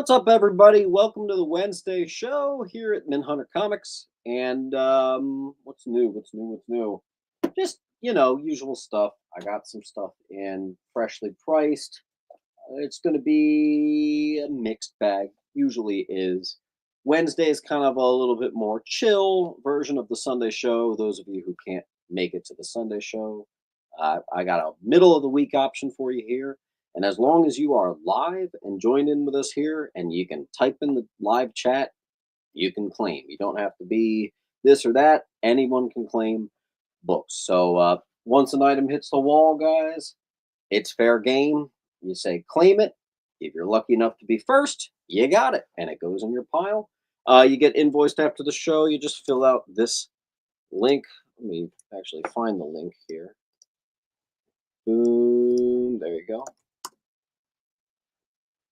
What's up, everybody? Welcome to the Wednesday show here at Minhunter Comics. And what's new? What's new? Just, usual stuff. I got some stuff in freshly priced. It's going to be a mixed bag. Usually is. Wednesday is kind of a little bit more chill version of the Sunday show. Those of you who can't make it to the Sunday show, I got a middle of the week option for you here. And as long as you are live and joined in with us here and you can type in the live chat, you can claim. You don't have to be this or that. Anyone can claim books. So once an item hits the wall, guys, it's fair game. You say claim it. If you're lucky enough to be first, you got it. And it goes in your pile. You get invoiced after the show. You just fill out this link. Let me actually find the link here. Boom. There you go.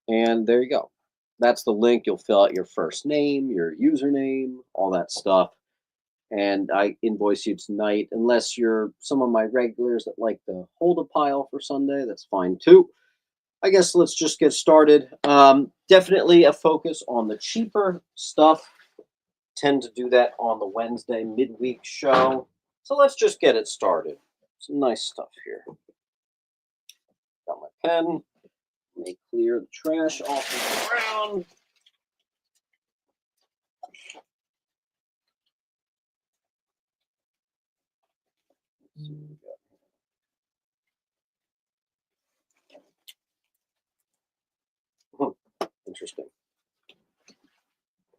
And there you go. That's the link. You'll fill out your first name, your username, all that stuff. And I invoice you tonight. Unless you're some of my regulars that like to hold a pile for Sunday, that's fine too. I guess let's just get started. Definitely a focus on the cheaper stuff. Tend to do that on the Wednesday midweek show. So let's just get it started. Some nice stuff here. Got my pen. Let me clear the trash off the ground. Interesting.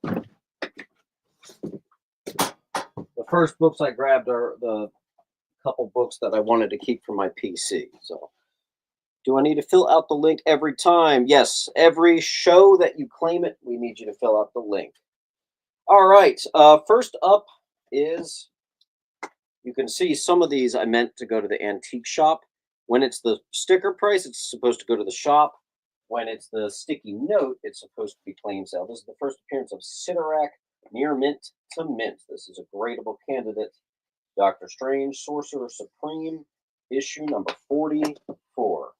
The first books I grabbed are the couple books that I wanted to keep for my PC. So, do I need to fill out the link every time? Yes, every show that you claim it, we need you to fill out the link. All right, first up is, you can see some of these I meant to go to the antique shop. When it's the sticker price, it's supposed to go to the shop. When it's the sticky note, it's supposed to be plain sale. This is the first appearance of Sidorak, Near Mint to Mint. This is a gradable candidate. Doctor Strange, Sorcerer Supreme, issue number 44.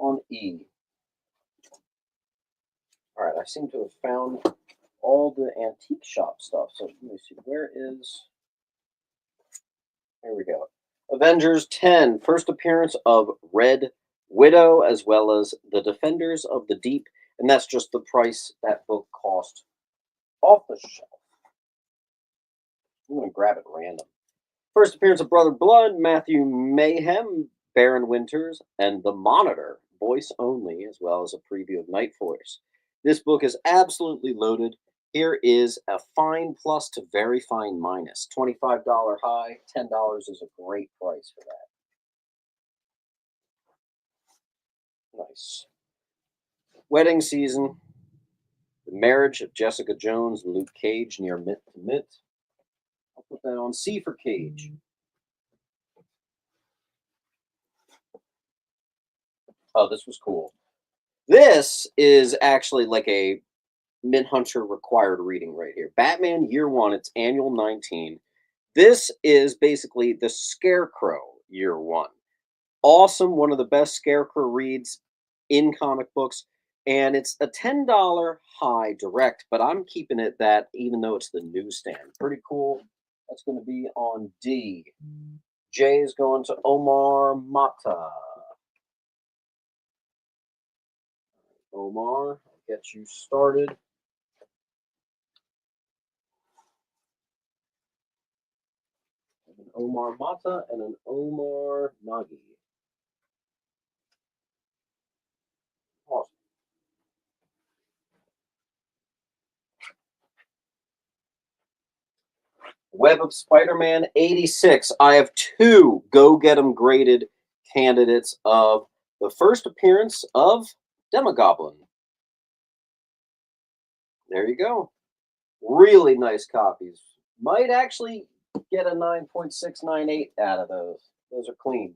On E. All right, I seem to have found all the antique shop stuff. So let me see, where is... Here we go. Avengers 10, first appearance of Red Widow, as well as the Defenders of the Deep. And that's just the price that book cost off the shelf. I'm going to grab it random. First appearance of Brother Blood, Matthew Mayhem, Baron Winters, and The Monitor, voice only, as well as a preview of Night Force. This book is absolutely loaded. Here is a fine plus to very fine minus. $25 high, $10 is a great price for that. Nice. Wedding season. The marriage of Jessica Jones and Luke Cage, Near Mint to Mint. I'll put that on C for Cage. Oh, this was cool. This is actually like a Minhunter required reading right here. Batman Year 1, it's annual 19. This is basically the Scarecrow Year 1. Awesome, one of the best Scarecrow reads in comic books. And it's a $10 high direct, but I'm keeping it that even though it's the newsstand. Pretty cool. That's going to be on D. J is going to Omar Mata. Omar, I'll get you started. An Omar Mata and an Omar Nagi. Awesome. Web of Spider-Man 86. I have two Go Get 'em graded candidates of the first appearance of Demogoblin. There you go. Really nice copies. Might actually get a 9.698 out of those. Those are clean.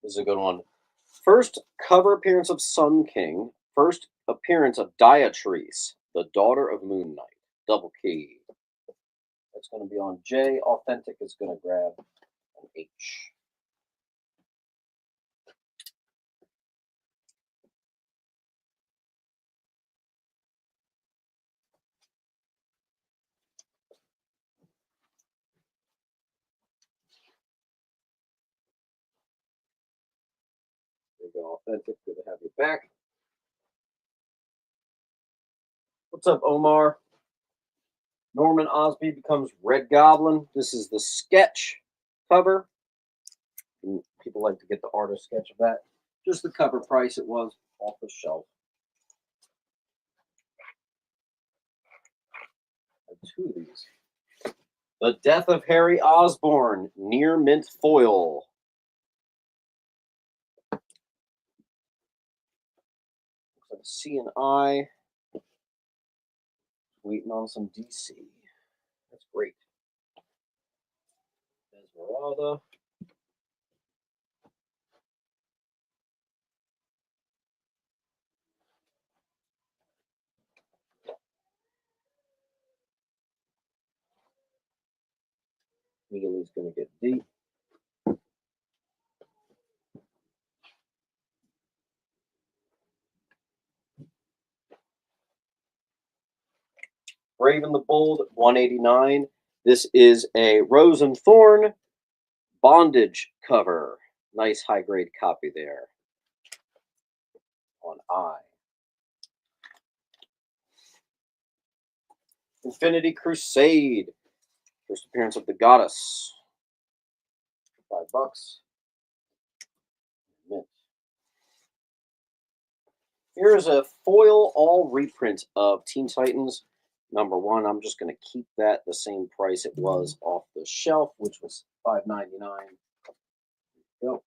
This is a good one. First cover appearance of Sun King. First appearance of Diatrice, The Daughter of Moon Knight. Double key. That's going to be on J. Authentic is going to grab an H. There you go, Authentic. Good to have you back. What's up, Omar? Norman Osby becomes Red Goblin. This is the sketch cover. And people like to get the artist sketch of that. Just the cover price it was off the shelf. Two of these. The Death of Harry Osborn, near mint foil. Looks like C and I. Waiting on some DC. That's great. Esmeralda. Neely's going to get deep. Brave and the Bold, 189. This is a Rose and Thorn bondage cover. Nice high-grade copy there on I. Infinity Crusade. First appearance of the Goddess. $5. Mint. Here's a foil all reprint of Teen Titans #1. I'm just going to keep that the same price it was off the shelf, which was $5.99. Go.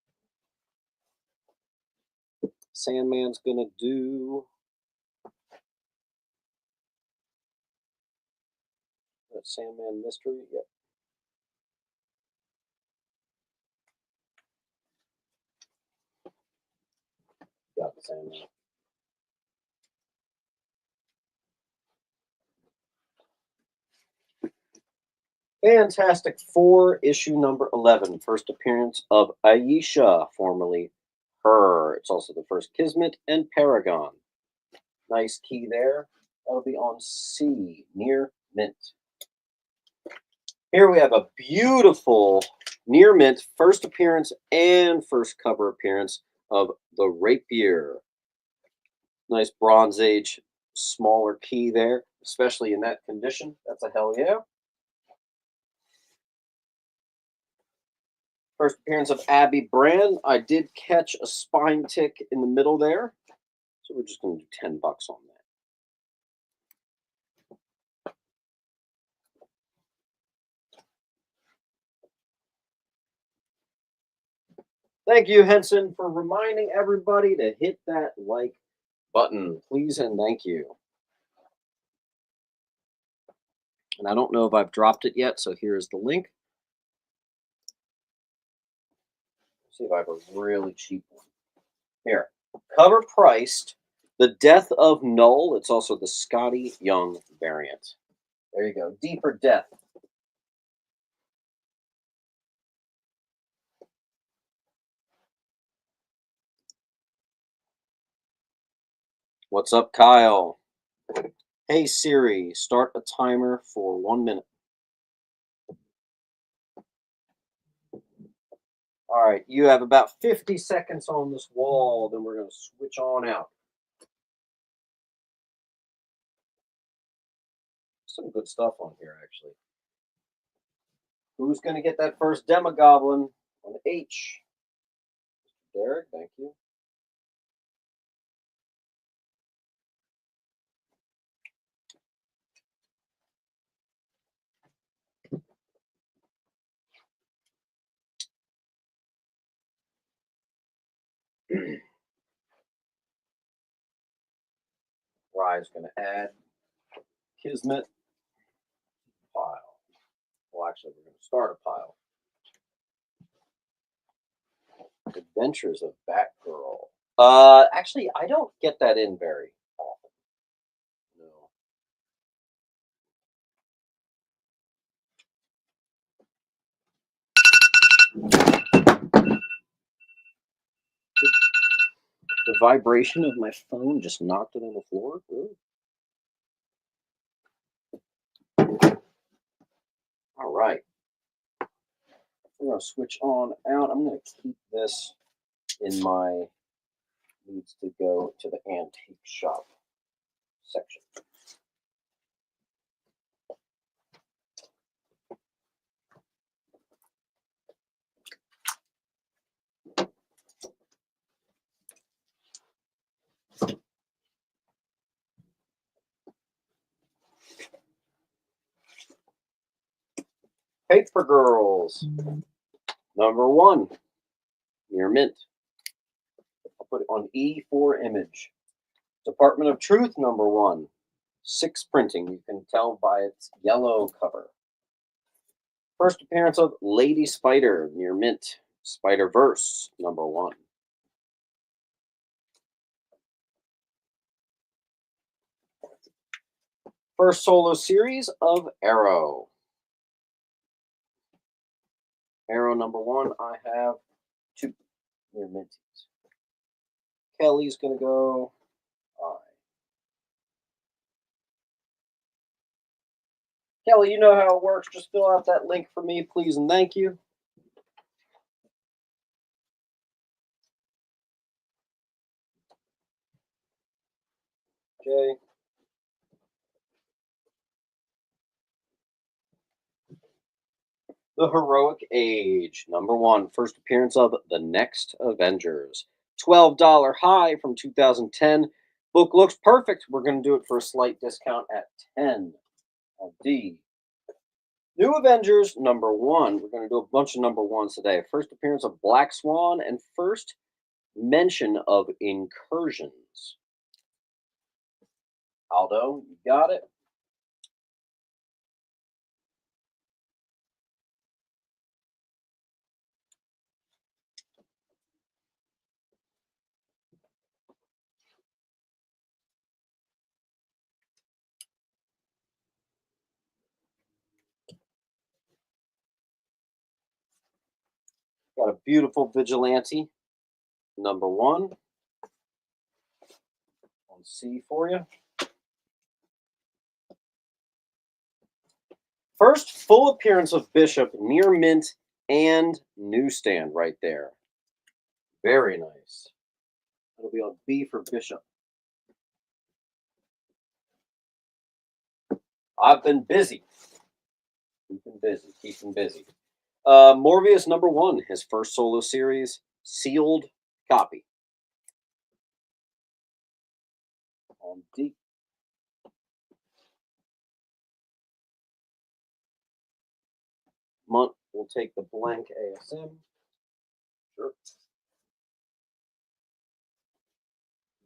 Sandman's going to do the Sandman Mystery. Yep. Got the Sandman. Fantastic Four, issue #11. First appearance of Aisha, formerly Her. It's also the first Kismet and Paragon. Nice key there. That'll be on C, near mint. Here we have a beautiful near mint first appearance and first cover appearance of the Rapier. Nice Bronze Age smaller key there, especially in that condition. That's a hell yeah. First appearance of Abby Brand. I did catch a spine tick in the middle there, so we're just going to do $10 on that. Thank you, Henson, for reminding everybody to hit that like button, please and thank you. And I don't know if I've dropped it yet, so here's the link. See if I have a really cheap one. Here, cover priced, The Death of Null. It's also the Scotty Young variant. There you go, Deeper Death. What's up, Kyle? Hey Siri, start a timer for 1 minute. All right, you have about 50 seconds on this wall, then we're going to switch on out. Some good stuff on here, actually. Who's going to get that first Demogoblin on H? Derek, thank you. Rye's going to add Kismet pile. Well, actually, we're going to start a pile. Adventures of Batgirl. Actually, I don't get that in very often. No. vibration of my phone just knocked it on the floor. Ooh. All right. I'm going to switch on out. I'm going to keep this in my needs to go to the antique shop section. Paper Girls. Number 1. Near mint. I'll put it on E4 image. Department of Truth, number 1. 6 printing. You can tell by its yellow cover. First appearance of Lady Spider, near mint. Spider-Verse, number 1. First solo series of Arrow. Arrow number 1, I have 2 near minties. Kelly's going to go I. Kelly, you know how it works. Just fill out that link for me, please, and thank you. Okay. The Heroic Age, number 1. First appearance of The Next Avengers. $12 high from 2010. Book looks perfect. We're going to do it for a slight discount at 10 on D. New Avengers, number 1. We're going to do a bunch of number 1s today. First appearance of Black Swan and first mention of Incursions. Aldo, you got it? Got a beautiful Vigilante, number 1. On C for you. First full appearance of Bishop, near mint and newsstand right there. Very nice. It'll be on B for Bishop. I've been busy. Keeping busy. Morbius number 1, his first solo series, sealed copy. On D. Month will take the blank ASM. Sure.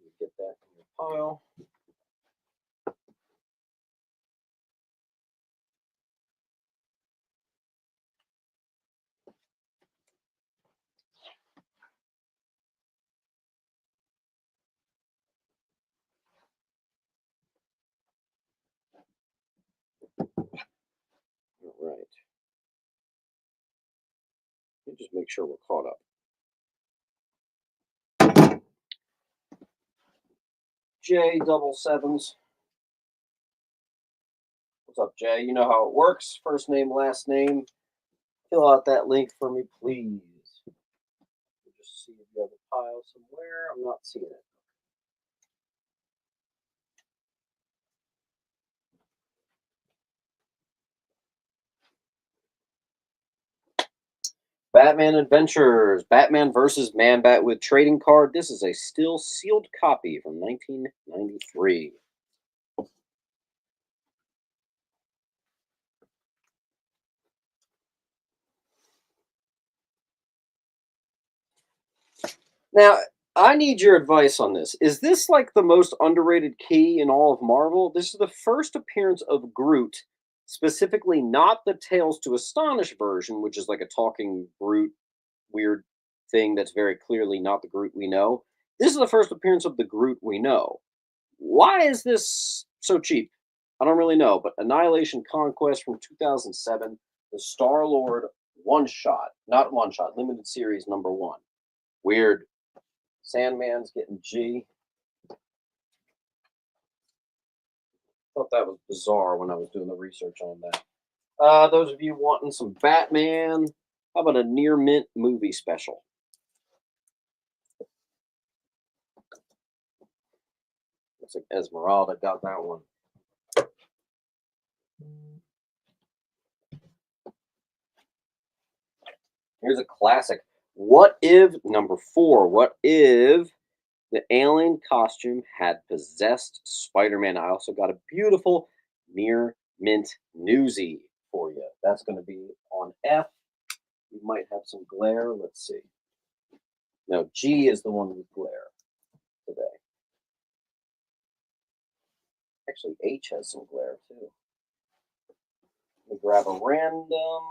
You get that in your pile. All right. Let me just make sure we're caught up. J77s. What's up, Jay? You know how it works. First name, last name. Fill out that link for me, please. Just see if you have a pile somewhere. I'm not seeing it. Batman Adventures. Batman versus Man-Bat with trading card. This is a still sealed copy from 1993. Now, I need your advice on this. Is this like the most underrated key in all of Marvel? This is the first appearance of Groot, specifically not the Tales to Astonish version, which is like a talking Groot weird thing that's very clearly not the Groot we know. This is the first appearance of the Groot we know. Why is this so cheap? I don't really know, but Annihilation Conquest from 2007, the Star-Lord one-shot, not one-shot, limited series number 1. Weird. Sandman's getting G. Thought that was bizarre when I was doing the research on that. Those of you wanting some Batman, how about a near mint movie special? Looks like Esmeralda got that one. Here's a classic. What if, number 4, what if the alien costume had possessed Spider-Man? I also got a beautiful near mint newsie for you. That's going to be on F. We might have some glare. Let's see. No, G is the one with glare today. Actually, H has some glare too. Let me grab a random.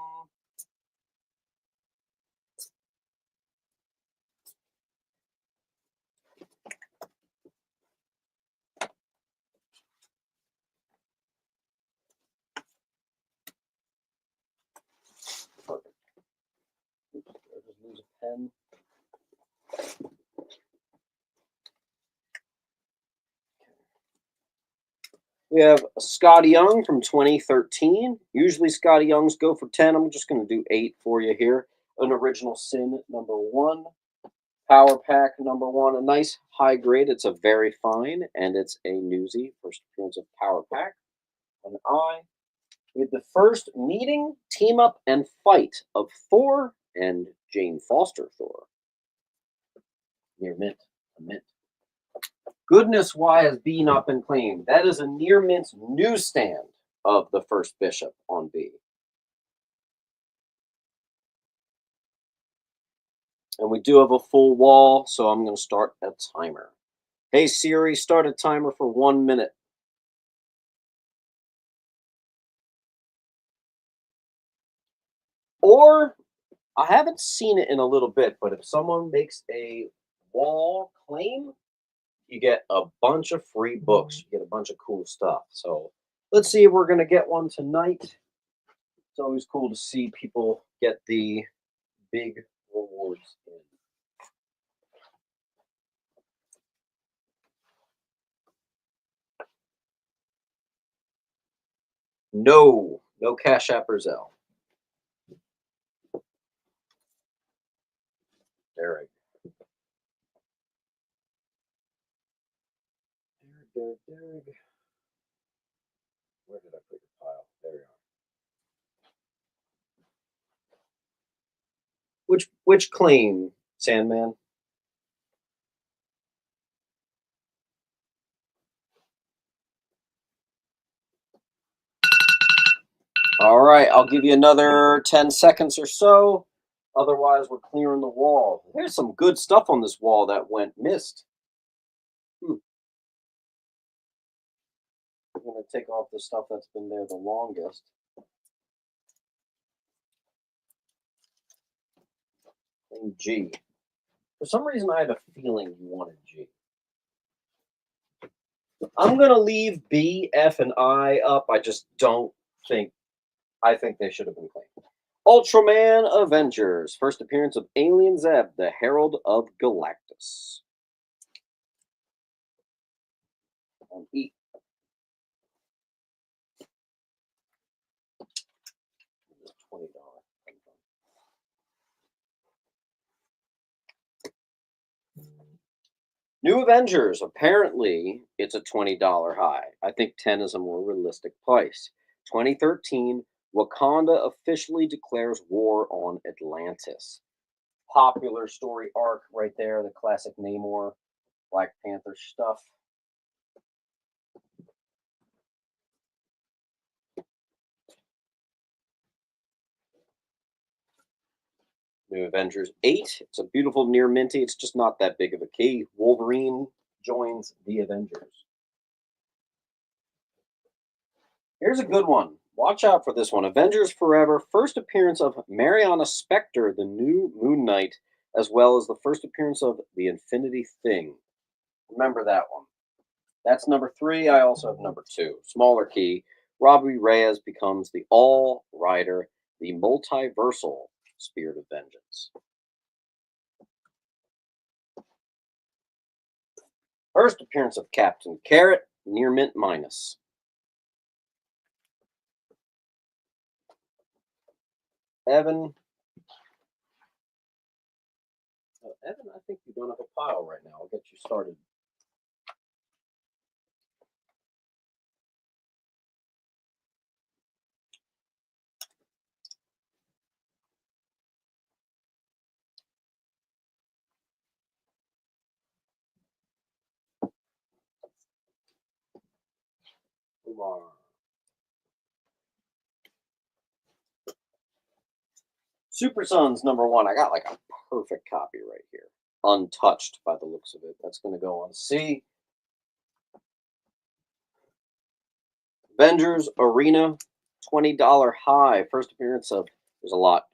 Perfect. Oops, I just lose a pen. We have Scotty Young from 2013. Usually Scotty Youngs go for 10. I'm just going to do 8 for you here. An Original Sin number 1. Power Pack number 1. A nice high grade. It's a very fine, and it's a newsie. First appearance of Power Pack. An I. We have the first meeting, team up, and fight of Thor and Jane Foster Thor. Near mint. A mint. Goodness, why has B not been claimed? That is a near mint newsstand of the first bishop on B. And we do have a full wall, so I'm going to start a timer. Hey Siri, start a timer for 1 minute. Or, I haven't seen it in a little bit, but if someone makes a wall claim, you get a bunch of free books. You get a bunch of cool stuff. So let's see if we're going to get one tonight. It's always cool to see people get the big rewards in. No Cash App or Zelle. Derek. Derek. Where did I put your pile? There you are. Which claim, Sandman? All right, I'll give you another 10 seconds or so. Otherwise, we're clearing the wall. There's some good stuff on this wall that went missed. I'm going to take off the stuff that's been there the longest. And G. For some reason, I had a feeling you wanted G. I'm going to leave B, F, and I up. I just don't think. I think they should have been claimed. Ultraman Avengers. First appearance of Alien Zeb, the Herald of Galactus. On E. $20. New Avengers. Apparently, it's a $20 high. I think 10 is a more realistic price. 2013, Wakanda officially declares war on Atlantis. Popular story arc right there, the classic Namor, Black Panther stuff. New Avengers 8. It's a beautiful near minty. It's just not that big of a key. Wolverine joins the Avengers. Here's a good one. Watch out for this one. Avengers Forever. First appearance of Mariana Spector, the new Moon Knight, as well as the first appearance of the Infinity Thing. Remember that one. That's number 3. I also have number 2. Smaller key. Robbie Reyes becomes the All-Rider, the multiversal Spirit of Vengeance. First appearance of Captain Carrot, near mint minus. Evan. Evan, I think you don't have a pile right now. I'll get you started. Kumar. Super Sons #1. I got like a perfect copy right here. Untouched by the looks of it. That's going to go on C. Avengers Arena, $20 high. First appearance of, there's a lot.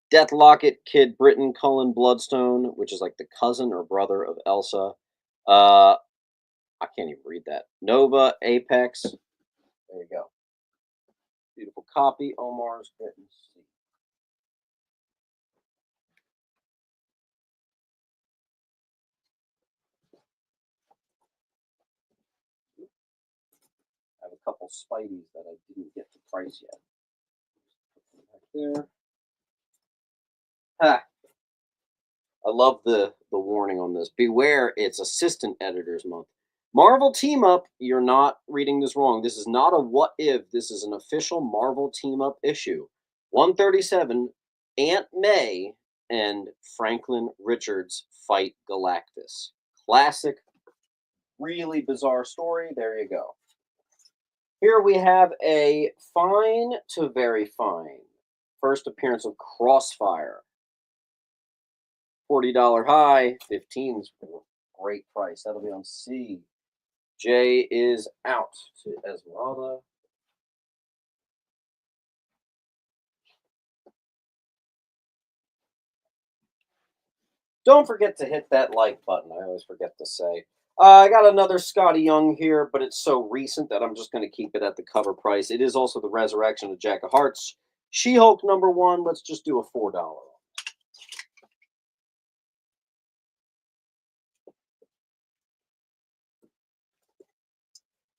Death Locket, Kid Britain, Cullen Bloodstone, which is like the cousin or brother of Elsa. I can't even read that. Nova, Apex. There you go. Beautiful copy. Omar's getting C. I have a couple Spideys that I didn't get to price yet. Back there. Ha! I love the warning on this. Beware, it's Assistant Editors Month. Marvel Team Up, you're not reading this wrong. This is not a what if. This is an official Marvel Team Up issue. 137, Aunt May and Franklin Richards fight Galactus. Classic, really bizarre story. There you go. Here we have a fine to very fine. First appearance of Crossfire. $40 high, 15's great price. That'll be on C. J is out to Esmeralda. Don't forget to hit that like button. I always forget to say. I got another Scotty Young here, but it's so recent that I'm just going to keep it at the cover price. It is also the resurrection of Jack of Hearts. She-Hulk #1. Let's just do a $4.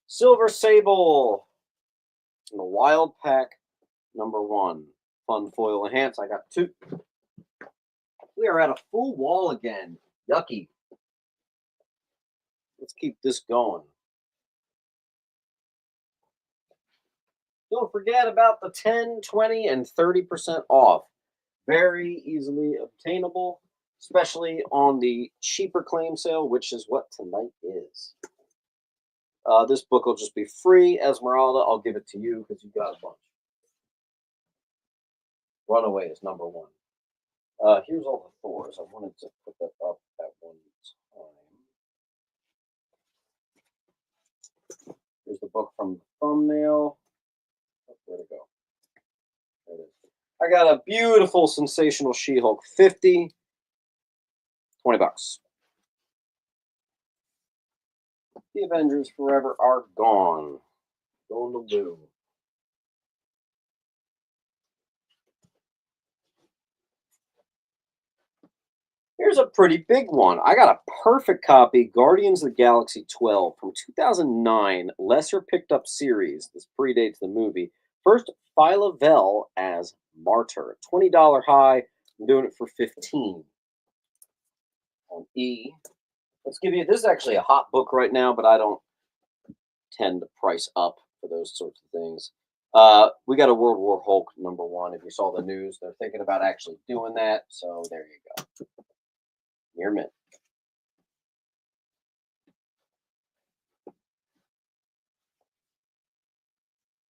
Silver Sable. And the Wild Pack #1. Fun foil enhance. I got 2. We are at a full wall again. Yucky. Let's keep this going. Don't forget about the 10, 20, and 30% off. Very easily obtainable, especially on the cheaper claim sale, which is what tonight is. This book will just be free. Esmeralda, I'll give it to you because you got a bunch. Runaway is #1. Here's all the Thors. I wanted to put that up at one time. Here's the book from the thumbnail. Where'd it go? There it is. I got a beautiful, sensational She-Hulk 50. $20. The Avengers Forever are gone. Going to blue. Here's a pretty big one. I got a perfect copy, Guardians of the Galaxy 12 from 2009, lesser picked up series. This predates the movie. First, Phyla Vell as Martyr. $20 high. I'm doing it for 15. On E. Let's give you, this is actually a hot book right now, but I don't tend to price up for those sorts of things. We got a World War Hulk #1. If you saw the news, they're thinking about actually doing that. So there you go. Near mint.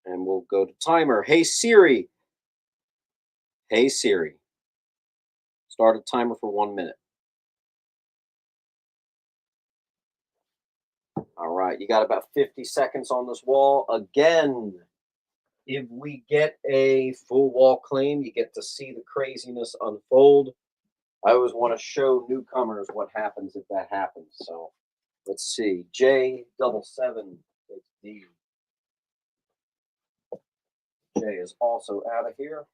And we'll go to timer. Hey Siri. Hey Siri. Start a timer for 1 minute. All right, you got about 50 seconds on this wall. Again, if we get a full wall claim, you get to see the craziness unfold. I always want to show newcomers what happens if that happens. So let's see. J77 takes D. J is also out of here.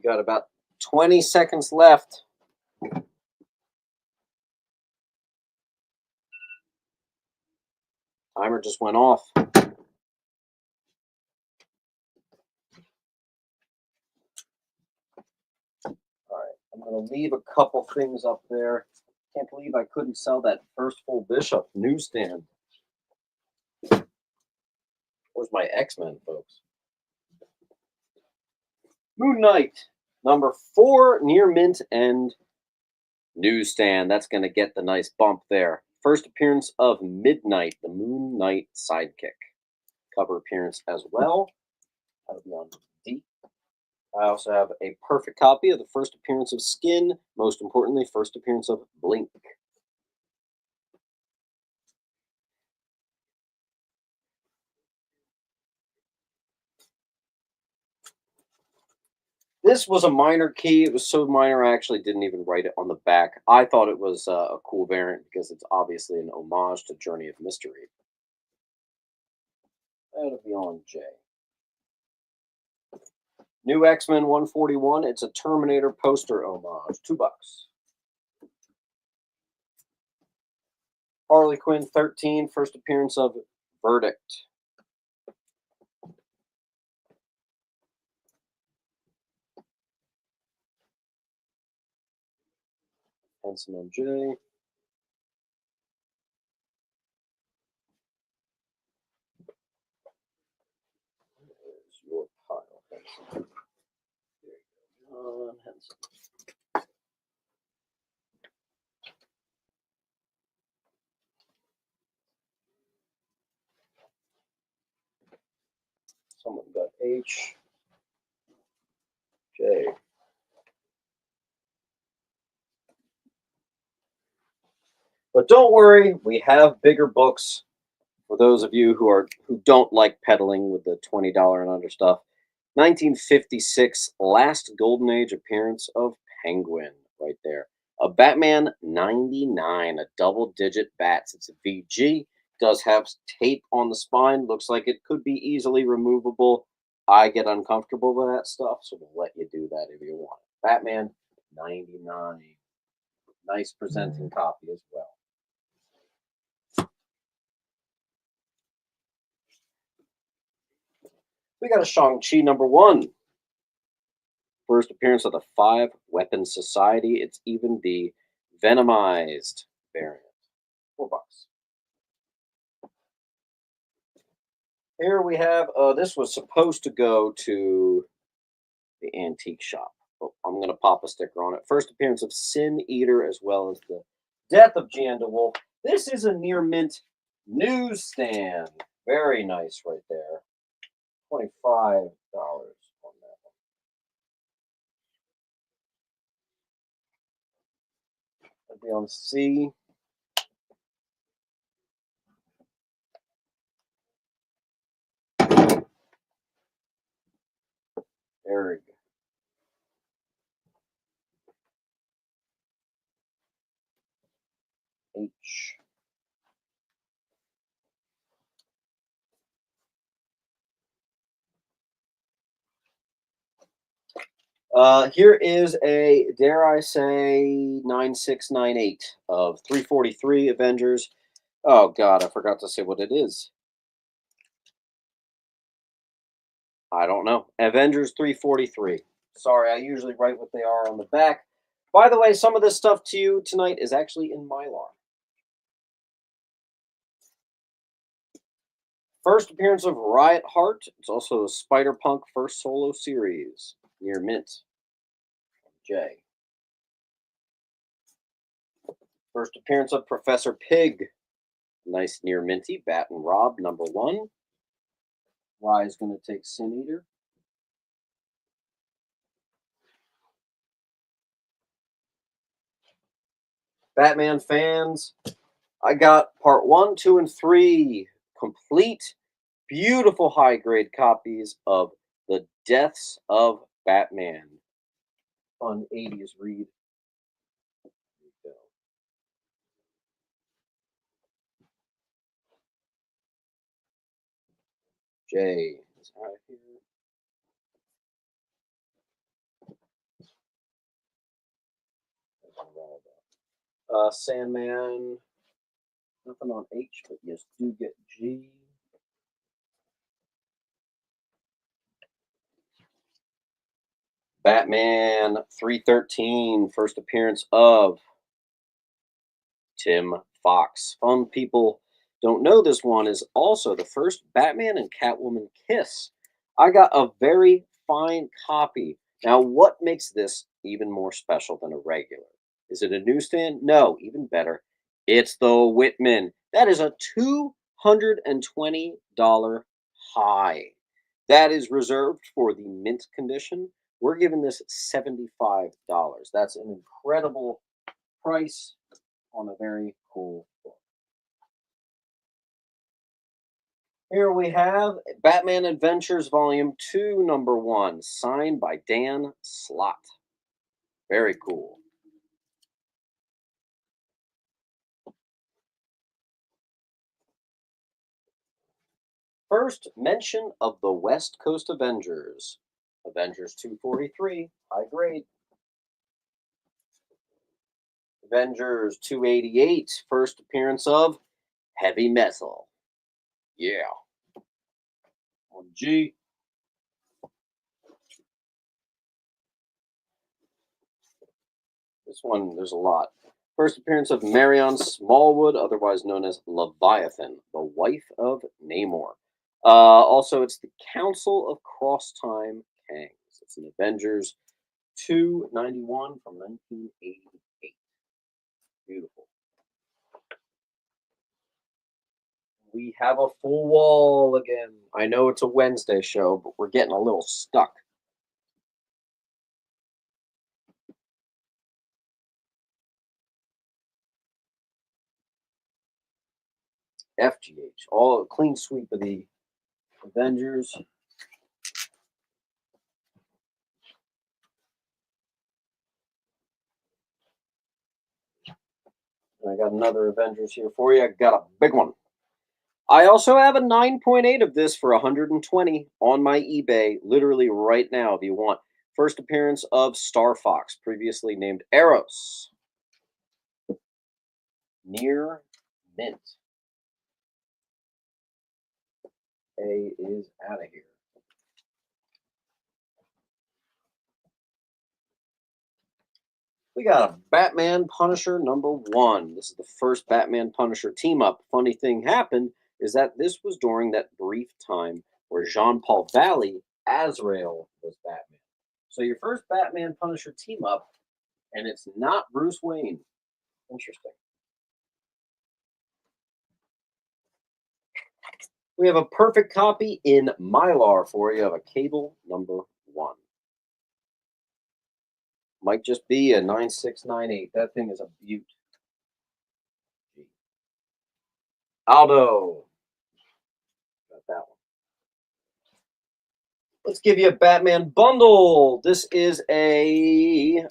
We got about 20 seconds left. Timer just went off. All right, I'm going to leave a couple things up there. Can't believe I couldn't sell that first full Bishop newsstand. Where's my X-Men, folks? Moon Knight, number 4, near mint and newsstand. That's going to get the nice bump there. First appearance of Midnight, the Moon Knight sidekick. Cover appearance as well. That'll be on D. I also have a perfect copy of the first appearance of Skin. Most importantly, first appearance of Blink. This was a minor key. It was so minor I actually didn't even write it on the back. I thought it was a cool variant because it's obviously an homage to Journey of Mystery. That'll be on J. New X-Men 141. It's a Terminator poster homage. $2. Harley Quinn 13. First appearance of Verdict. Henson on J. There's your pile, Henson. There you go, John Henson. Someone got H. J. But don't worry, we have bigger books for those of you who don't like peddling with the $20 and under stuff. 1956, last Golden Age appearance of Penguin, right there. A Batman 99, a double-digit bats. It's a VG. Does have tape on the spine. Looks like it could be easily removable. I get uncomfortable with that stuff, so we'll let you do that if you want. Batman 99. Nice presenting copy as well. We got a Shang-Chi number 1. First appearance of the 5 Weapon Society. It's even the Venomized variant. $4. Here we have, this was supposed to go to the antique shop. But I'm going to pop a sticker on it. First appearance of Sin Eater as well as the death of Jan DeWolf. This is a near mint newsstand. Very nice right there. $25 on that one. That'd be on C. There we go. H. Here is a, dare I say, 9698 of 343 Avengers. Oh, God, I forgot to say what it is. I don't know. Avengers 343. Sorry, I usually write what they are on the back. By the way, some of this stuff to you tonight is actually in Mylar. First appearance of Riot Heart. It's also a Spider-Punk first solo series near mint. J. First appearance of Professor Pig. Nice near minty. Bat and Rob number 1. Y is going to take Sin Eater. Batman fans, I got part 1, 2, and 3 complete, beautiful high grade copies of The Deaths of Batman. Fun 80s read. There you go. J is out here. Sandman, nothing on H, but yes, do get G. Batman 313, first appearance of Tim Fox. Some people don't know this one is also the first Batman and Catwoman kiss. I got a very fine copy. Now, what makes this even more special than a regular? Is it a newsstand? No, even better. It's the Whitman. That is a $220 high. That is reserved for the mint condition. We're giving this $75. That's an incredible price on a very cool book. Here we have Batman Adventures Volume 2, Number 1, signed by Dan Slott. Very cool. First mention of the West Coast Avengers. Avengers 243, high grade. Avengers 288, first appearance of Heavy Metal. Yeah. On G. This one, there's a lot. First appearance of Marion Smallwood, otherwise known as Leviathan, the wife of Namor. Also, it's the Council of Cross-Time Kangs. It's an Avengers 291 from 1988. Beautiful. We have a full wall again. I know it's a Wednesday show, but we're getting a little stuck. FGH, all clean sweep of the Avengers. I got another Avengers here for you. I got a big one. I also have a 9.8 of this for 120 on my eBay, literally right now, if you want. First appearance of Star Fox, previously named Eros. Near mint. A is out of here. We got a Batman Punisher number 1. This is the first Batman Punisher team up. Funny thing happened is that this was during that brief time where Jean-Paul Valley, Azrael, was Batman. So your first Batman Punisher team up, and it's not Bruce Wayne. Interesting. We have a perfect copy in Mylar for you of a Cable number 1. Might just be a 9698. That thing is a beaut. Aldo. Got that one. Let's give you a Batman bundle. This is a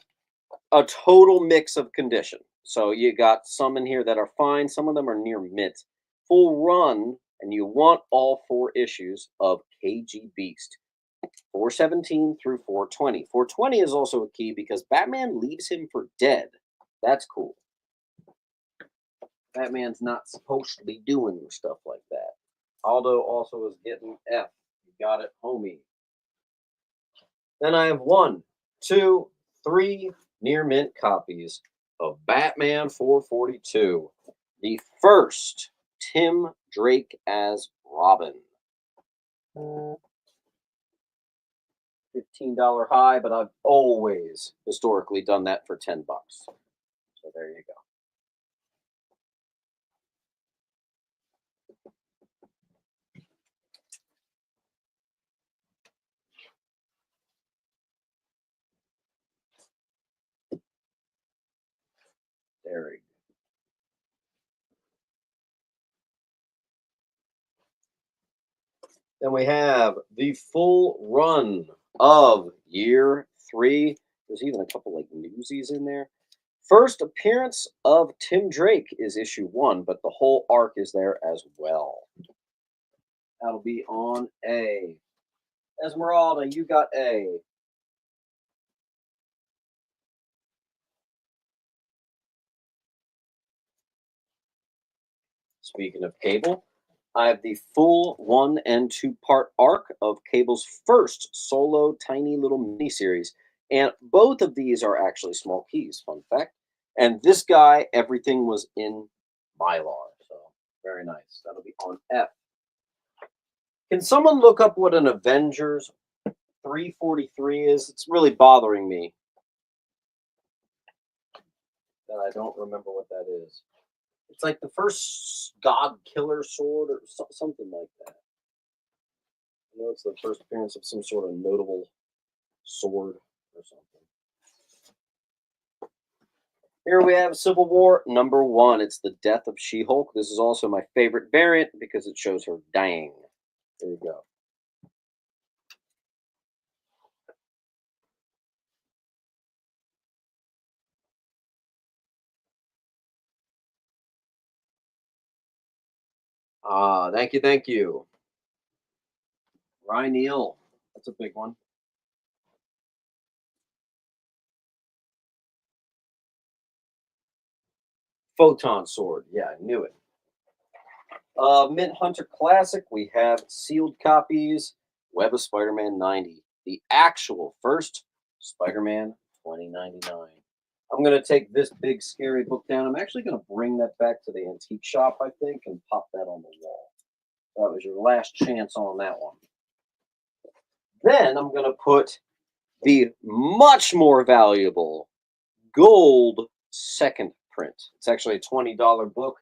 total mix of condition. So you got some in here that are fine. Some of them are near mint. Full run, and you want all 4 issues of KG Beast. 417 through 420. 420 is also a key because Batman leaves him for dead. That's cool. Batman's not supposed to be doing stuff like that. Aldo also is getting F. You got it, homie. Then I have 1, 2, 3 near mint copies of Batman 442. The first Tim Drake as Robin. $15 high, but I've always historically done that for $10. So there you go. There we go. Then we have the full run of year 3. There's even a couple like newsies in there. First appearance of Tim Drake is issue 1, but the whole arc is there as well. That'll be on A. Esmeralda, you got A. Speaking of Cable, I have the full 1 and 2-part arc of Cable's first solo tiny little miniseries. And both of these are actually small keys, fun fact. And this guy, everything was in Mylar. So very nice. That'll be on F. Can someone look up what an Avengers 343 is? It's really bothering me that I don't remember what that is. It's like the first God Killer sword or something like that. I know it's the first appearance of some sort of notable sword or something. Here we have Civil War #1. It's the death of She-Hulk. This is also my favorite variant because it shows her dying. There you go. Thank you, thank you. Ryan Neal. That's a big one. Photon Sword. Yeah, I knew it. Mint Hunter Classic. We have sealed copies. Web of Spider-Man 90. The actual first Spider-Man 2099. I'm going to take this big scary book down. I'm actually going to bring that back to the antique shop, I think, and pop that on the wall. That was your last chance on that one. Then I'm going to put the much more valuable gold second print. It's actually a $20 book.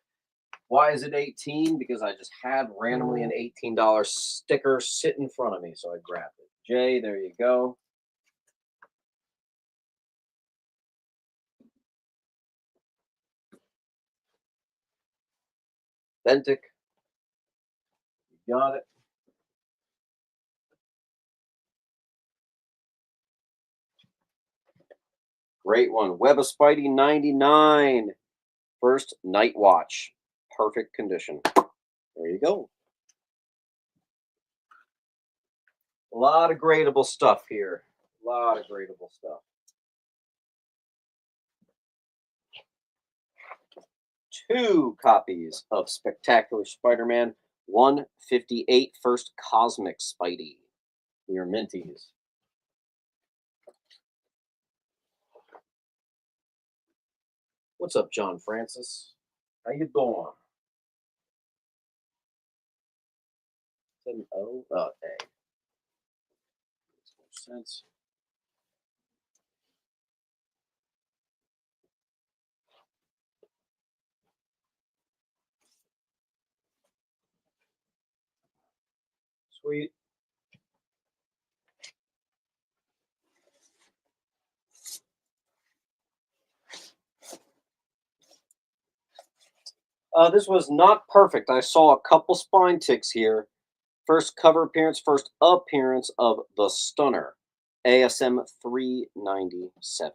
Why is it 18? Because I just had randomly an $18 sticker sit in front of me, so I grabbed it. Jay, there you go. Authentic. You got it. Great one. Web of Spidey 99. First Night Watch. Perfect condition. There you go. A lot of gradable stuff here. A lot of gradable stuff. 2 copies of Spectacular Spider-Man 158 First Cosmic Spidey. Your minties. What's up, John Francis? How you doing? Is that an O? Oh, A. Makes more sense. Sweet. This was not perfect. I saw a couple spine ticks here. First cover appearance, first appearance of the Stunner. ASM 397.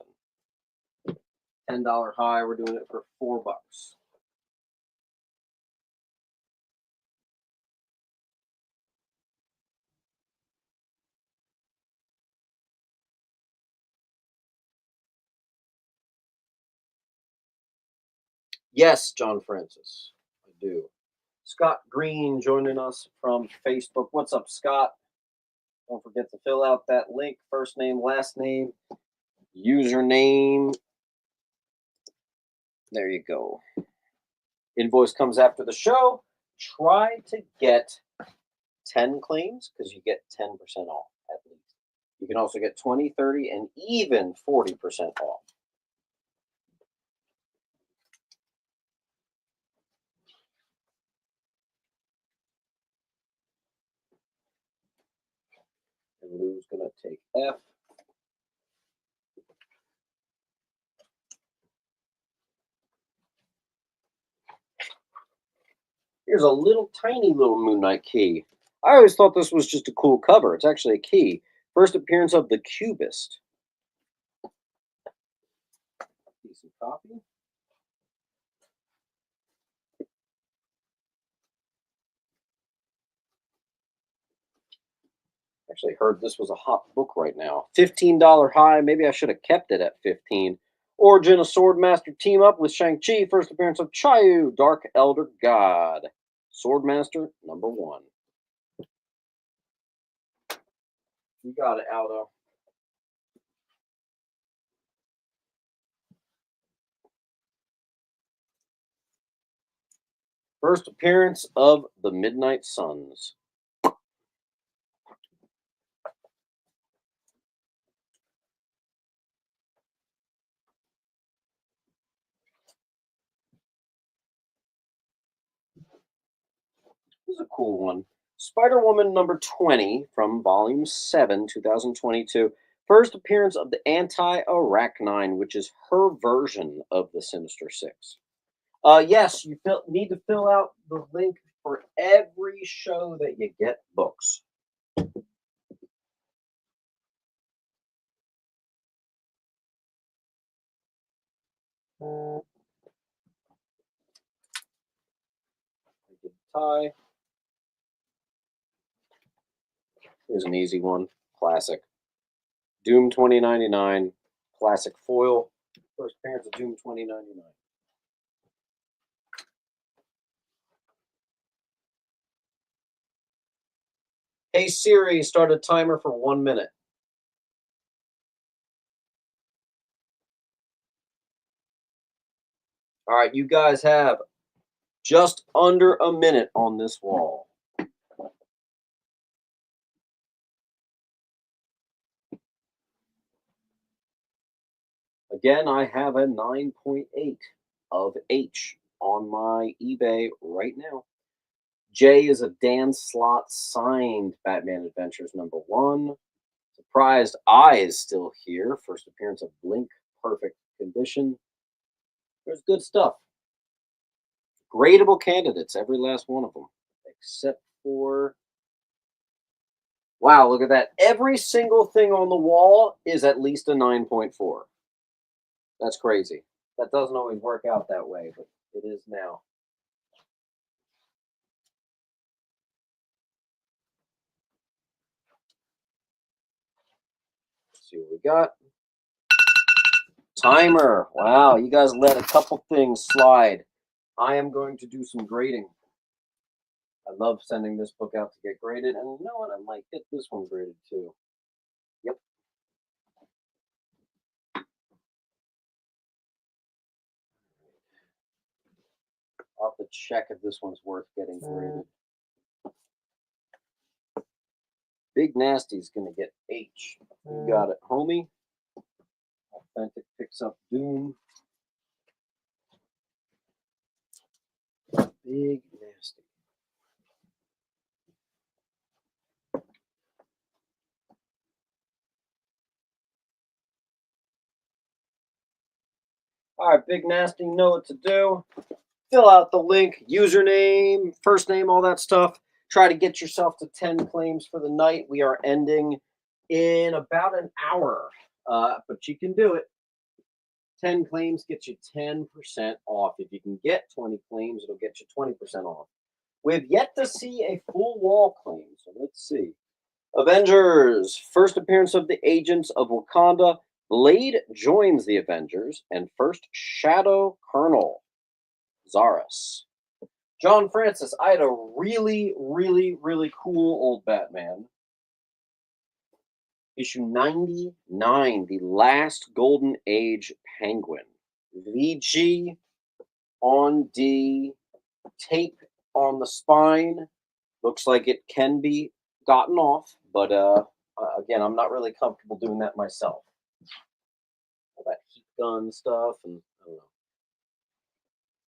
$10 high. We're doing it for $4. Yes, John Francis, I do. Scott Green joining us from Facebook. What's up, Scott? Don't forget to fill out that link. First name, last name, username. There you go. Invoice comes after the show. Try to get 10 claims because you get 10% off at least. You can also get 20, 30, and even 40% off. And Lou's going to take F. Here's a little tiny little Moon Knight key. I always thought this was just a cool cover. It's actually a key. First appearance of the Cubist. Decent copy. Actually heard this was a hot book right now. $15 high. Maybe I should have kept it at 15. Origin of Swordmaster team up with Shang-Chi. First appearance of Chayu, Dark Elder God. Swordmaster #1. You got it, Aldo. First appearance of the Midnight Suns. This is a cool one. Spider-Woman #20 from Volume 7, 2022. First appearance of the Anti-Arachnine, which is her version of the Sinister Six. Yes, you need to fill out the link for every show that you get books. Tie. Here's an easy one. Classic. Doom 2099. Classic foil. First appearance of Doom 2099. Hey Siri, start a timer for 1 minute. All right, you guys have just under a minute on this wall. Again, I have a 9.8 of H on my eBay right now. J is a Dan Slott signed Batman Adventures #1. Surprised I is still here. First appearance of Blink, perfect condition. There's good stuff. Gradable candidates, every last one of them, except for. Wow, look at that. Every single thing on the wall is at least a 9.4. That's crazy. That doesn't always work out that way, but it is now. Let's see what we got. Timer. Wow, you guys let a couple things slide. I am going to do some grading. I love sending this book out to get graded, and you know what? I might get this one graded too. Yep. I'll have to check if this one's worth getting graded. Big Nasty's gonna get H. You got it, homie. Authentic picks up Doom. Big Nasty. All right, Big Nasty, know what to do. Fill out the link, username, first name, all that stuff. Try to get yourself to 10 claims for the night. We are ending in about an hour, but you can do it. 10 claims gets you 10% off. If you can get 20 claims, it'll get you 20% off. We've yet to see a full wall claim, so let's see. Avengers, first appearance of the Agents of Wakanda. Blade joins the Avengers, and first Shadow Colonel, Zaris. John Francis, I had a really, really, really cool old Batman. Issue 99, the last Golden Age Penguin. VG on D, tape on the spine. Looks like it can be gotten off, but again, I'm not really comfortable doing that myself. All that heat gun stuff, and I don't know.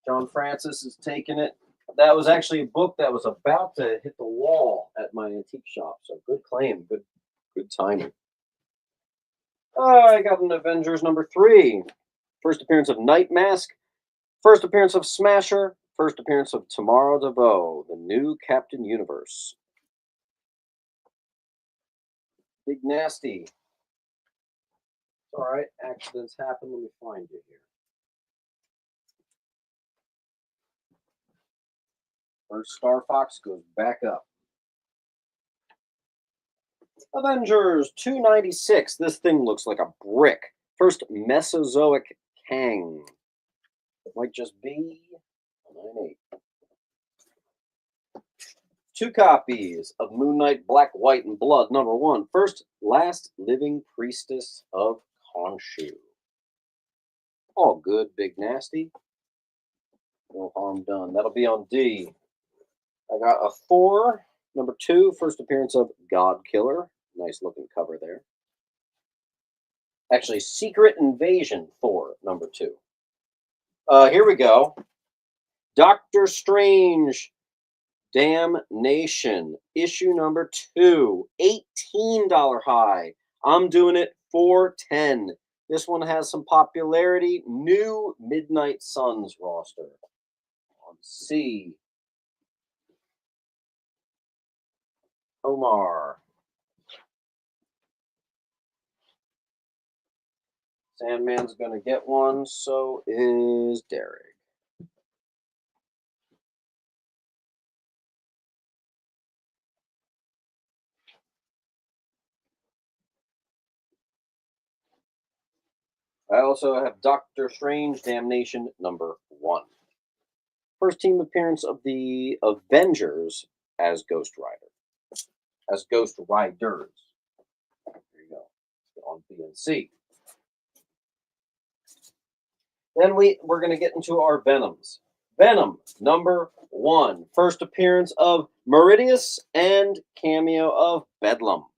John Francis is taking it. That was actually a book that was about to hit the wall at my antique shop, so good claim, good timing. I got an Avengers #3. First appearance of Night Mask. First appearance of Smasher. First appearance of Tamara DeVoe, the new Captain Universe. Big Nasty. All right, accidents happen. Let me find you here. First Star Fox goes back up. Avengers 296. This thing looks like a brick. First Mesozoic Kang. It might just be a 9/8. 2 copies of Moon Knight Black, White, and Blood, #1. First, Last Living Priestess of Khonshu. All good, big nasty. No harm done. That'll be on D. I got a Thor, #2. First appearance of God Killer. Nice looking cover there. Actually, Secret Invasion Thor, #2. Here we go. Doctor Strange Damnation, issue #2. $18 high. I'm doing it for $10. This one has some popularity. New Midnight Suns roster. On C. Omar. Sandman's going to get one. So is Derek. I also have Doctor Strange Damnation #1. First team appearance of the Avengers as Ghost Rider. As Ghost Riders. There you go. On B and C. Then we're going to get into our Venoms. Venom #1. First appearance of Meridius and cameo of Bedlam.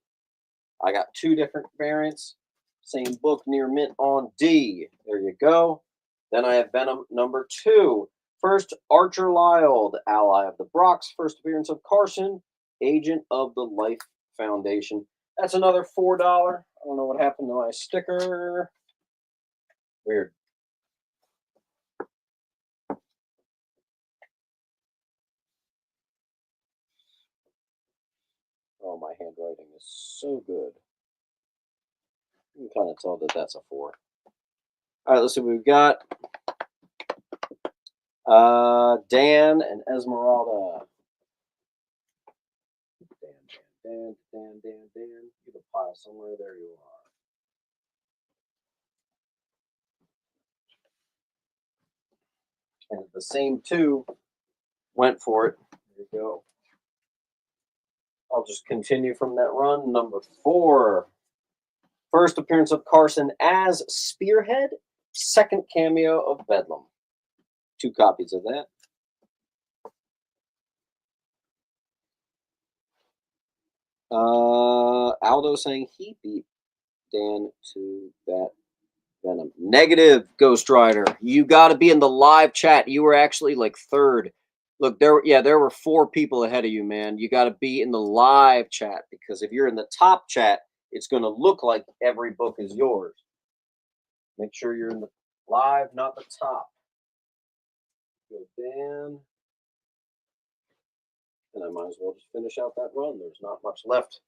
I got 2 different variants. Same book, near mint on D. There you go. Then I have Venom #2. First, Archer Lyle, the ally of the Brocks. First appearance of Carson, agent of the Life Foundation. That's another $4. I don't know what happened to my sticker. Weird. Oh, my handwriting is so good. You can kind of tell that that's a 4. All right, let's see what we've got. Dan and Esmeralda. Dan. You have a pile somewhere. There you are. And the same 2 went for it. There you go. I'll just continue from that run. #4. First appearance of Carson as Spearhead. Second cameo of Bedlam. 2 copies of that. Aldo saying he beat Dan to that Venom. Negative, Ghost Rider. You got to be in the live chat. You were actually like 3rd. Look, there were 4 people ahead of you, man. You got to be in the live chat, because if you're in the top chat, it's going to look like every book is yours. Make sure you're in the live, not the top. Go Dan. And I might as well just finish out that run. There's not much left.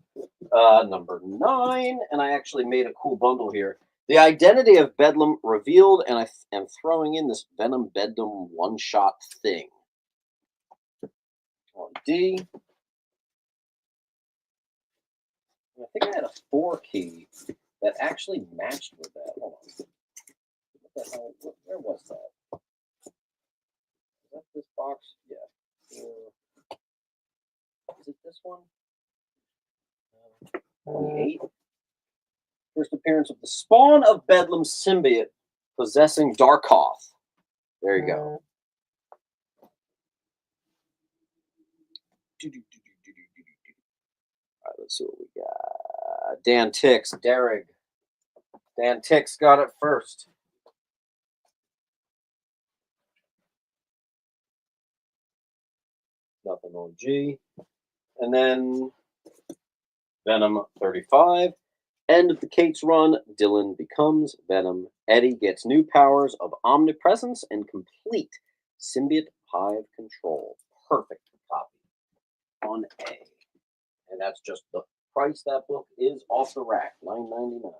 #9. And I actually made a cool bundle here. The identity of Bedlam revealed, and I am throwing in this Venom Bedlam one-shot thing. On D. I think I had a 4 key that actually matched with that. Hold on. What the hell? Where was that? Is that this box? Yeah. Is it this one? 28. First appearance of the spawn of Bedlam symbiote possessing Darkoth. There you go. All right, let's see what we got. Dan Tix, Derek. Dan Tix got it first. Nothing on G. And then Venom 35. End of the Kate's run. Dylan becomes Venom. Eddie gets new powers of omnipresence and complete symbiote hive control. Perfect copy on A. And that's just the price that book is off the rack, $9.99.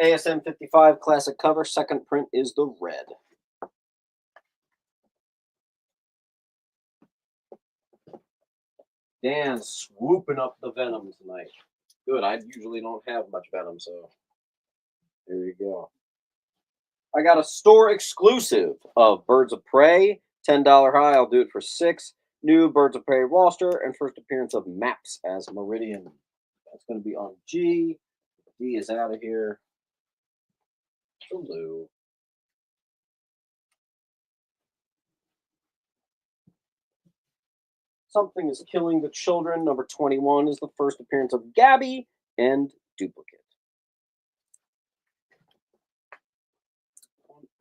ASM 55 classic cover. Second print is the red. Dan swooping up the Venom tonight. Good. I usually don't have much Venom, so there you go. I got a store exclusive of Birds of Prey, $10 high. I'll do it for 6. New Birds of Prey roster and first appearance of Maps as Meridian. That's going to be on G. D is out of here. Hello. Something is Killing the Children. Number 21 is the first appearance of Gabby and Duplicate.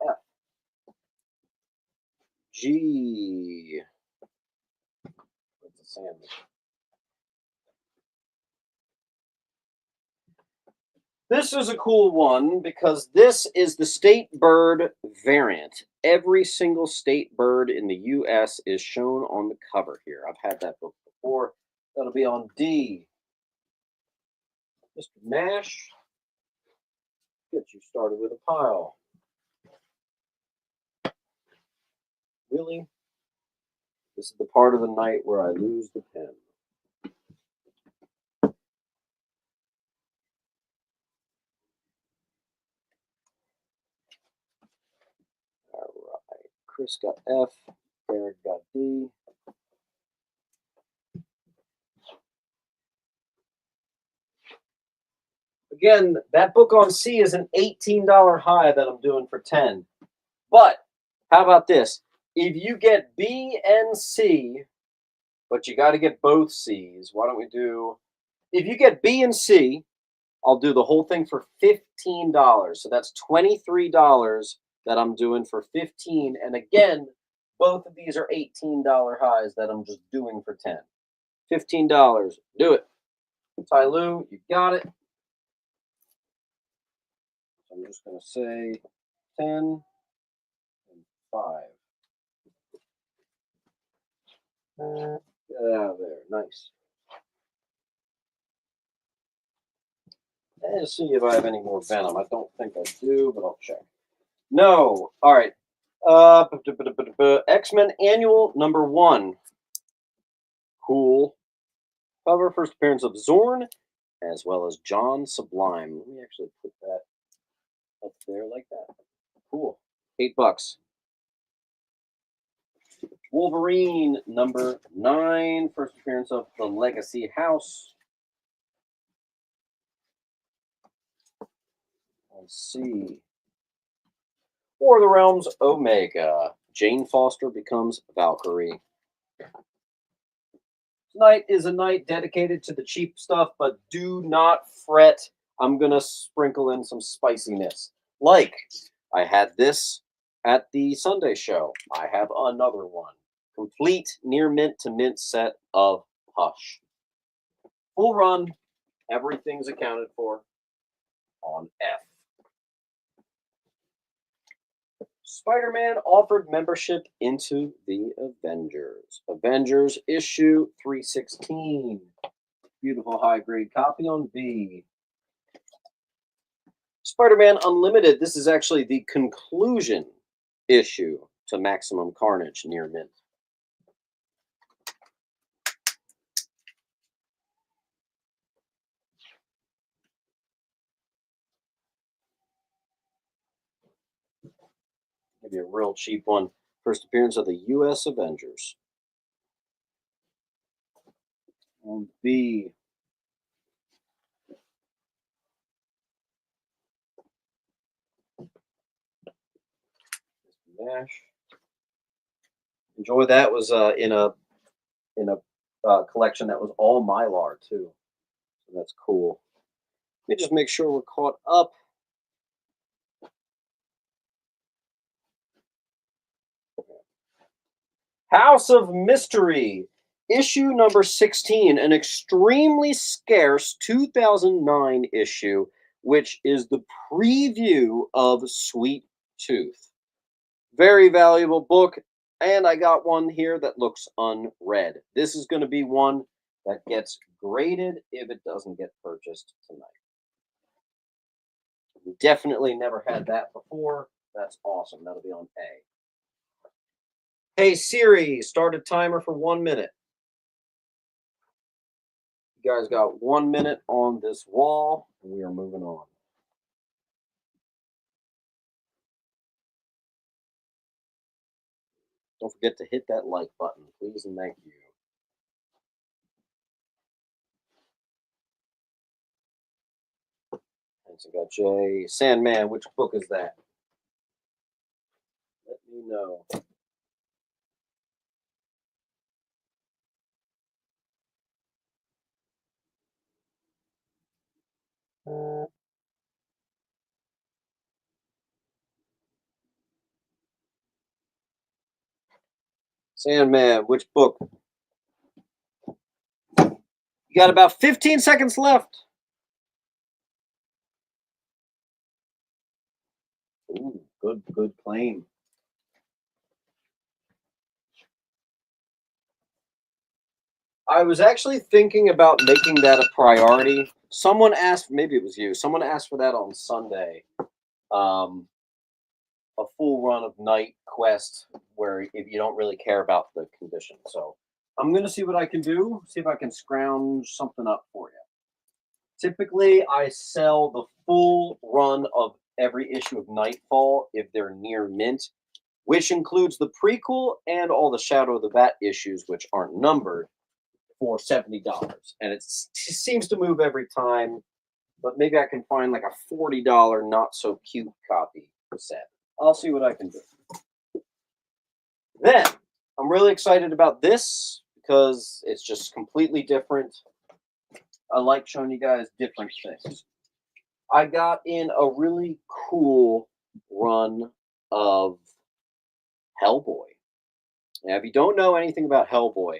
F. G. What's the sandwich? This is a cool one because this is the state bird variant. Every single state bird in the U.S. is shown on the cover here. I've had that book before. That'll be on D. Mr. Nash, get you started with a pile. Really? This is the part of the night where I lose the pen. All right. Chris got F. Derek got D. Again, that book on C is an $18 high that I'm doing for 10. But how about this? If you get B and C, but you got to get both C's, why don't we do... If you get B and C, I'll do the whole thing for $15. So that's $23 that I'm doing for 15. And again, both of these are $18 highs that I'm just doing for 10. $15. Do it. Ty Lou, you got it. So I'm just going to say 10 and 5. Get out of there. Nice. Let's see if I have any more Venom. I don't think I do, but I'll check. No. All right. X-Men Annual number 1. Cool. Cover, first appearance of Zorn, as well as John Sublime. Let me actually put that up there like that. Cool. $8. Wolverine number 9, first appearance of the Legacy House. Let's see. War of the Realms Omega. Jane Foster becomes Valkyrie. Tonight is a night dedicated to the cheap stuff, but do not fret. I'm going to sprinkle in some spiciness. Like, I had this at the Sunday show. I have another one. Complete near mint to mint set of Hush. Full run. Everything's accounted for on F. Spider-Man offered membership into the Avengers. Avengers issue 316. Beautiful high-grade copy on B. Spider-Man Unlimited. This is actually the conclusion issue to Maximum Carnage near mint. Give you a real cheap one. First appearance of the U.S. Avengers. On B. Nash. Enjoy that. Was in a collection that was all Mylar too. So that's cool. Let me just make sure we're caught up. House of Mystery, issue number 16, an extremely scarce 2009 issue, which is the preview of Sweet Tooth. Very valuable book, and I got one here that looks unread. This is going to be one that gets graded if it doesn't get purchased tonight. Definitely never had that before. That's awesome. That'll be on A. Hey Siri, start a timer for 1 minute. You guys got 1 minute on this wall, and we are moving on. Don't forget to hit that like button, please and thank you. Hanson got J. Sandman, which book is that? Let me know. Sandman, which book? You got about 15 seconds left. Ooh, good claim. I was actually thinking about making that a priority. Someone asked, maybe it was you, someone asked for that on Sunday. A full run of Night Quest where if you don't really care about the condition. So I'm going to see what I can do, see if I can scrounge something up for you. Typically, I sell the full run of every issue of Nightfall if they're near mint, which includes the prequel and all the Shadow of the Bat issues, which aren't numbered, for $70. And it seems to move every time, but maybe I can find like a $40 not so cute copy for set. I'll see what I can do. Then, I'm really excited about this because it's just completely different. I like showing you guys different things. I got in a really cool run of Hellboy. Now, if you don't know anything about Hellboy,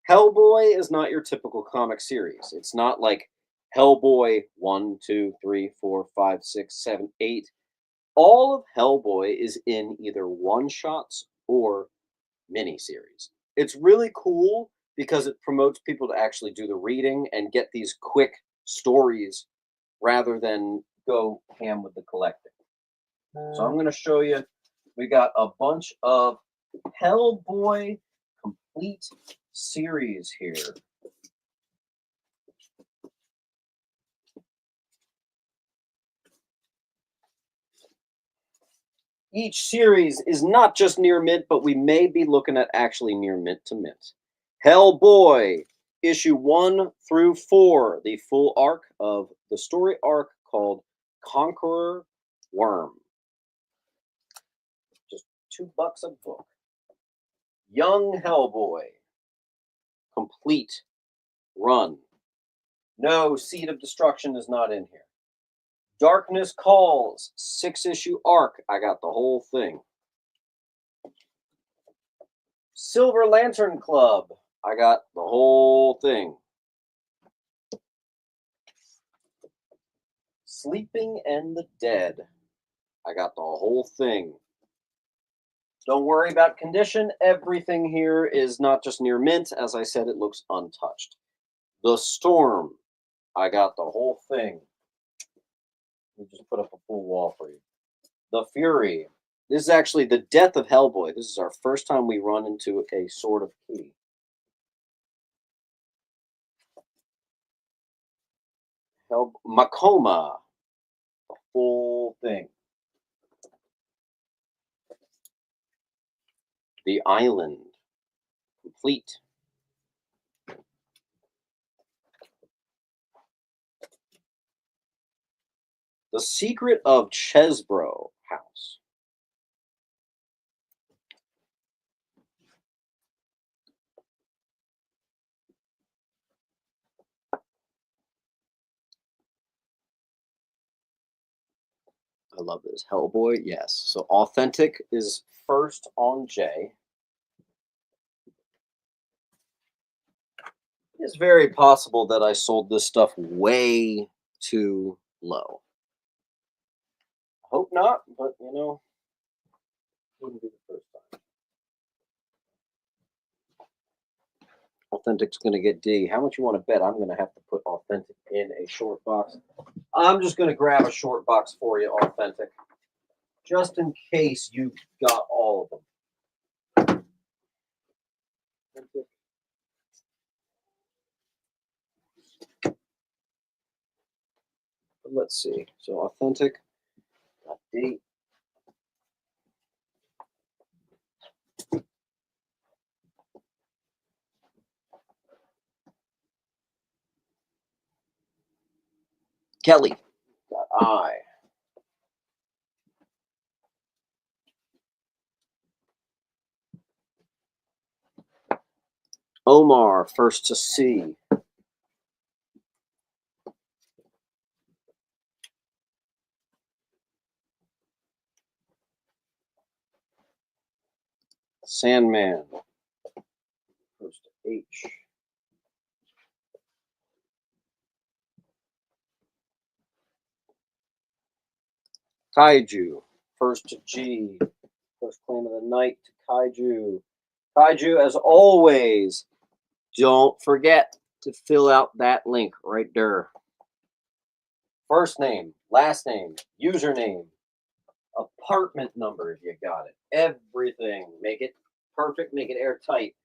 Hellboy is not your typical comic series. It's not like Hellboy 1, 2, 3, 4, 5, 6, 7, 8. All of Hellboy is in either one-shots or miniseries. It's really cool because it promotes people to actually do the reading and get these quick stories rather than go ham with the collecting. So I'm going to show you, we got a bunch of Hellboy complete series here. Each series is not just near mint, but we may be looking at actually near mint to mint. Hellboy, issue 1 through 4, the full arc of the story arc called Conqueror Worm. Just $2 a book. Young Hellboy, complete run. No, Seed of Destruction is not in here. Darkness Calls, 6-issue arc. I got the whole thing. Silver Lantern Club. I got the whole thing. Sleeping and the Dead. I got the whole thing. Don't worry about condition. Everything here is not just near mint. As I said, it looks untouched. The Storm. I got the whole thing. Let me just put up a full wall for you. The Fury. This is actually the death of Hellboy. This is our first time we run into a Sword of Kitty. Makoma. The full thing. The Island. Complete. The Secret of Chesbro House. I love this. Hellboy, yes. So Authentic is first on J. It's very possible that I sold this stuff way too low. Hope not, but you know, wouldn't be the first time. Authentic's going to get D. How much you want to bet I'm going to have to put Authentic in a short box? I'm just going to grab a short box for you, Authentic, just in case you got all of them. Authentic. Let's see. So Authentic, got D. Kelly got I. Omar, first to C. Sandman, first to H. Kaiju, first to G. First claim of the night to Kaiju. Kaiju, as always, don't forget to fill out that link right there. First name, last name, username, apartment number if you got it. Everything. Make it perfect, make it airtight.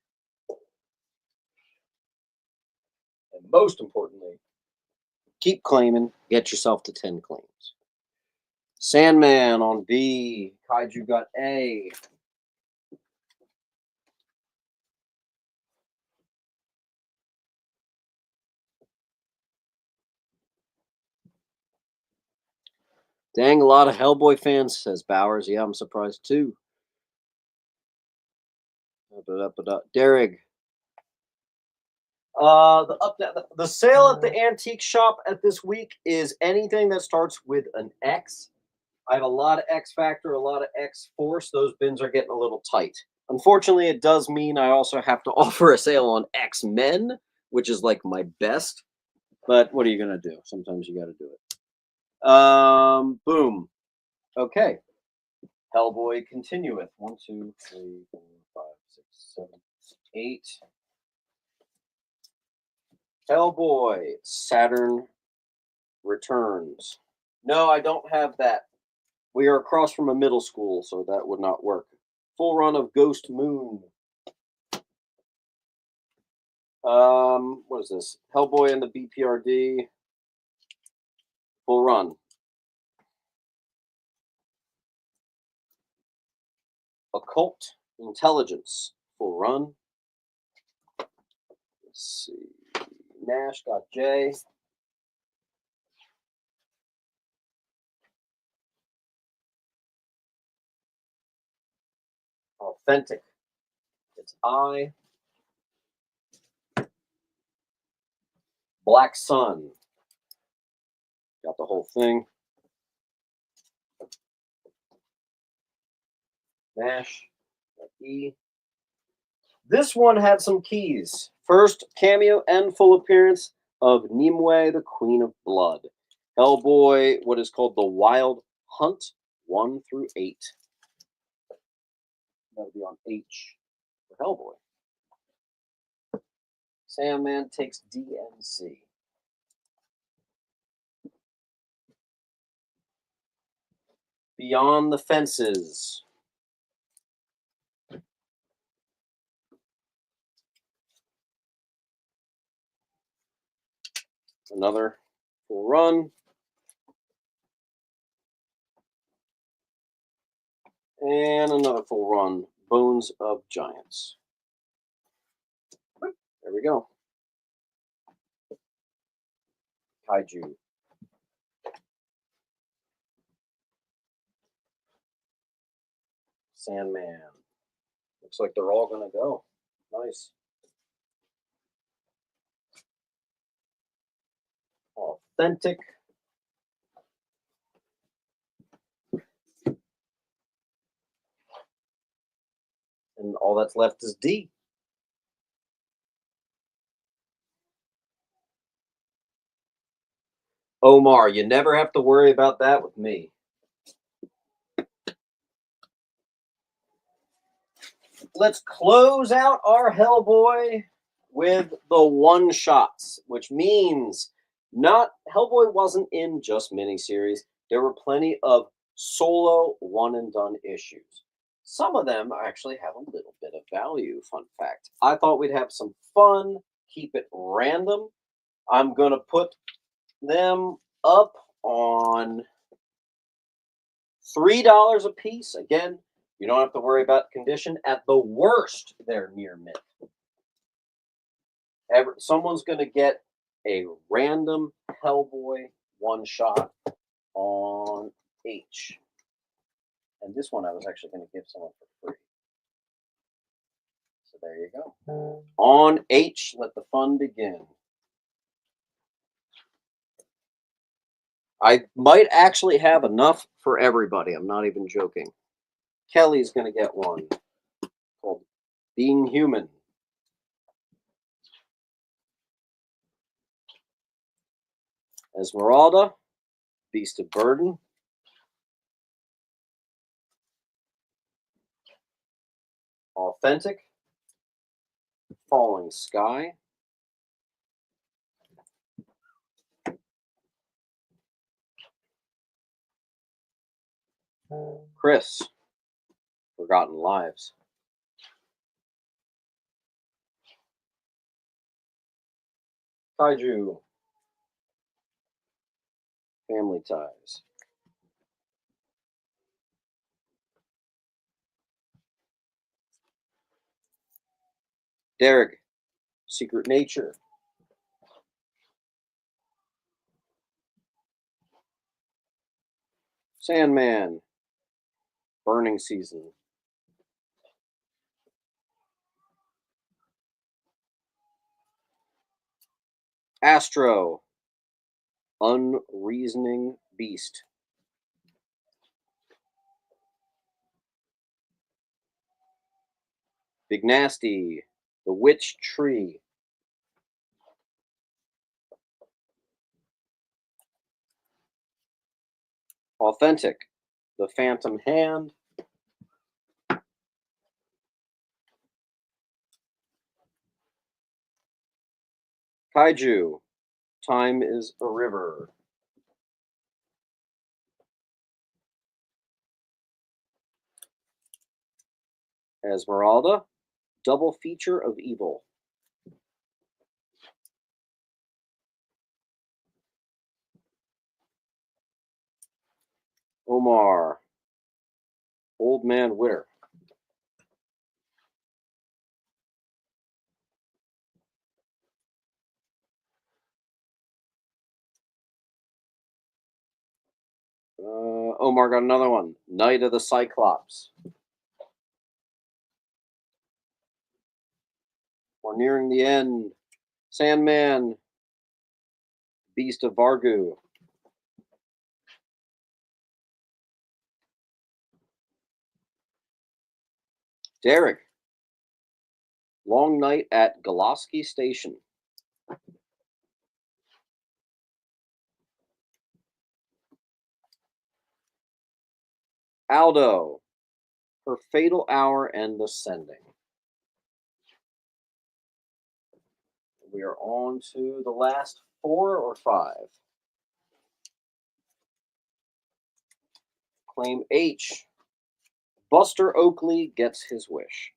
And most importantly, keep claiming, get yourself to 10 claims. Sandman on B. Kaiju got A. Dang, a lot of Hellboy fans, says Bowers. Yeah, I'm surprised too. Derrig. The sale at the antique shop at this week is anything that starts with an X. I have a lot of X Factor, a lot of X Force. Those bins are getting a little tight. Unfortunately, it does mean I also have to offer a sale on X-Men, which is like my best. But what are you going to do? Sometimes you got to do it. Boom. Okay. Hellboy continueth. 1, 2, 3, 4, 5, 6, 7, 8. Hellboy. Saturn Returns. No, I don't have that. We are across from a middle school, so that would not work. Full run of Ghost Moon. What is this? Hellboy and the BPRD. Full run. Occult Intelligence. Full run. Let's see. Nash got J. Authentic. It's I. Black Sun. Got the whole thing. Nash. E. This one had some keys. First cameo and full appearance of Nimue, the Queen of Blood. Hellboy, what is called the Wild Hunt, 1 through 8. That'll be on H for Hellboy. Sandman takes DNC. Beyond the Fences. Another full run. And another full run. Bones of Giants. There we go. Kaiju. Sandman. Looks like they're all going to go. Nice. Authentic. And all that's left is D. Omar, you never have to worry about that with me. Let's close out our Hellboy with the one-shots, which means Hellboy wasn't in just miniseries. There were plenty of solo one-and-done issues. Some of them actually have a little bit of value, fun fact. I thought we'd have some fun, keep it random. I'm going to put them up on $3 a piece. Again, you don't have to worry about condition. At the worst, they're near mint. Someone's going to get a random Hellboy one shot on H. And this one I was actually going to give someone for free. So there you go. On H, let the fun begin. I might actually have enough for everybody. I'm not even joking. Kelly's going to get one called Being Human. Esmeralda, Beast of Burden. Authentic, Falling Sky. Chris, Forgotten Lives. Kaiju, Family Ties. Derek, Secret Nature. Sandman, Burning Season. Astro, Unreasoning Beast. Big Nasty, The Witch Tree. Authentic, The Phantom Hand. Kaiju, Time is a River. Esmeralda, Double Feature of Evil. Omar, Old Man Witter. Omar got another one. Night of the Cyclops. We're nearing the end. Sandman, Beast of Vargu. Derek, Long Night at Goloski Station. Aldo, Her Fatal Hour and the Sending. We are on to the last 4 or 5. Claim H. Buster Oakley gets his wish.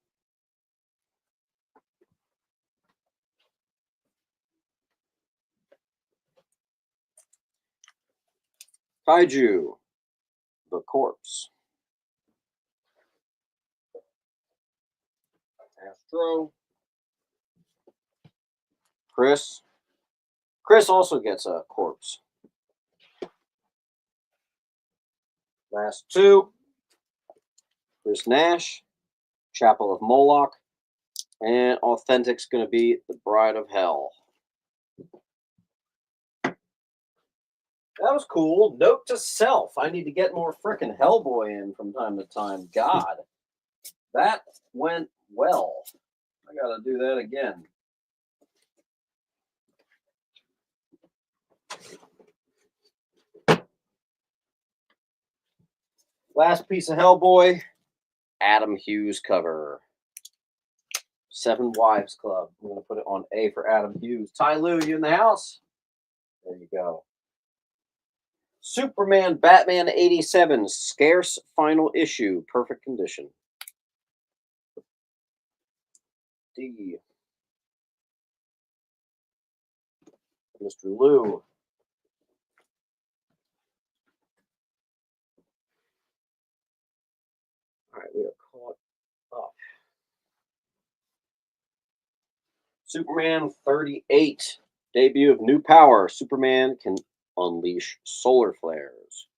Kaiju, The Corpse. Astro. Chris. Chris also gets a corpse. Last 2. Chris Nash, Chapel of Moloch, and Authentic's going to be The Bride of Hell. That was cool. Note to self, I need to get more frickin' Hellboy in from time to time. God, that went well. I got to do that again. Last piece of Hellboy, Adam Hughes cover. 7 Wives Club. I'm going to put it on A for Adam Hughes. Ty Lou, you in the house? There you go. Superman Batman 87, scarce final issue, perfect condition. D. Mr. Lou. All right, we are caught up. Superman 38, debut of New Power. Superman can unleash solar flares.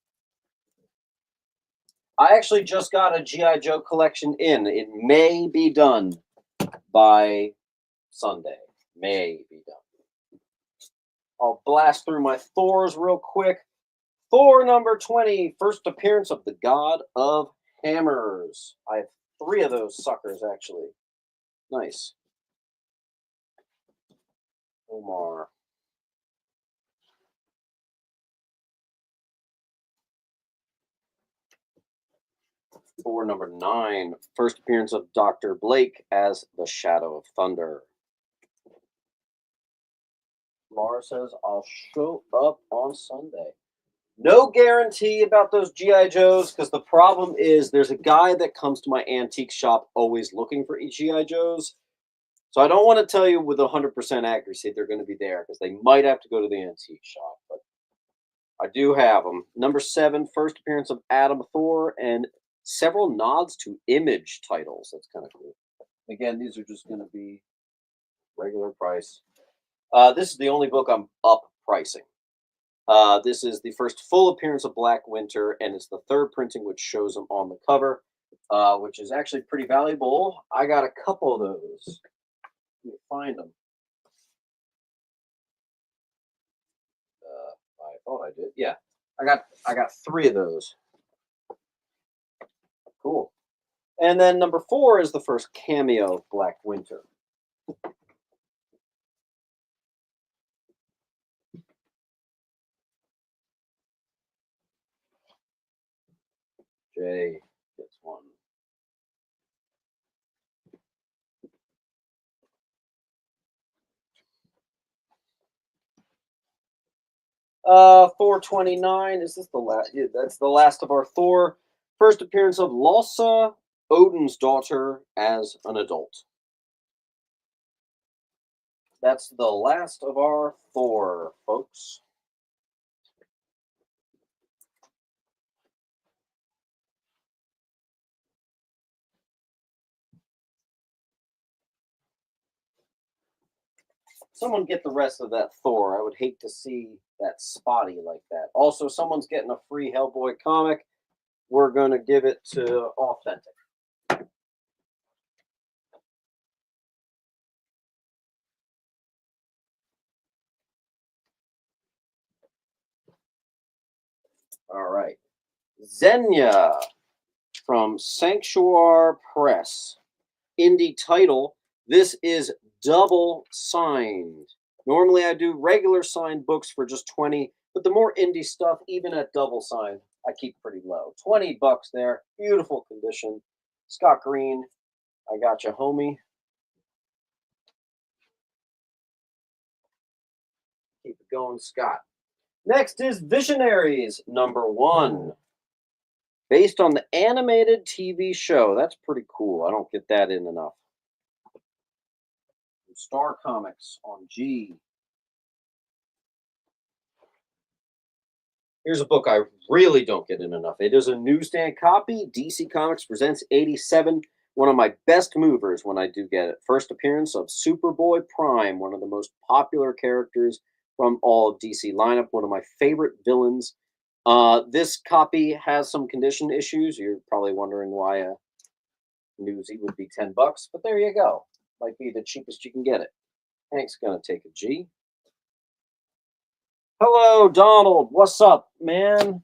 I actually just got a GI Joe collection in. It may be done by Sunday. May be done. I'll blast through my Thors real quick. Thor number 20, first appearance of the God of Hammers. I have 3 of those suckers, actually. Nice. Omar. Thor number 9, first appearance of Dr. Blake as the Shadow of Thunder. Laura says, I'll show up on Sunday. No guarantee about those G.I. Joes, because the problem is there's a guy that comes to my antique shop always looking for G.I. Joes. So I don't want to tell you with 100% accuracy they're going to be there, because they might have to go to the antique shop. But I do have them. Number 7, first appearance of Adam Thor, and several nods to Image titles. That's kind of cool. Again, these are just going to be regular price. This is the only book I'm up pricing. This is the first full appearance of Black Winter, and it's the 3rd printing, which shows him on the cover, which is actually pretty valuable. I got a couple of those. Let me find them. I thought I did. Yeah, I got 3 of those. Cool. And then number 4 is the first cameo of Black Winter. Jay gets one. Thor 29. Is this the last? Yeah, that's the last of our Thor. First appearance of Losa, Odin's daughter, as an adult. That's the last of our Thor, folks. Someone get the rest of that Thor. I would hate to see that spotty like that. Also, someone's getting a free Hellboy comic. We're going to give it to Authentic. All right. Xenia from Sanctuary Press. Indie title. This is double signed. Normally I do regular signed books for just 20, but the more indie stuff, even at double signed, I keep pretty low. 20 bucks there. Beautiful condition. Scott Green, I got you, homie. Keep it going, Scott. Next is Visionaries, number 1. Based on the animated TV show. That's pretty cool. I don't get that in enough. Star Comics on G. Here's a book I really don't get in enough. It is a newsstand copy. DC Comics presents 87. One of my best movers when I do get it. First appearance of Superboy Prime, one of the most popular characters from all of DC lineup. One of my favorite villains. This copy has some condition issues. You're probably wondering why a newsie would be 10 bucks, but there you go. Might be the cheapest you can get it. Hank's gonna take a G. Hello, Donald. What's up, man?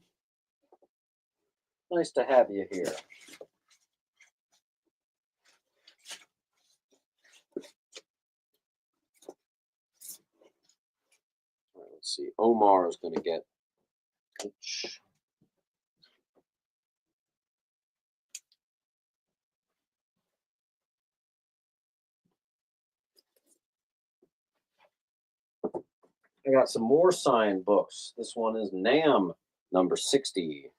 Nice to have you here. All right, let's see. Omar is going to get. Oops. I got some more signed books. This one is Nam, number 60.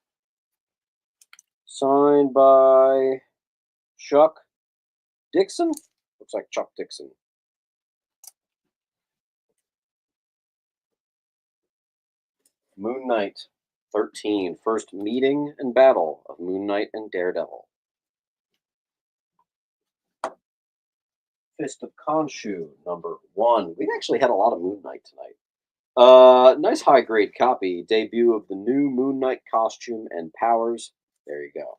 Signed by Chuck Dixon. Looks like Chuck Dixon. Moon Knight 13. First meeting and battle of Moon Knight and Daredevil. Fist of Khonshu, number 1. We actually had a lot of Moon Knight tonight. Nice high grade copy. Debut of the new Moon Knight costume and powers. There you go.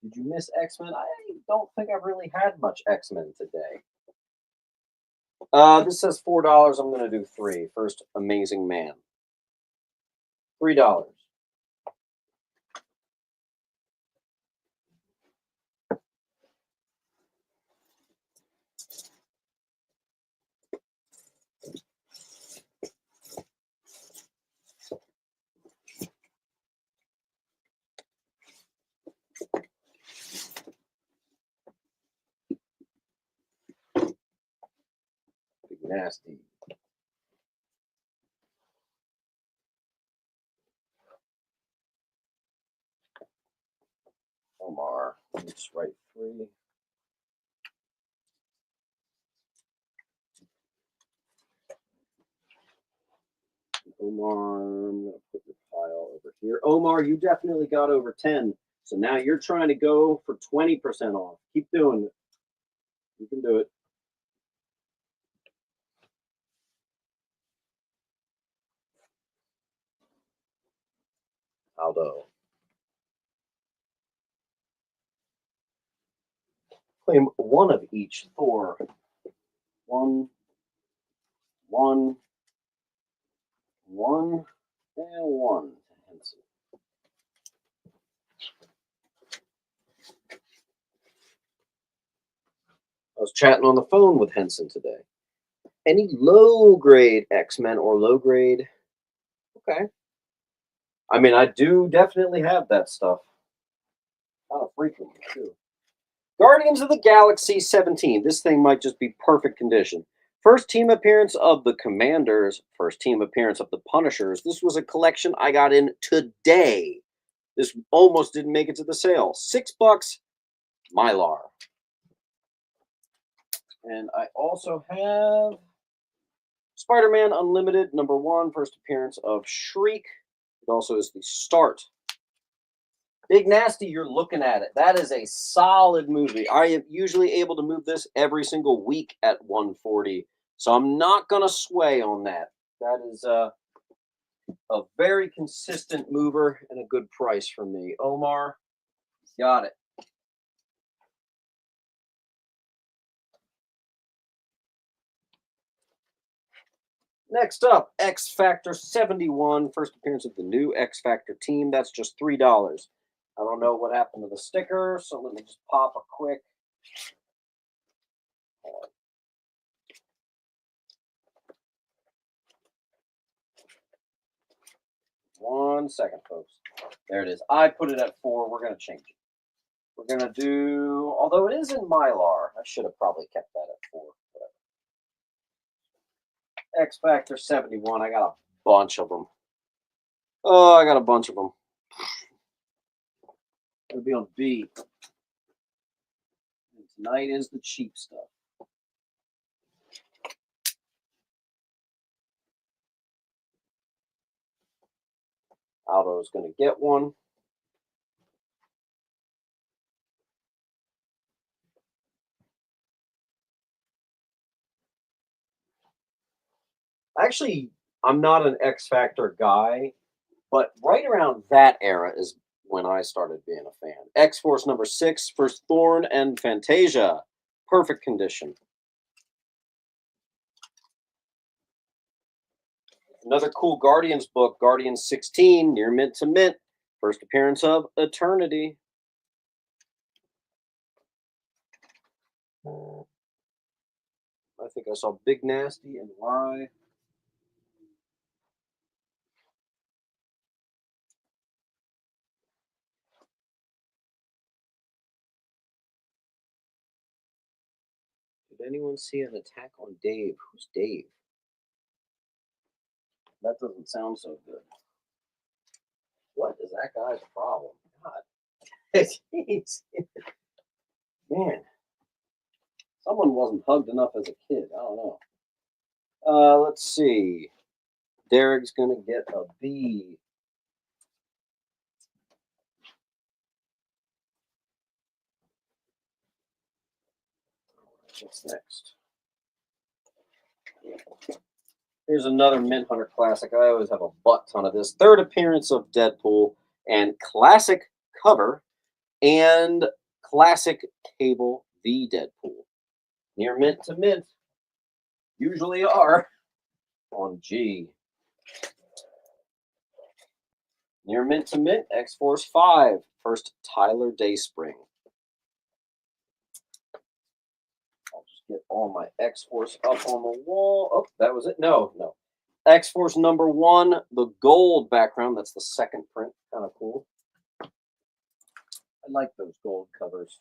Did you miss X-Men? I don't think I've really had much X-Men today. This says $4. I'm gonna do three. First, Amazing Man. $3. Big nasty. Omar. Let's write three. Omar, I'm going to put your pile over here. Omar, you definitely got over 10. So now you're trying to go for 20% off. Keep doing it. You can do it. Aldo. Claim one of each. Thor. One, one, one, and one. Henson. I was chatting on the phone with Henson today. Any low grade X-Men or low grade? Okay. I mean, I do definitely have that stuff. Kind of frequently, too. Guardians of the Galaxy 17. This thing might just be perfect condition. First team appearance of the Commanders. First team appearance of the Punishers. This was a collection I got in today. This almost didn't make it to the sale. $6. Mylar. And I also have Spider-Man Unlimited, #1, first appearance of Shriek. It also is the start. Big Nasty, you're looking at it. That is a solid movie. I am usually able to move this every single week at 140, so I'm not going to sway on that. That is a very consistent mover and a good price for me. Omar, got it. Next up, X Factor 71, first appearance of the new X Factor team. That's just $3. I don't know what happened to the sticker, so let me just pop a quick. One second, folks. There it is. I put it at 4. We're going to change it. We're going to do, although it is in Mylar, I should have probably kept that at 4. Whatever. X Factor 71. I got a bunch of them. Oh, I got a bunch of them. It'll be on B. And tonight is the cheap stuff. Aldo's going to get one. Actually, I'm not an X Factor guy, but right around that era is when I started being a fan. X-Force #6, first Thorn and Fantasia. Perfect condition. Another cool Guardians book, Guardians 16, near mint to mint. First appearance of Eternity. I think I saw Big Nasty and Y. Did anyone see an attack on Dave? Who's Dave? That doesn't sound so good. What is that guy's problem? God. Jeez. Man. Someone wasn't hugged enough as a kid. I don't know. Let's see. Derek's going to get a B. What's next? Here's another Mint Hunter classic. I always have a butt ton of this. Third appearance of Deadpool and classic cover and classic Cable v Deadpool. Near mint to mint. Usually are on G. Near mint to mint, X-Force 5. First Tyler Dayspring. I'll just get all my X-Force up on the wall. Oh, that was it? No. X-Force number 1, the gold background. That's the second print. Kind of cool. I like those gold covers.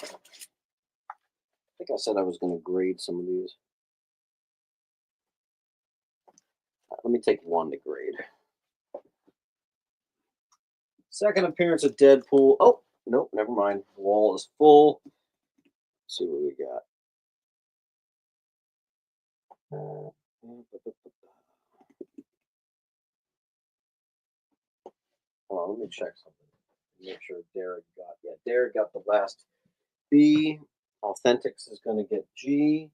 I think I said I was going to grade some of these. Let me take one to grade. Second appearance of Deadpool. Oh, nope, never mind. The wall is full. Let's see what we got. Hold on, let me check something. Make sure Derek got the last B. Authentics is going to get G.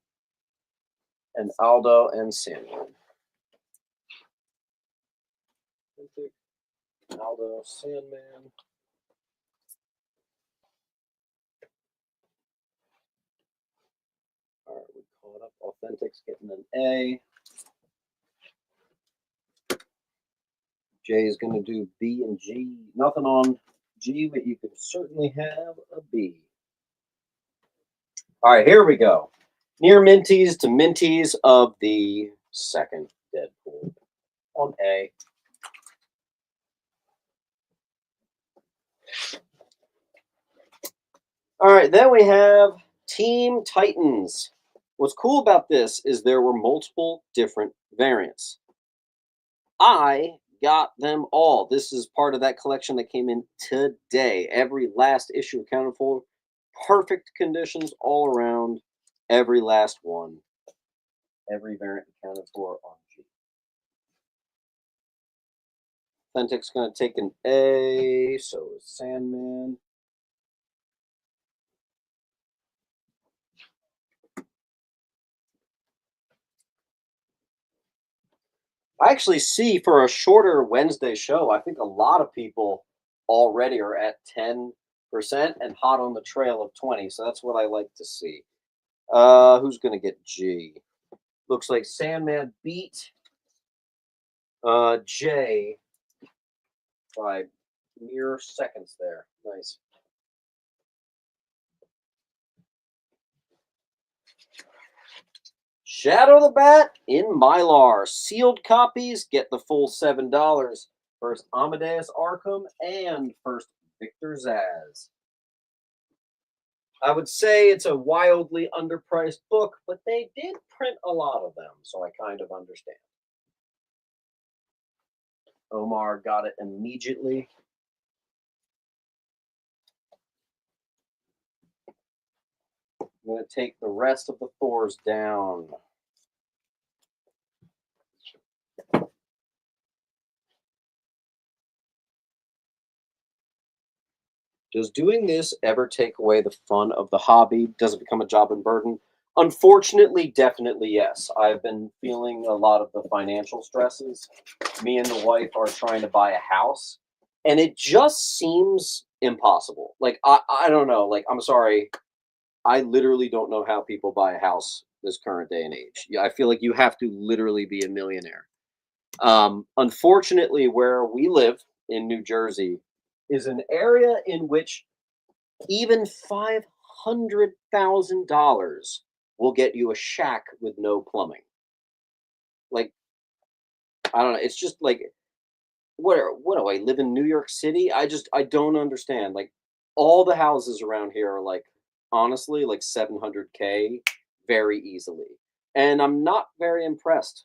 And Aldo and Sandman. Authentic, Aldo, Sandman. All right, we caught up. Authentics getting an A. Jay is going to do B and G. Nothing on G, but you can certainly have a B. All right, here we go. Near minties to minties of the second Deadpool on A. All right, then we have Team Titans. What's cool about this is there were multiple different variants. I got them all. This is part of that collection that came in today. Every last issue accounted for. Perfect conditions all around. Every last one. Every variant accounted for on G. Authentic's going to take an A. So is Sandman. I actually see for a shorter Wednesday show, I think a lot of people already are at 10% and hot on the trail of 20. So that's what I like to see. Who's going to get G? Looks like Sandman beat J by mere seconds there. Nice. Shadow the Bat in Mylar. Sealed copies get the full $7. First Amadeus Arkham and first Victor Zsasz. I would say it's a wildly underpriced book, but they did print a lot of them, so I kind of understand. Omar got it immediately. I'm going to take the rest of the Thors down. Does doing this ever take away the fun of the hobby? Does it become a job and burden? Unfortunately, definitely yes. I've been feeling a lot of the financial stresses. Me and the wife are trying to buy a house, and it just seems impossible. Like, I don't know. Like, I'm sorry. I literally don't know how people buy a house this current day and age. Yeah, I feel like you have to literally be a millionaire. Unfortunately, where we live in New Jersey is an area in which even $500,000 will get you a shack with no plumbing. Like, I don't know. It's just like, what do I live in New York City? I don't understand. Like, all the houses around here are like, honestly, like 700K very easily. And I'm not very impressed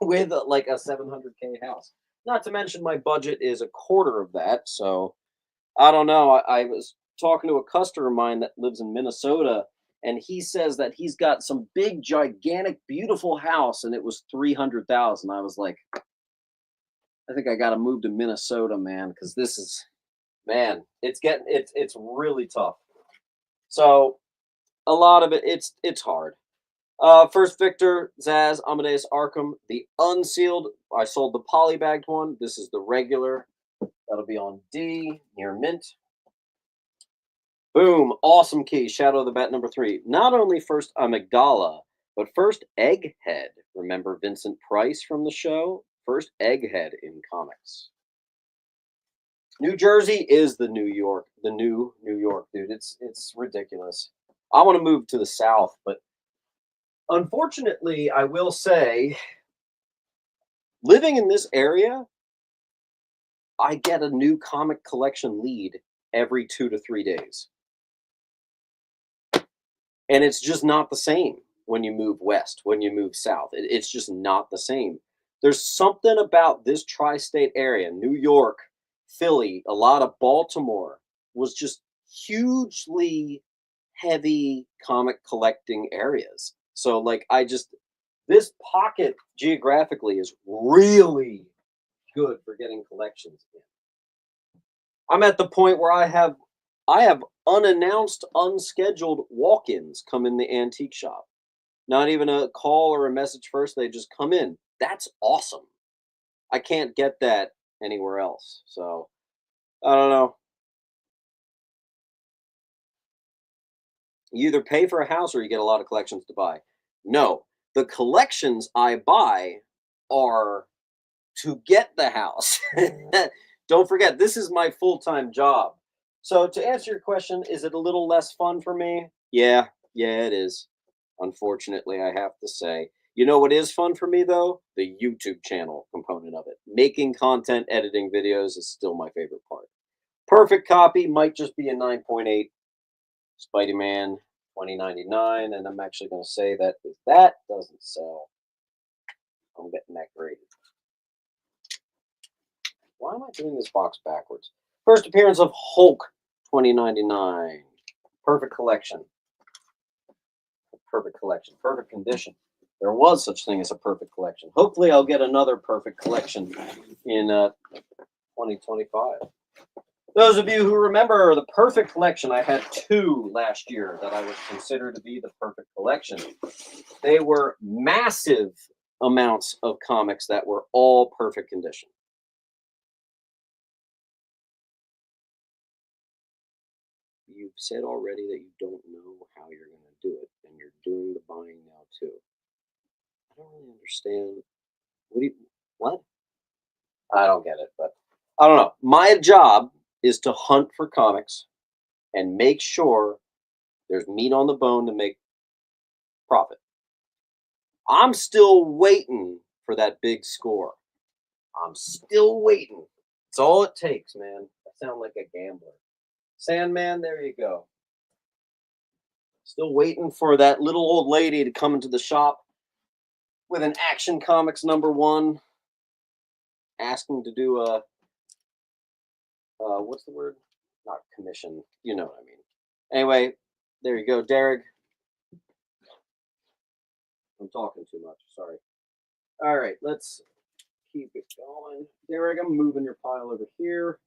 with like a 700K house. Not to mention my budget is a quarter of that. So I don't know. I was talking to a customer of mine that lives in Minnesota, and he says that he's got some big, gigantic, beautiful house, and it was 300,000. I was like, I think I got to move to Minnesota, man, because this is, man, it's really tough. So a lot of it's hard. First Victor, Zaz, Amadeus Arkham, the unsealed. I sold the polybagged one. This is the regular. That'll be on D, near mint. Boom. Awesome key. Shadow of the Bat #3. Not only first Amygdala, but first Egghead. Remember Vincent Price from the show? First Egghead in comics. New Jersey is the New York, the new New York, dude. It's ridiculous. I want to move to the South, but unfortunately, I will say, living in this area, I get a new comic collection lead every 2 to 3 days. And it's just not the same when you move west, when you move south. It's just not the same. There's something about this tri state area, New York, Philly, a lot of Baltimore, was just hugely heavy comic collecting areas. So, like, this pocket geographically is really good for getting collections in. I'm at the point where I have unannounced, unscheduled walk-ins come in the antique shop. Not even a call or a message first, they just come in. That's awesome. I can't get that anywhere else. So, I don't know. You either pay for a house or you get a lot of collections to buy. No, the collections I buy are to get the house. Don't forget, this is my full-time job. So to answer your question, is it a little less fun for me? Yeah, it is. Unfortunately, I have to say. You know what is fun for me though? The YouTube channel component of it. Making content, editing videos is still my favorite part. Perfect copy might just be a 9.8 Spidey Man 2099, and I'm actually going to say that if that doesn't sell, I'm getting that graded. Why am I doing this box backwards? First appearance of Hulk 2099. Perfect collection. Perfect collection. Perfect condition. There was such thing as a perfect collection. Hopefully I'll get another perfect collection in 2025. Those of you who remember the perfect collection, I had 2 last year that I would consider to be the perfect collection. They were massive amounts of comics that were all perfect condition. You've said already that you don't know how you're going to do it, and you're doing the buying now too. I don't really understand. What? I don't get it, but I don't know. My job is to hunt for comics and make sure there's meat on the bone to make profit. I'm still waiting for that big score. I'm still waiting. It's all it takes, man. I sound like a gambler. Sandman, there you go. Still waiting for that little old lady to come into the shop with an Action Comics #1, asking to do a what's the word? Not commission. You know what I mean. Anyway, there you go, Derek. I'm talking too much. Sorry. All right, let's keep it going. Derek, I'm moving your pile over here.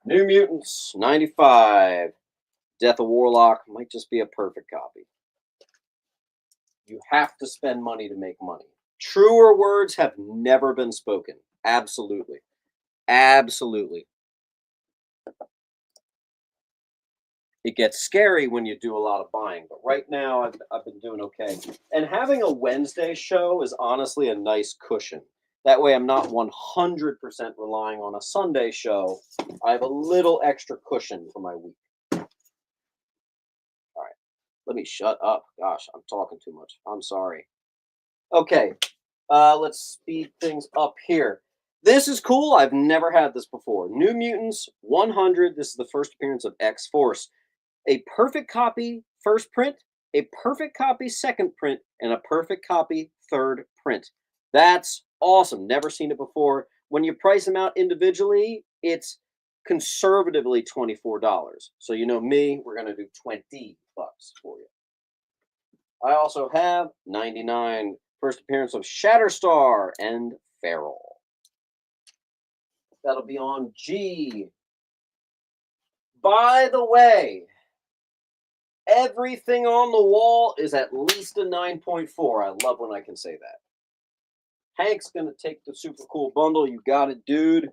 New Mutants 95. Death of Warlock might just be a perfect copy. You have to spend money to make money. Truer words have never been spoken. Absolutely. Absolutely. It gets scary when you do a lot of buying, but right now I've been doing okay. And having a Wednesday show is honestly a nice cushion. That way I'm not 100% relying on a Sunday show. I have a little extra cushion for my week. All right. Let me shut up. Gosh, I'm talking too much. I'm sorry. Okay. Let's speed things up here. This is cool. I've never had this before. New Mutants 100. This is the first appearance of X-Force. A perfect copy first print, a perfect copy second print, and a perfect copy third print. That's awesome. Never seen it before. When you price them out individually, it's conservatively $24. So you know me, we're going to do $20 for you. I also have 99 First appearance of Shatterstar and Feral. That'll be on G. By the way, everything on the wall is at least a 9.4. I love when I can say that. Hank's going to take the super cool bundle. You got it, dude.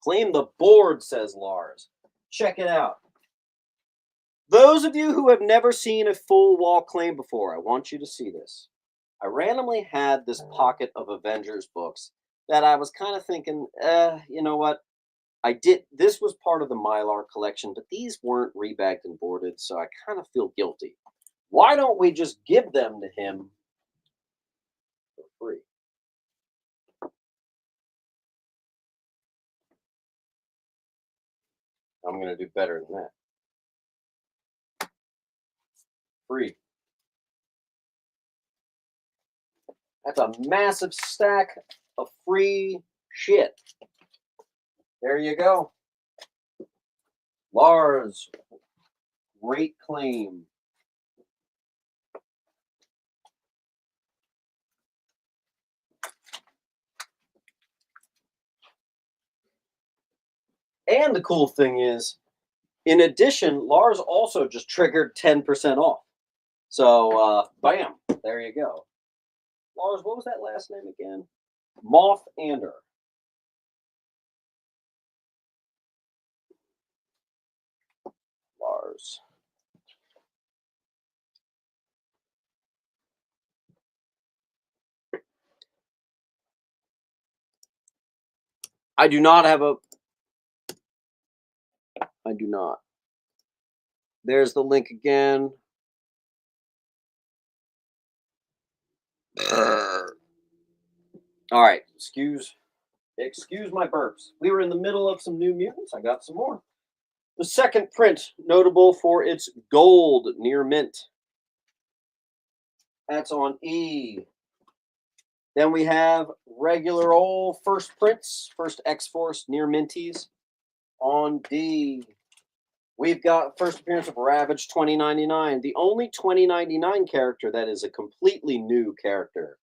Claim the board, says Lars. Check it out. Those of you who have never seen a full wall claim before, I want you to see this. I randomly had this pocket of Avengers books that I was kind of thinking, you know what? This was part of the Mylar collection, but these weren't rebagged and boarded, so I kind of feel guilty. Why don't we just give them to him for free? I'm going to do better than that. Free. That's a massive stack of free shit. There you go. Lars, great claim. And the cool thing is, in addition, Lars also just triggered 10% off. So, bam, there you go. Lars, what was that last name again? Moth Ander. Lars. I do not have a... I do not. There's the link again. All right, excuse my burps. We were in the middle of some New Mutants. I got some more. The second print, notable for its gold near mint. That's on E. Then we have regular old first prints, first X-Force near minties on D. We've got first appearance of Ravage 2099, the only 2099 character that is a completely new character.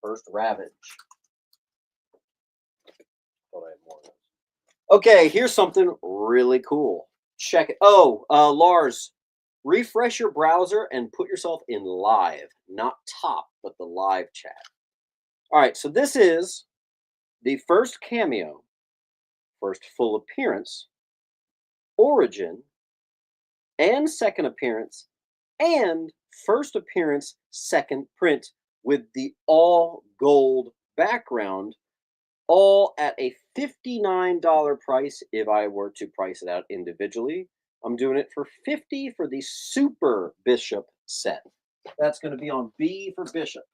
First Ravage. Okay, here's something really cool. Check it. Oh, Lars, refresh your browser and put yourself in live, not top, but the live chat. All right, so this is the first cameo, first full appearance, origin, and second appearance, and first appearance, second print with the all gold background, all at a $59 price if I were to price it out individually. I'm doing it for $50 for the Super Bishop set. That's going to be on B for Bishop.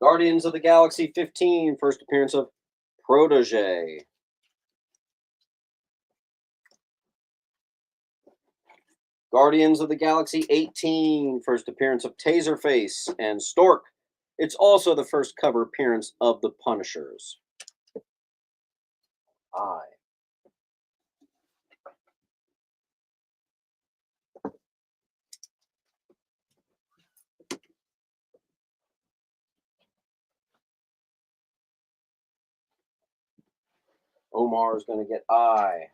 Guardians of the Galaxy 15, first appearance of Protege. Guardians of the Galaxy 18, first appearance of Taserface and Stork. It's also the first cover appearance of the Punishers. I. Omar is going to get I.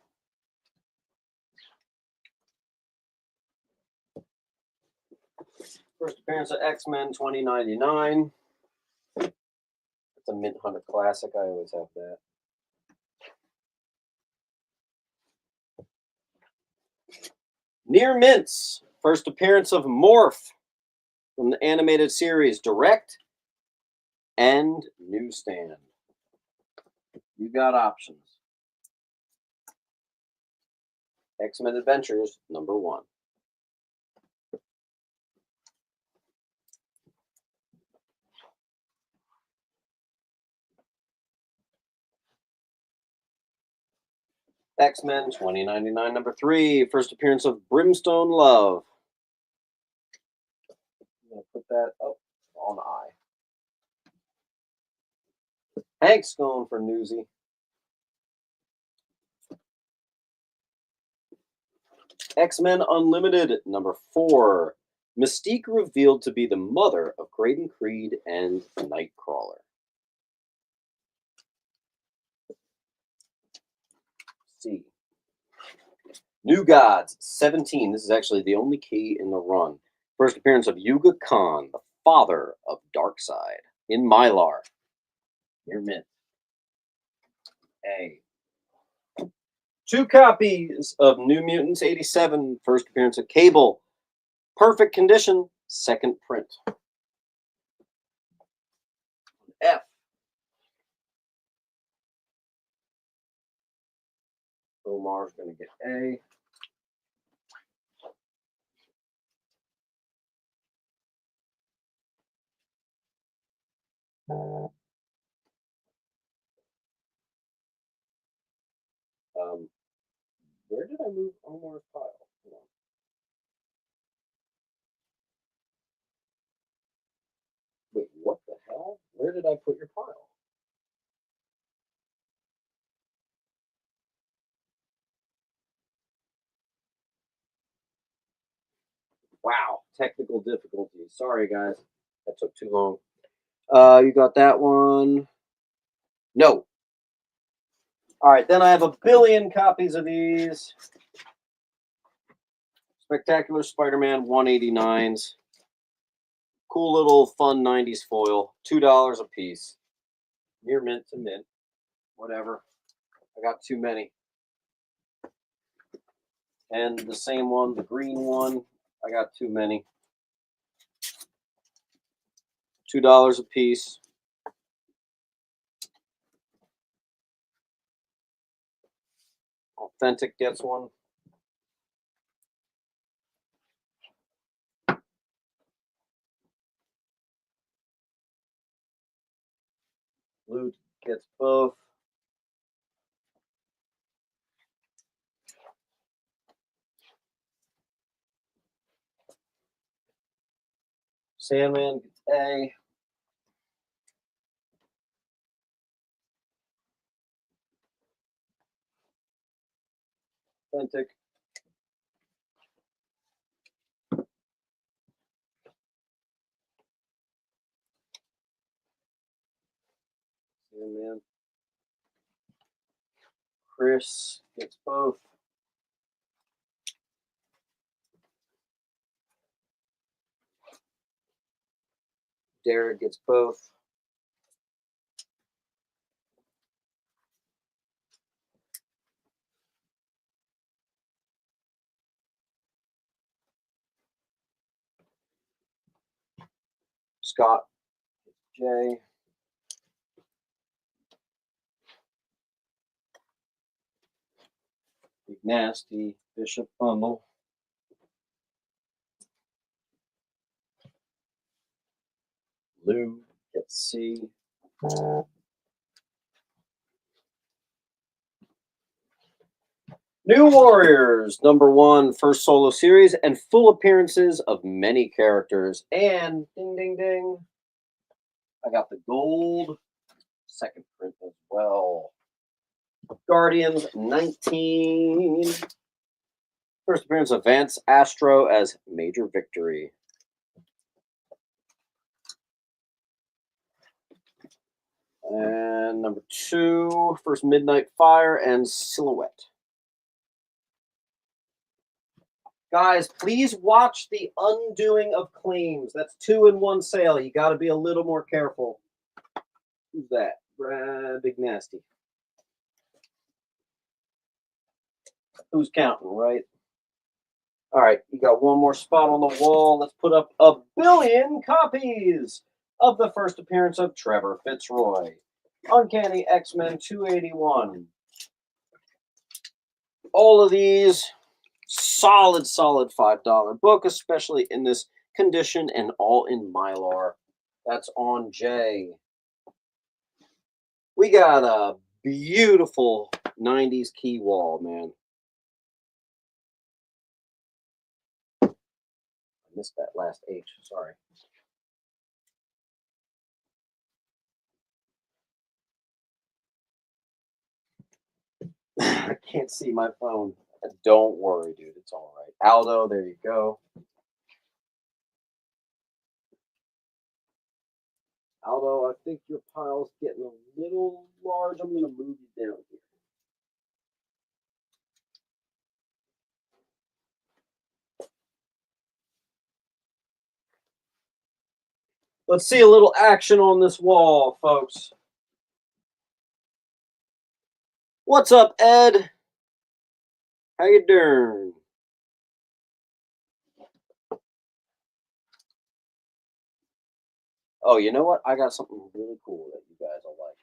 First appearance of X-Men 2099. It's a Mint Hunter classic. I always have that. Near Mints. First appearance of Morph from the animated series Direct and Newsstand. You got options. X-Men Adventures #1. X-Men 2099 #3, first appearance of Brimstone Love. I'm going to put that up on I. Hank's going for Newsy. X-Men Unlimited, number 4. Mystique revealed to be the mother of Graydon Creed and Nightcrawler. See. New Gods, 17. This is actually the only key in the run. First appearance of Yuga Khan, the father of Darkseid, in Mylar. Near mint. A. 2 copies of New Mutants 87. First appearance of Cable. Perfect condition. Second print. F. Omar's going to get A. Where did I move Omar's pile? Hold on. Wait, what the hell? Where did I put your pile? Wow, technical difficulties. Sorry, guys. That took too long. You got that one? No. All right, then I have a billion copies of these. Spectacular Spider-Man 189s. Cool little fun 90s foil. $2 a piece. Near mint to mint. Whatever. I got too many. And the same one, the green one, I got too many. $2 a piece. Authentic gets one. Blue gets both. Sandman gets A. Authentic. Sandman. Chris gets both. Derek gets both. Scott gets J. Big Nasty, Bishop Bundle. Lou gets C. New Warriors, number 1, first solo series, and full appearances of many characters. And ding, ding, ding. I got the gold second print as well. Guardians 19. First appearance of Vance Astro as Major Victory. And number 2, first Midnight Fire and Silhouette. Guys, please watch the undoing of claims. That's 2 in 1 sale. You got to be a little more careful. Who's that? Big Nasty. Who's counting, right? All right, you got one more spot on the wall. Let's put up a billion copies of the first appearance of Trevor Fitzroy. Uncanny X-Men 281. All of these, solid $5 book, especially in this condition and all in Mylar. That's on J. We got a beautiful 90s key wall, man. I missed that last H, sorry. I can't see my phone. Don't worry, dude. It's all right. Aldo, there you go. Aldo, I think your pile's getting a little large. I'm going to move you down here. Let's see a little action on this wall, folks. What's up, Ed? How you doing? Oh, you know what? I got something really cool that you guys will like.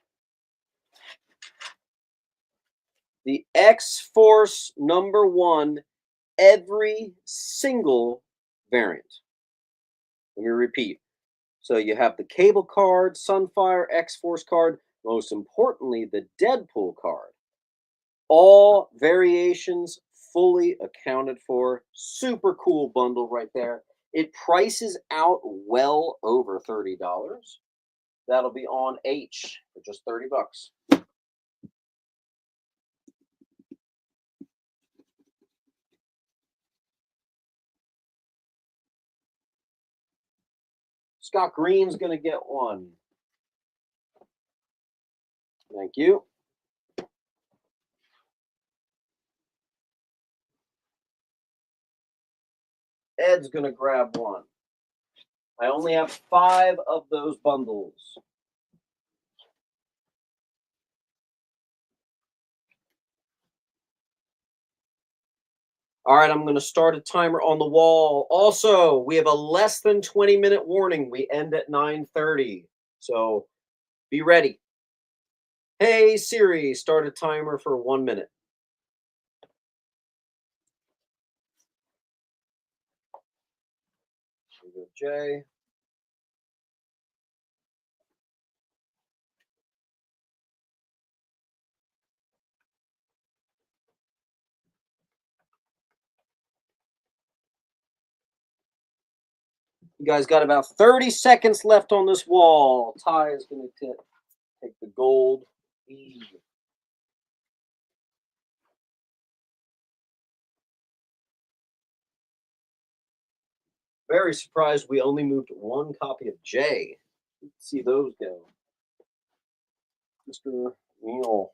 The X-Force #1, every single variant. Let me repeat. So you have the Cable card, Sunfire, X-Force card, most importantly, the Deadpool card. All variations fully accounted for. Super cool bundle right there. It prices out well over $30. That'll be on H for just $30. Scott Green's going to get one. Thank you. Ed's going to grab one. I only have 5 of those bundles. All right, I'm going to start a timer on the wall. Also, we have a less than 20-minute warning. We end at 9:30, so be ready. Hey, Siri, start a timer for 1 minute. Here we go, Jay. You guys got about 30 seconds left on this wall. Ty is going to take the gold. Very surprised we only moved 1 copy of J. Let's see those go. Mr. Neal.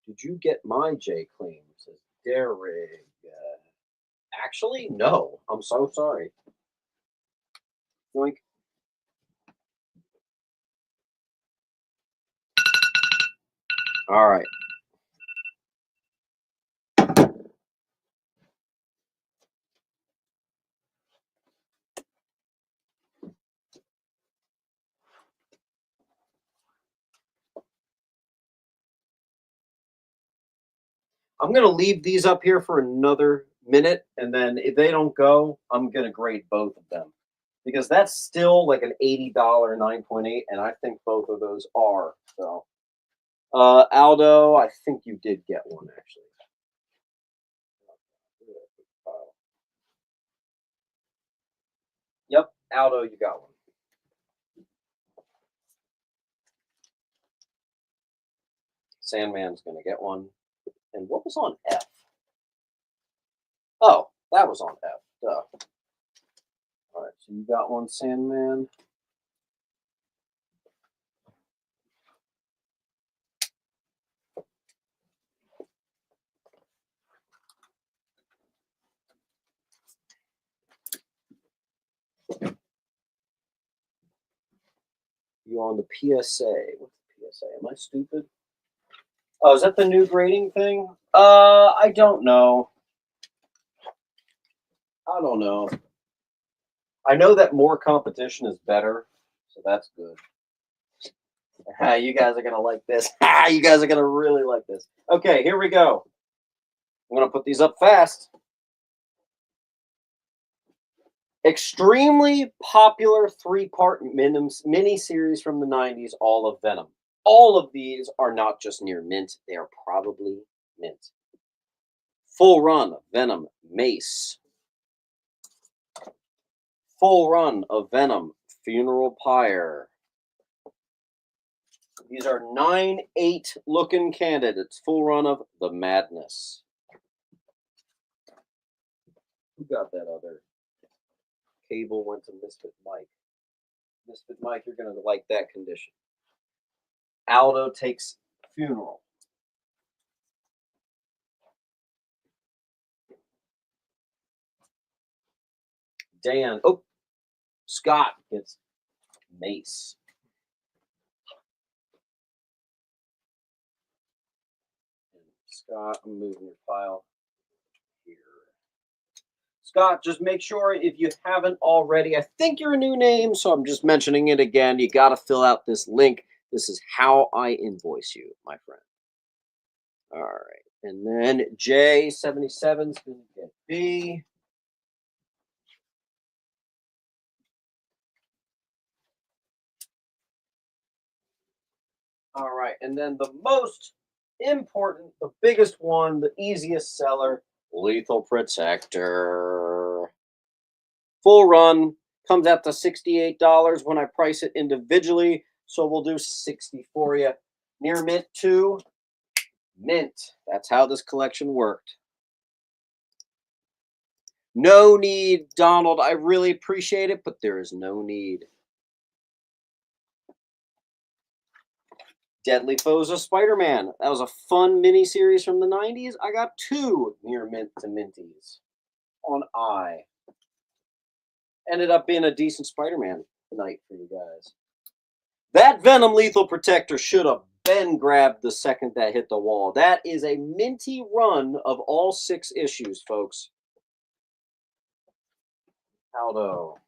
Did you get my J claim? Says Derek. Actually, no. I'm so sorry. Yoink. All right. I'm going to leave these up here for another minute, and then if they don't go, I'm going to grade both of them. Because that's still like an $80 9.8, and I think both of those are. So, Aldo, I think you did get one, actually. Yep, Aldo, you got one. Sandman's going to get one. And what was on F? Oh, that was on F. Duh. All right, so you got one, Sandman. You on the PSA? What's the PSA? Am I stupid? Oh, is that the new grading thing? I don't know. I don't know. I know that more competition is better, so that's good. You guys are gonna like this. You guys are gonna really like this. Okay, here we go. I'm gonna put these up fast. Extremely popular 3-part mini-series from the 90s, all of Venom. All of these are not just near mint, they are probably mint. Full run of Venom Mace. Full run of Venom Funeral Pyre. These are 9/8 looking candidates. Full run of The Madness. Who got that other? Cable went to Misfit Mike. Misfit Mike, you're going to like that condition. Aldo takes Funeral. Dan. Oh, Scott gets Mace. And Scott, I'm moving your file here. Scott, just make sure if you haven't already, I think you're a new name, so I'm just mentioning it again. You got to fill out this link. This is how I invoice you, my friend. All right. And then J77 is going to get B. All right. And then the most important, the biggest one, the easiest seller, Lethal Protector. Full run comes out to $68 when I price it individually. So we'll do 60 for you. Near mint 2. Mint. That's how this collection worked. No need, Donald. I really appreciate it, but there is no need. Deadly Foes of Spider-Man. That was a fun miniseries from the 90s. I got 2 near mint to minties on I. Ended up being a decent Spider-Man night for you guys. That Venom Lethal Protector should have been grabbed the second that hit the wall. That is a minty run of all 6 issues, folks. Aldo.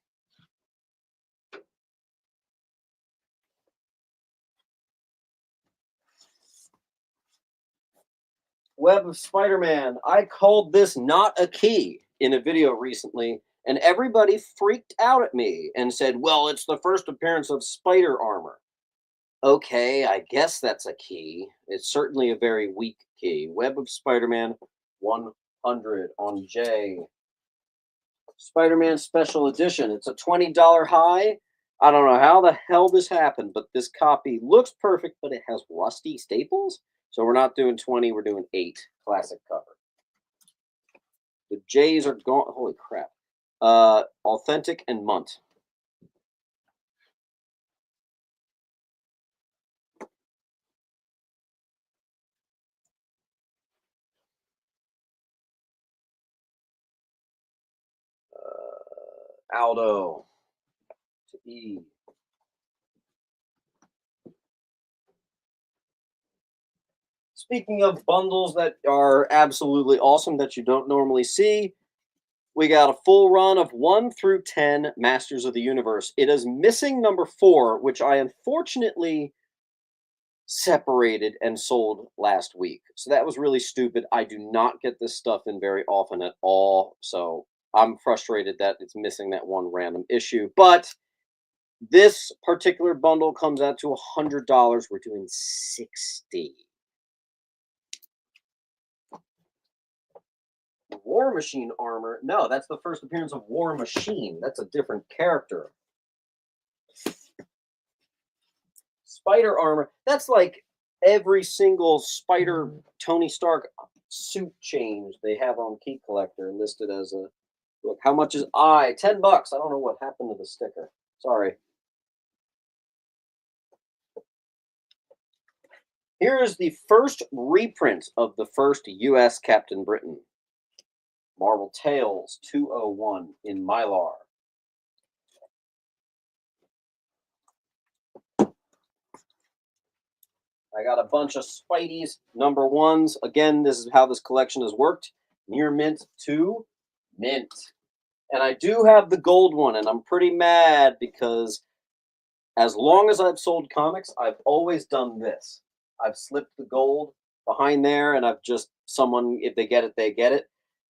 Web of Spider-Man. I called this not a key in a video recently, and everybody freaked out at me and said, well, it's the first appearance of spider armor. Okay, I guess that's a key. It's certainly a very weak key. Web of Spider-Man 100 on J. Spider-Man Special Edition. It's a $20 high. I don't know how the hell this happened, but this copy looks perfect, but it has rusty staples. So we're not doing 20, we're doing 8. Classic cover. The J's are gone. Holy crap. Authentic and Munt. Aldo to E. Speaking of bundles that are absolutely awesome that you don't normally see, we got a full run of 1 through 10 Masters of the Universe. It is missing number 4, which I unfortunately separated and sold last week. So that was really stupid. I do not get this stuff in very often at all. So I'm frustrated that it's missing that one random issue. But this particular bundle comes out to $100. We're doing 60. War Machine armor. No, that's the first appearance of War Machine. That's a different character. Spider armor. That's like every single Spider Tony Stark suit change they have on Key Collector listed as a look. How much is I? $10. I don't know what happened to the sticker. Sorry. Here is the first reprint of the first U.S. Captain Britain. Marvel Tales 201 in Mylar. I got a bunch of Spidey's number 1s. Again, this is how this collection has worked. Near mint to mint. And I do have the gold one, and I'm pretty mad because as long as I've sold comics, I've always done this. I've slipped the gold behind there, and I've just, someone, if they get it, they get it.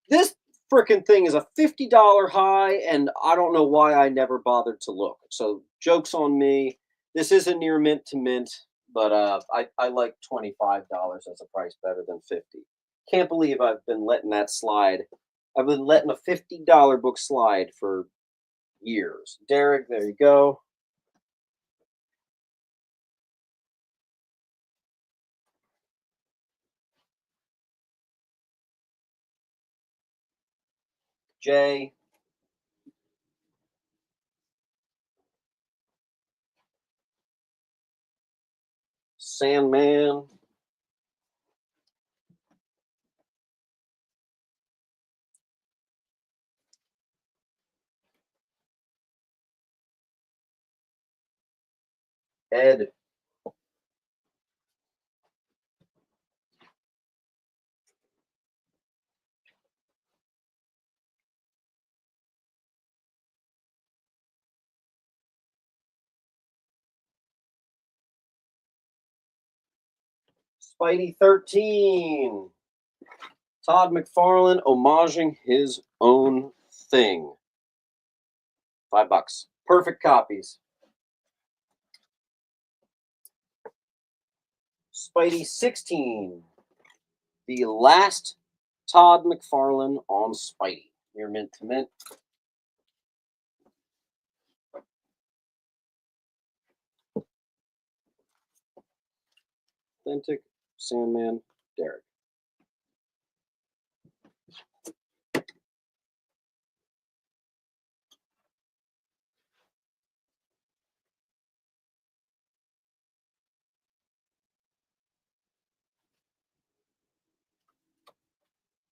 This freaking thing is a $50 high, and I don't know why I never bothered to look. So, joke's on me. This isn't near mint to mint, but I like $25 as a price better than $50. Can't believe I've been letting that slide. I've been letting a $50 book slide for years. Derek, there you go. J. Sandman. Ed. Spidey 13. Todd McFarlane homaging his own thing. $5. Perfect copies. Spidey 16. The last Todd McFarlane on Spidey. Near mint to mint. Authentic Sandman Derek.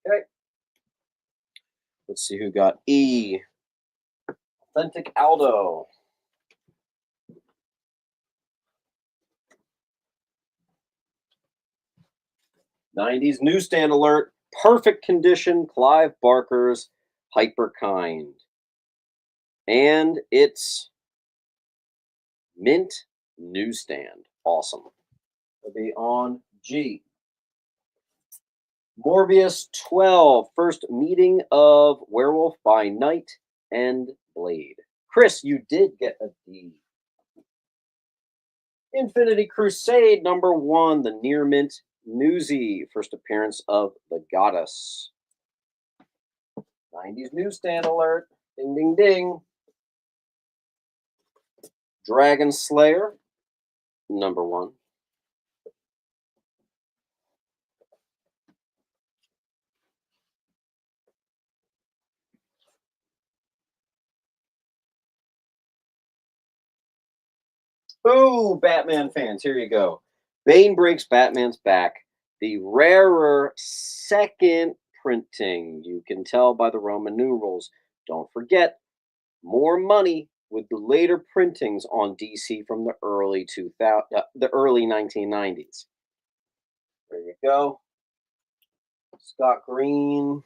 Okay. Let's see who got E. Authentic Aldo. '90s newsstand alert. Perfect condition. Clive Barker's Hyperkind. And it's mint newsstand. Awesome. It'll be on G. Morbius 12. First meeting of Werewolf by Night and Blade. Chris, you did get a D. Infinity Crusade #1. The near mint Newsy. First appearance of the Goddess. '90s newsstand alert. Ding, ding, ding. Dragon Slayer #1. Ooh, Batman fans, here you go. Bane breaks Batman's back. The rarer second printing. You can tell by the Roman numerals. Don't forget, more money with the later printings on DC from the early 1990s. There you go. Scott Green.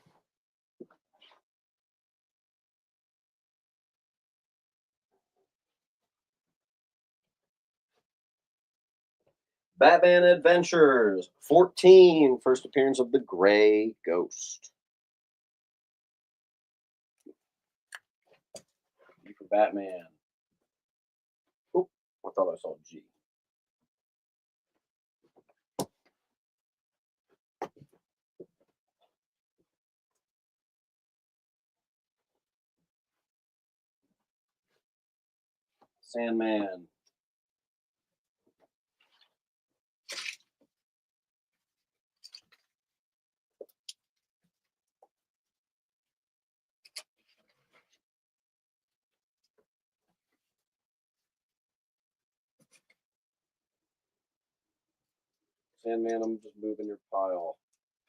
Batman Adventures 14. First appearance of the Gray Ghost. G for Batman. Oh, I thought I saw G. Sandman. Sandman, I'm just moving your pile.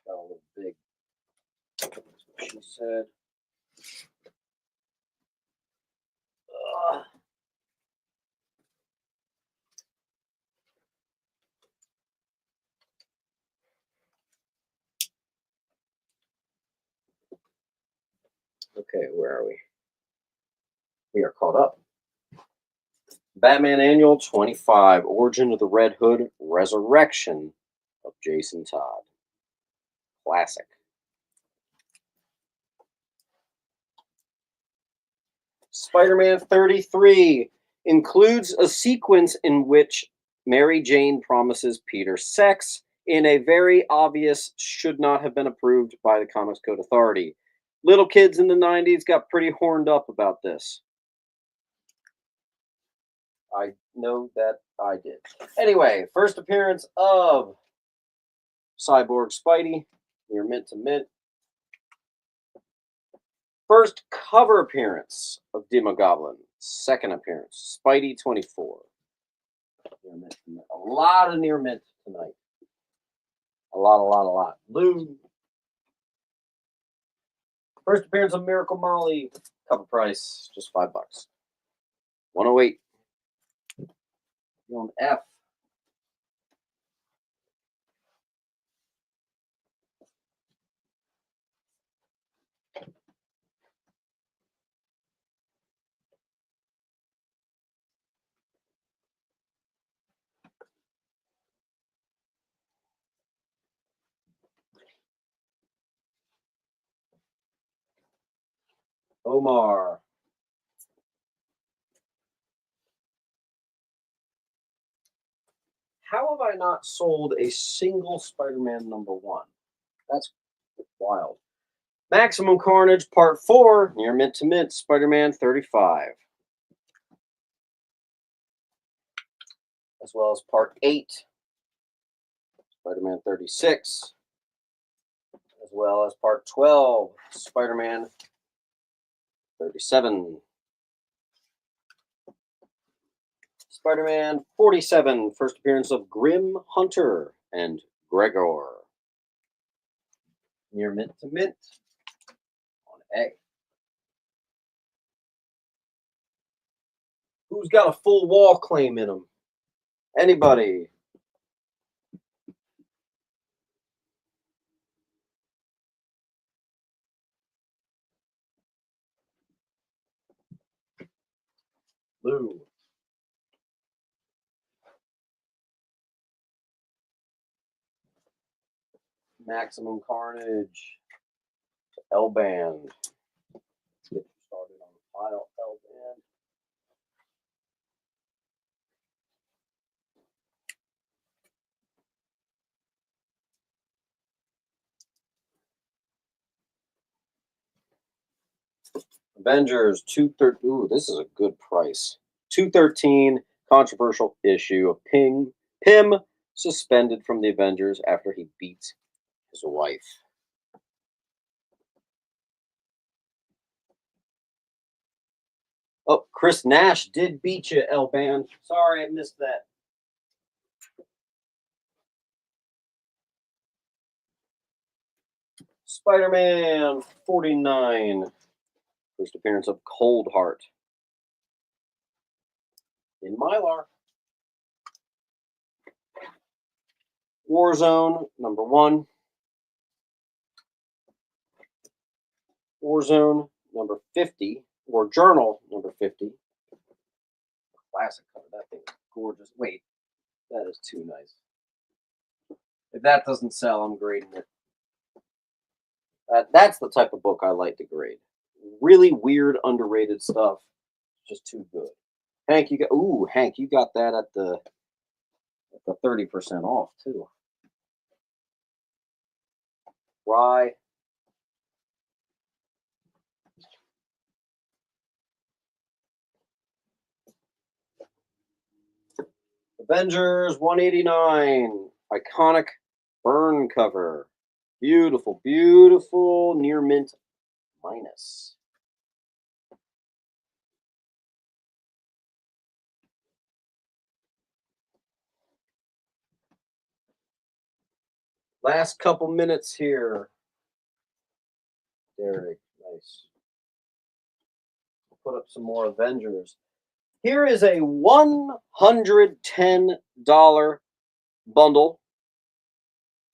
Got a little big. That's what she said. Ugh. Okay, where are we? We are caught up. Batman Annual 25. Origin of the Red Hood. Resurrection of Jason Todd. Classic. Spider-Man 33 includes a sequence in which Mary Jane promises Peter sex in a very obvious should not have been approved by the Comics Code Authority. Little kids in the 90s got pretty horned up about this. I know that I did. Anyway, first appearance of Cyborg Spidey. Near mint to mint. First cover appearance of Demogoblin. Second appearance, Spidey 24. Near mint. A lot of near mint tonight. A lot. Blue. First appearance of Miracle Molly. Cover price, just $5. 108. On F. Omar. How have I not sold a single Spider-Man #1? That's wild. Maximum Carnage Part 4, near mint to mint, Spider-Man 35. As well as Part 8, Spider-Man 36. As well as Part 12, Spider-Man 37. Spider-Man 47, first appearance of Grim Hunter and Gregor. Near mint to mint on A. Who's got a full wall claim in them? Anybody? Blue. Maximum Carnage. L-Band. Let's get started on the pile. L-Band. Avengers 213. Ooh, this is a good price. 213, controversial issue of Pym suspended from the Avengers after he beats his wife. Oh, Chris Nash did beat you, L-Band. Sorry, I missed that. Spider-Man 49. First appearance of Coldheart. In Mylar. Warzone #1. Warzone #50. War Journal #50. Classic cover. That thing is gorgeous. Wait, that is too nice. If that doesn't sell, I'm grading it. That's the type of book I like to grade. Really weird, underrated stuff. Just too good. Hank, you got that at the 30% off too. Rye. Avengers 189. Iconic burn cover. Beautiful, beautiful near mint minus. Last couple minutes here. Derek, nice. Put up some more Avengers. Here is a $110 bundle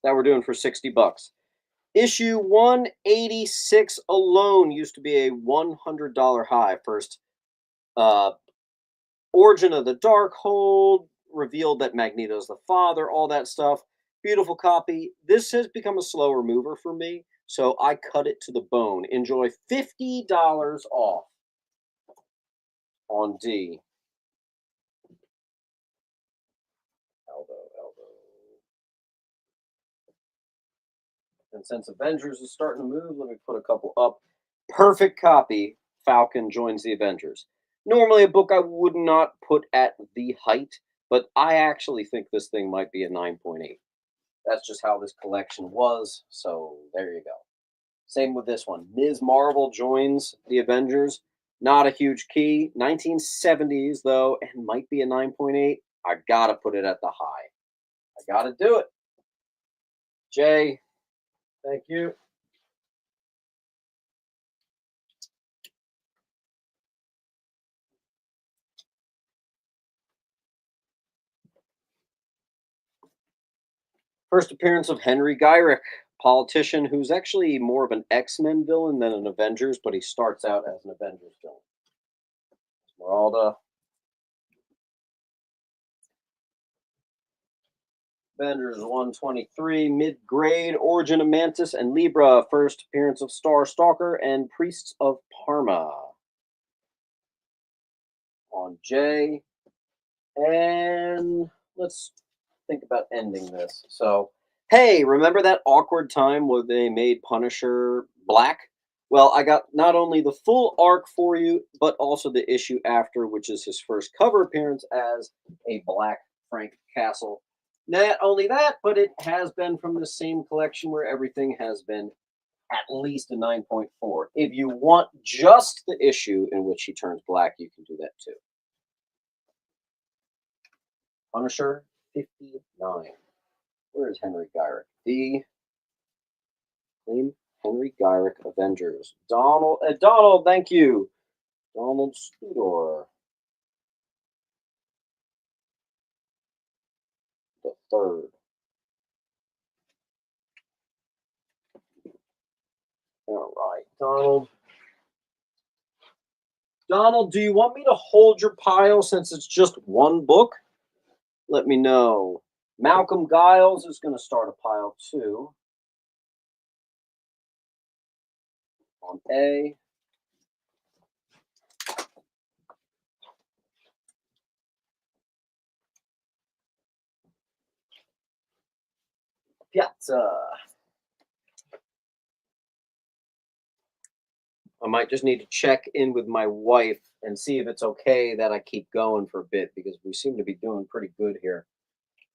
that we're doing for $60. Issue 186 alone used to be a $100 high. First, Origin of the Darkhold revealed that Magneto's the father, all that stuff. Beautiful copy. This has become a slower mover for me, so I cut it to the bone. Enjoy $50 off on D. Elbow. And since Avengers is starting to move, let me put a couple up. Perfect copy. Falcon joins the Avengers. Normally a book I would not put at the height, but I actually think this thing might be a 9.8. That's just how this collection was, so there you go. Same with this one. Ms. Marvel joins the Avengers. Not a huge key. 1970s, though, and might be a 9.8. I gotta put it at the high. I gotta do it. Jay, thank you. First appearance of Henry Gyrick, politician who's actually more of an X-Men villain than an Avengers, but he starts out as an Avengers villain. Esmeralda. Avengers 123, mid-grade, Origin of Mantis and Libra, first appearance of Star Stalker and Priests of Parma. On J. And let's think about ending this. So, hey, remember that awkward time where they made Punisher black? Well, I got not only the full arc for you, but also the issue after, which is his first cover appearance as a black Frank Castle. Not only that, but it has been from the same collection where everything has been at least a 9.4. If you want just the issue in which he turns black, you can do that too. Punisher 59. Where is Henry Gyrick? Claim Henry Gyrick Avengers. Donald, thank you. Donald Studor. The third. All right, Donald. Donald, do you want me to hold your pile since it's just one book? Let me know. Malcolm Giles is going to start a pile too. On A. Piazza. I might just need to check in with my wife and see if it's okay that I keep going for a bit because we seem to be doing pretty good here.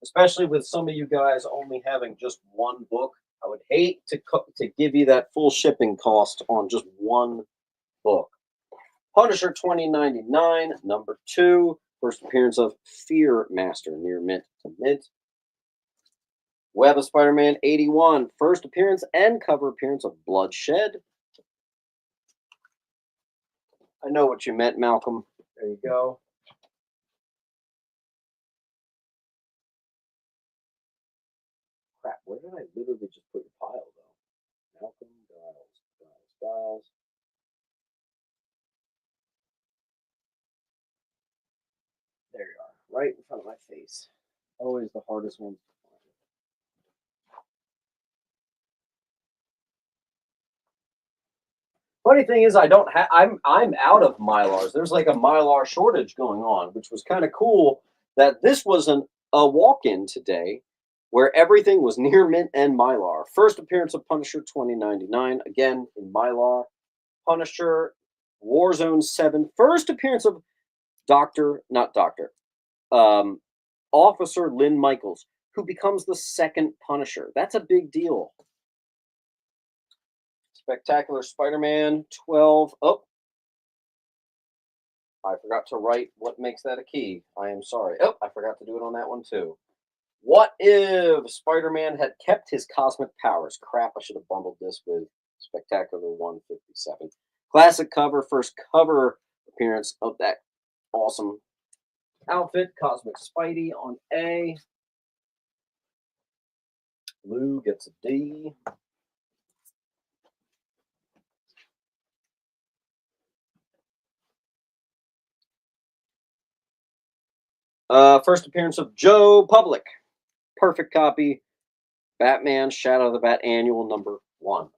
Especially with some of you guys only having just one book. I would hate to give you that full shipping cost on just one book. Punisher 2099, number 2. First appearance of Fear Master, near mint to mint. Web of Spider-Man 81. First appearance and cover appearance of Bloodshed. I know what you meant, Malcolm. There you go. Crap, where did I literally just put your pile, though? Malcolm, Giles. There you are, right in front of my face. Always the hardest one to find. Funny thing is, I don't have. I'm out of Mylars. There's like a Mylar shortage going on, which was kind of cool. That this was a walk-in today, where everything was near mint and Mylar. First appearance of Punisher 2099, again in Mylar. Punisher Warzone 7. First appearance of Officer Lynn Michaels, who becomes the second Punisher. That's a big deal. Spectacular Spider-Man 12. Oh, I forgot to write what makes that a key. I am sorry. Oh, I forgot to do it on that one too. What if Spider-Man had kept his cosmic powers? Crap, I should have bundled this with Spectacular 157. Classic cover, first cover appearance of that awesome outfit. Cosmic Spidey on A. Lou gets a D. First appearance of Joe Public. Perfect copy. Batman Shadow of the Bat Annual number 1.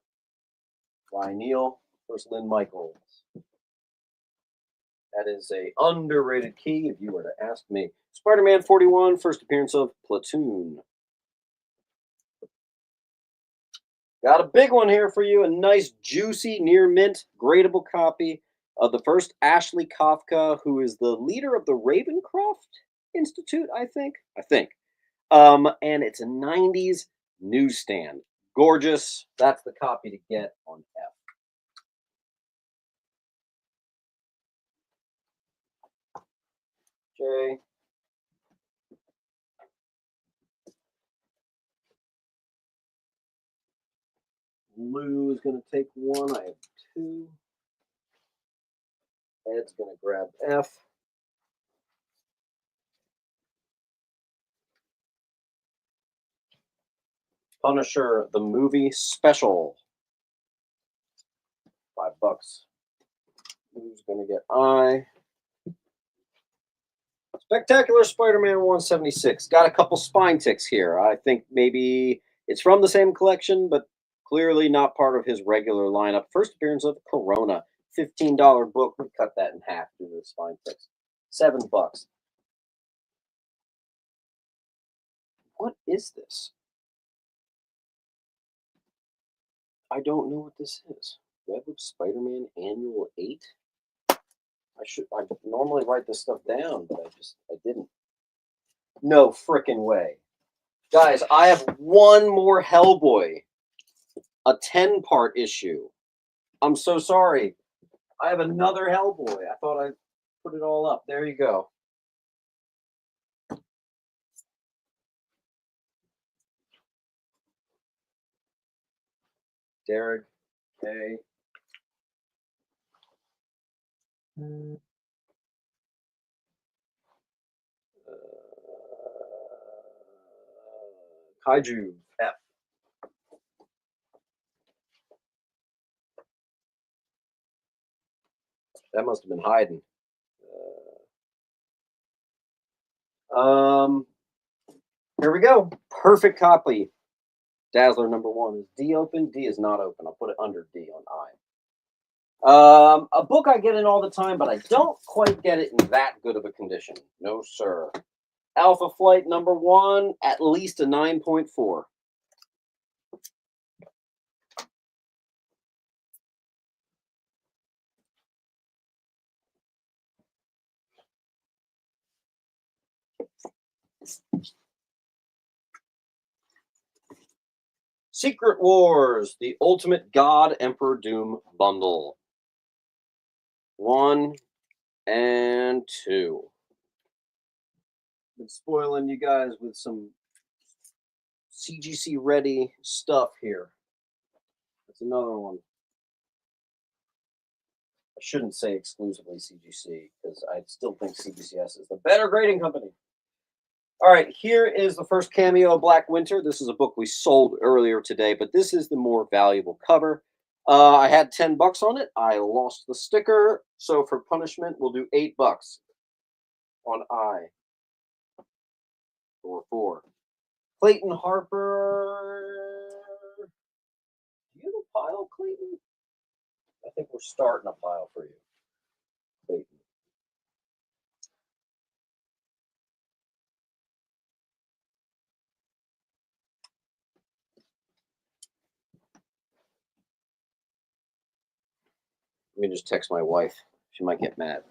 Ryan Neal, first Lynn Michaels. That is a underrated key if you were to ask me. Spider-Man 41, first appearance of Platoon. Got a big one here for you. A nice, juicy, near mint, gradable copy of the first Ashley Kafka, who is the leader of the Ravencroft Institute, I think. And it's a 90s newsstand. Gorgeous. That's the copy to get on F. J. Lou is going to take one. I have two. Ed's going to grab F. Punisher, the movie special. $5. Who's going to get I? Spectacular Spider-Man 176. Got a couple spine ticks here. I think maybe it's from the same collection, but clearly not part of his regular lineup. First appearance of Corona. $15 book. We cut that in half due to the spine ticks. $7. What is this? I don't know what this is. Web of Spider-Man Annual 8? I normally write this stuff down, but I didn't. No frickin' way. Guys, I have one more Hellboy. A 10-part issue. I'm so sorry. I have another Hellboy. I thought I put it all up. There you go. Derek. Okay. Kaiju F. That must have been hiding. Here we go. Perfect copy. Dazzler number 1. Is D open? D is not open. I'll put it under D on I. A book I get in all the time, but I don't quite get it in that good of a condition. No, sir. Alpha Flight number 1, at least a 9.4. Secret Wars, the Ultimate God Emperor Doom bundle. 1 and 2. Been spoiling you guys with some CGC ready stuff here. That's another one. I shouldn't say exclusively CGC because I still think CGCS is the better grading company. All right, here is the first cameo of Black Winter. This is a book we sold earlier today, but this is the more valuable cover. I had $10 on it. I lost the sticker, so for punishment, we'll do $8 on I. Or 4. Clayton Harper. Do you have a pile, Clayton? I think we're starting a pile for you, Clayton. Let me just text my wife. She might get mad.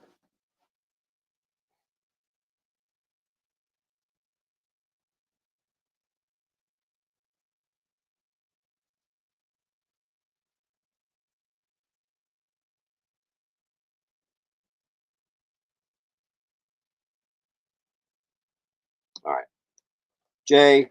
All right. Jay.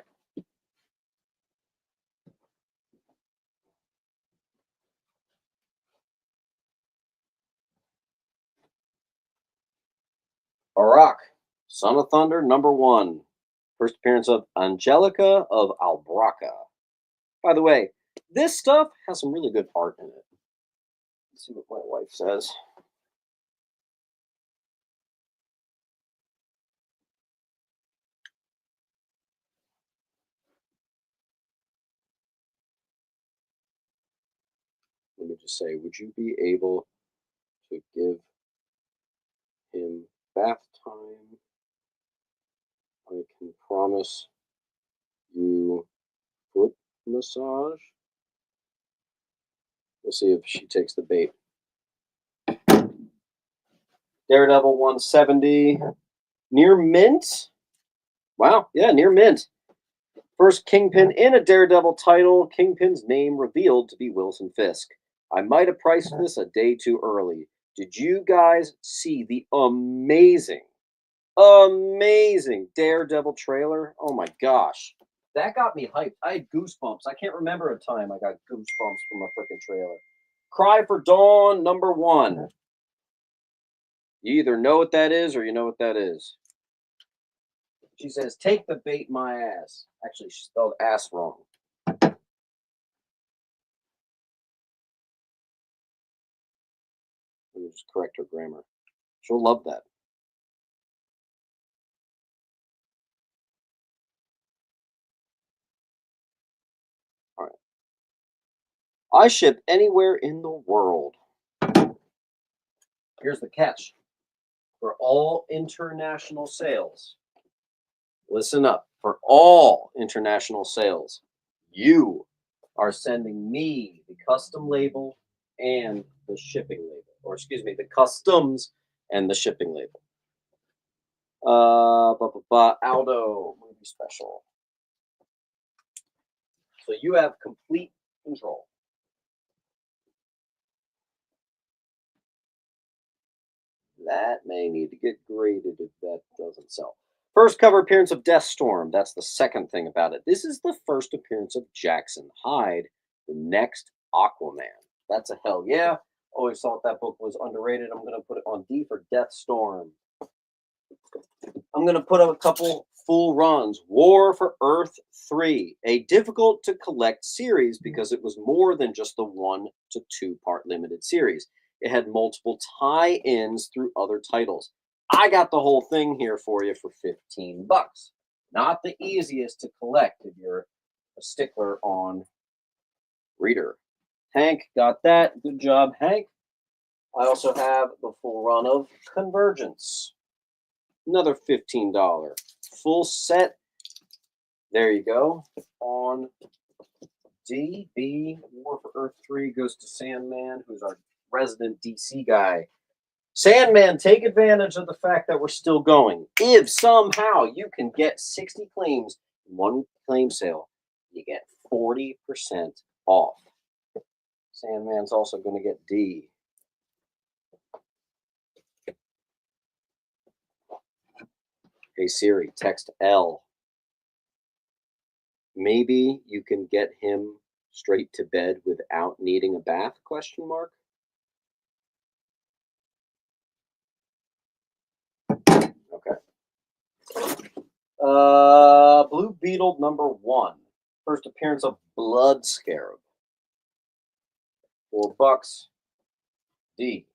Arak. Son of Thunder, number 1. First appearance of Angelica of Albracca. By the way, this stuff has some really good art in it. Let's see what my wife says. Let me just say, would you be able to give him bath time? I can promise you foot massage. We'll see if she takes the bait. Daredevil 170. Near mint. Wow, yeah, near mint. First Kingpin in a Daredevil title, Kingpin's name revealed to be Wilson Fisk. I might have priced this a day too early. Did you guys see the amazing Daredevil trailer? Oh my gosh. That got me hyped. I had goosebumps. I can't remember a time I got goosebumps from a freaking trailer. Cry for Dawn, #1. You either know what that is or you know what that is. She says, take the bait, my ass. Actually, she spelled ass wrong. Let me just correct her grammar. She'll love that. All right. I ship anywhere in the world. Here's the catch. For all international sales, listen up. For all international sales, you are sending me the custom label and the shipping label. Or excuse me, the customs and the shipping label. Aldo movie special. So you have complete control. That may need to get graded if that doesn't sell. First cover appearance of Deathstorm. That's the second thing about it. This is the first appearance of Jackson Hyde, the next Aquaman. That's a hell yeah. Always thought that book was underrated. I'm going to put it on D for Deathstorm. I'm going to put up a couple full runs. War for Earth 3, a difficult to collect series because it was more than just the 1 to 2 part limited series. It had multiple tie-ins through other titles. I got the whole thing here for you for $15. Not the easiest to collect if you're a stickler on reader. Hank got that. Good job, Hank. I also have the full run of Convergence. Another $15. Full set. There you go. On D. B. War for Earth 3 goes to Sandman, who's our resident DC guy. Sandman, take advantage of the fact that we're still going. If somehow you can get 60 claims in one claim sale, you get 40% off. Sandman's also going to get D. Hey Siri, text L. Maybe you can get him straight to bed without needing a bath, question mark? Okay. Blue Beetle #1. First appearance of Blood Scarab. $4. D.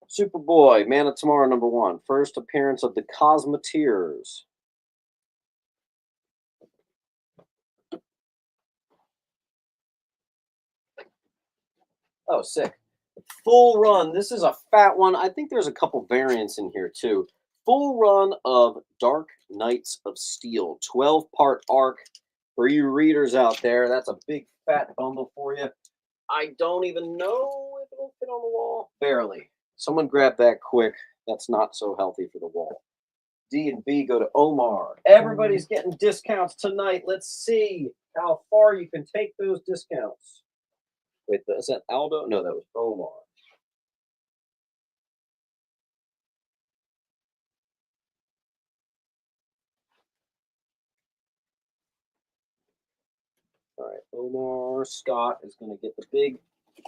Superboy, Man of Tomorrow #1. First appearance of the Cosmeteers. Oh, sick. Full run. This is a fat one. I think there's a couple variants in here too. Full run of Dark Knights of Steel. 12-part arc. For you readers out there, that's a big fat bundle for you. I don't even know if it'll fit on the wall. Barely. Someone grab that quick. That's not so healthy for the wall. D and B go to Omar. Everybody's getting discounts tonight. Let's see how far you can take those discounts. Wait, is that Aldo? No, that was Omar. All right, Omar Scott is going to get the big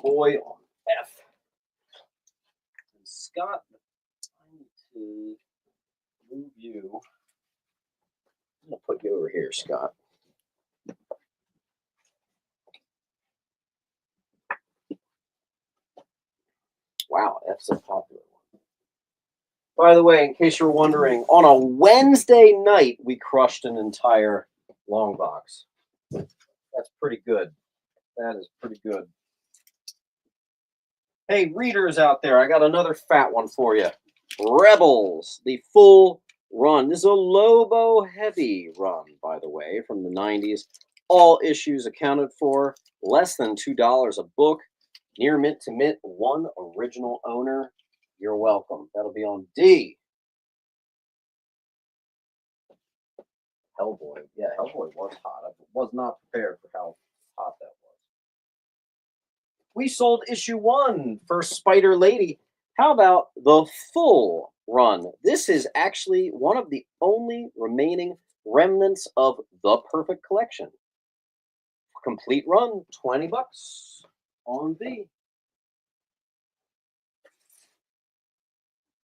boy on F. And Scott, I need to move you. I'm going to put you over here, Scott. Wow, F's a popular one. By the way, in case you're wondering, on a Wednesday night, we crushed an entire long box. That's pretty good. That is pretty good. Hey, readers out there, I got another fat one for you. Rebels, the full run. This is a Lobo heavy run, by the way, from the 90s. All issues accounted for. Less than $2 a book. Near mint to mint. One original owner. You're welcome. That'll be on D. Hellboy. Yeah, Hellboy was hot. I was not prepared for how hot that was. We sold issue 1 for Spider Lady. How about the full run? This is actually one of the only remaining remnants of the Perfect Collection. Complete run, $20 on V.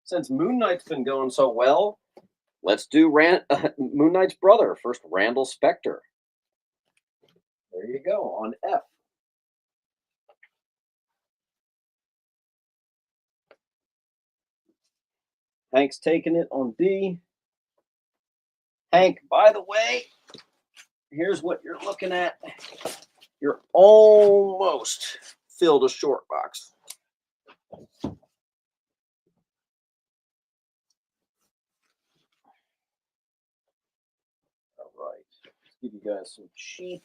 Since Moon Knight's been going so well, let's do Moon Knight's brother first, Randall Spector. There you go on F. Hank's taking it on B. Hank, by the way, here's what you're looking at. You're almost filled a short box. All right. Let's give you guys some cheap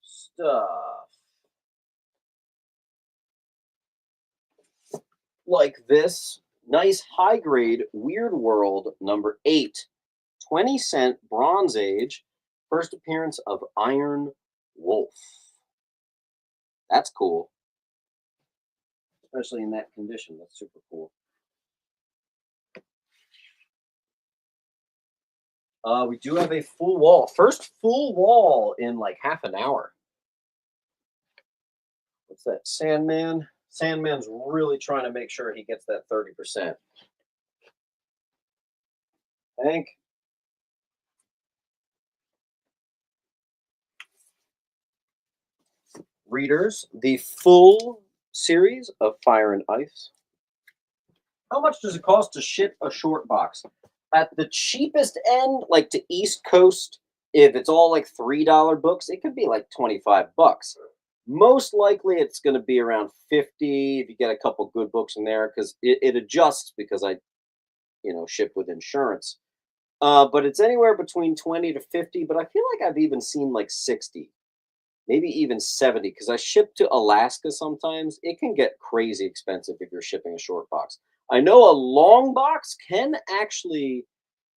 stuff. Like this nice high grade Weird World number 8, 20-cent Bronze Age, first appearance of Iron Wolf. That's cool. Especially in that condition. That's super cool. We do have a full wall. First full wall in like half an hour. What's that? Sandman? Sandman's really trying to make sure he gets that 30%. Hank. Readers, the full series of Fire and Ice. How much does it cost to ship a short box? At the cheapest end, like to East Coast, if it's all like $3 books, it could be like $25. Most likely it's going to be around 50 if you get a couple good books in there, because it adjusts because I, ship with insurance. But it's anywhere between 20 to 50, but I feel like I've even seen like 60, maybe even 70, because I ship to Alaska sometimes. It can get crazy expensive if you're shipping a short box. I know a long box can actually,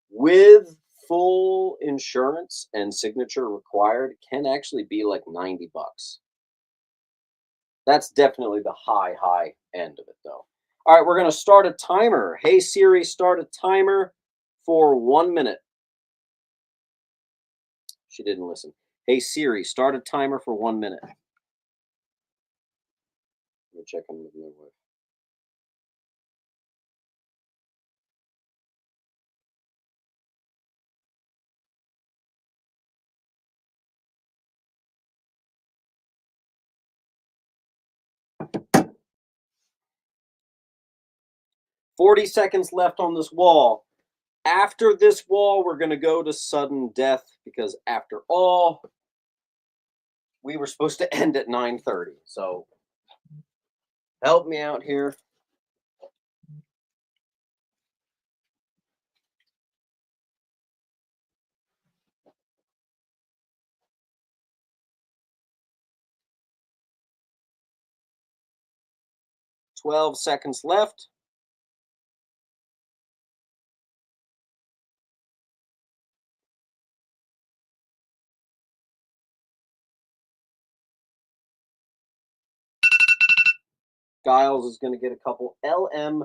with full insurance and signature required, can actually be like $90. That's definitely the high end of it, though. All right, we're going to start a timer. Hey, Siri, start a timer for 1 minute. She didn't listen. Hey, Siri, start a timer for 1 minute. Let me check in with my wife. $40 seconds left on this wall. After this wall, we're going to go to sudden death because, after all, we were supposed to end at 9:30. So help me out here. $12 seconds left. Giles is going to get a couple. LM.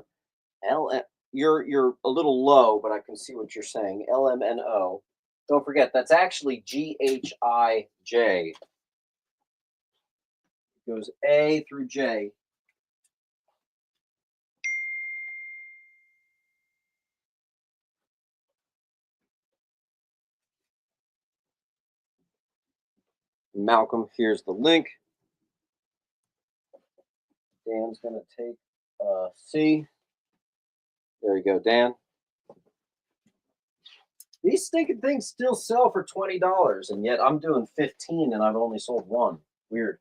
You're a little low, but I can see what you're saying. LMNO. Don't forget, that's actually GHIJ. It goes A through J. Malcolm, here's the link. Dan's going to take C. There you go, Dan. These stinking things still sell for $20, and yet I'm doing 15 and I've only sold one. Weird.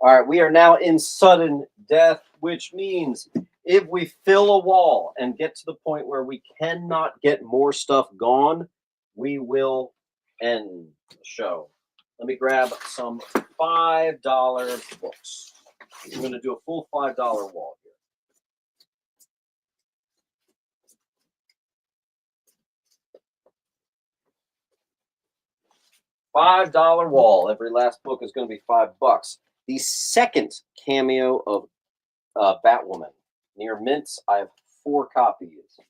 All right, we are now in sudden death, which means if we fill a wall and get to the point where we cannot get more stuff gone, we will end the show. Let me grab some $5 books. I'm going to do a full $5 wall here. $5 wall. Every last book is going to be $5. The second cameo of Batwoman. Near mints, I have 4 copies.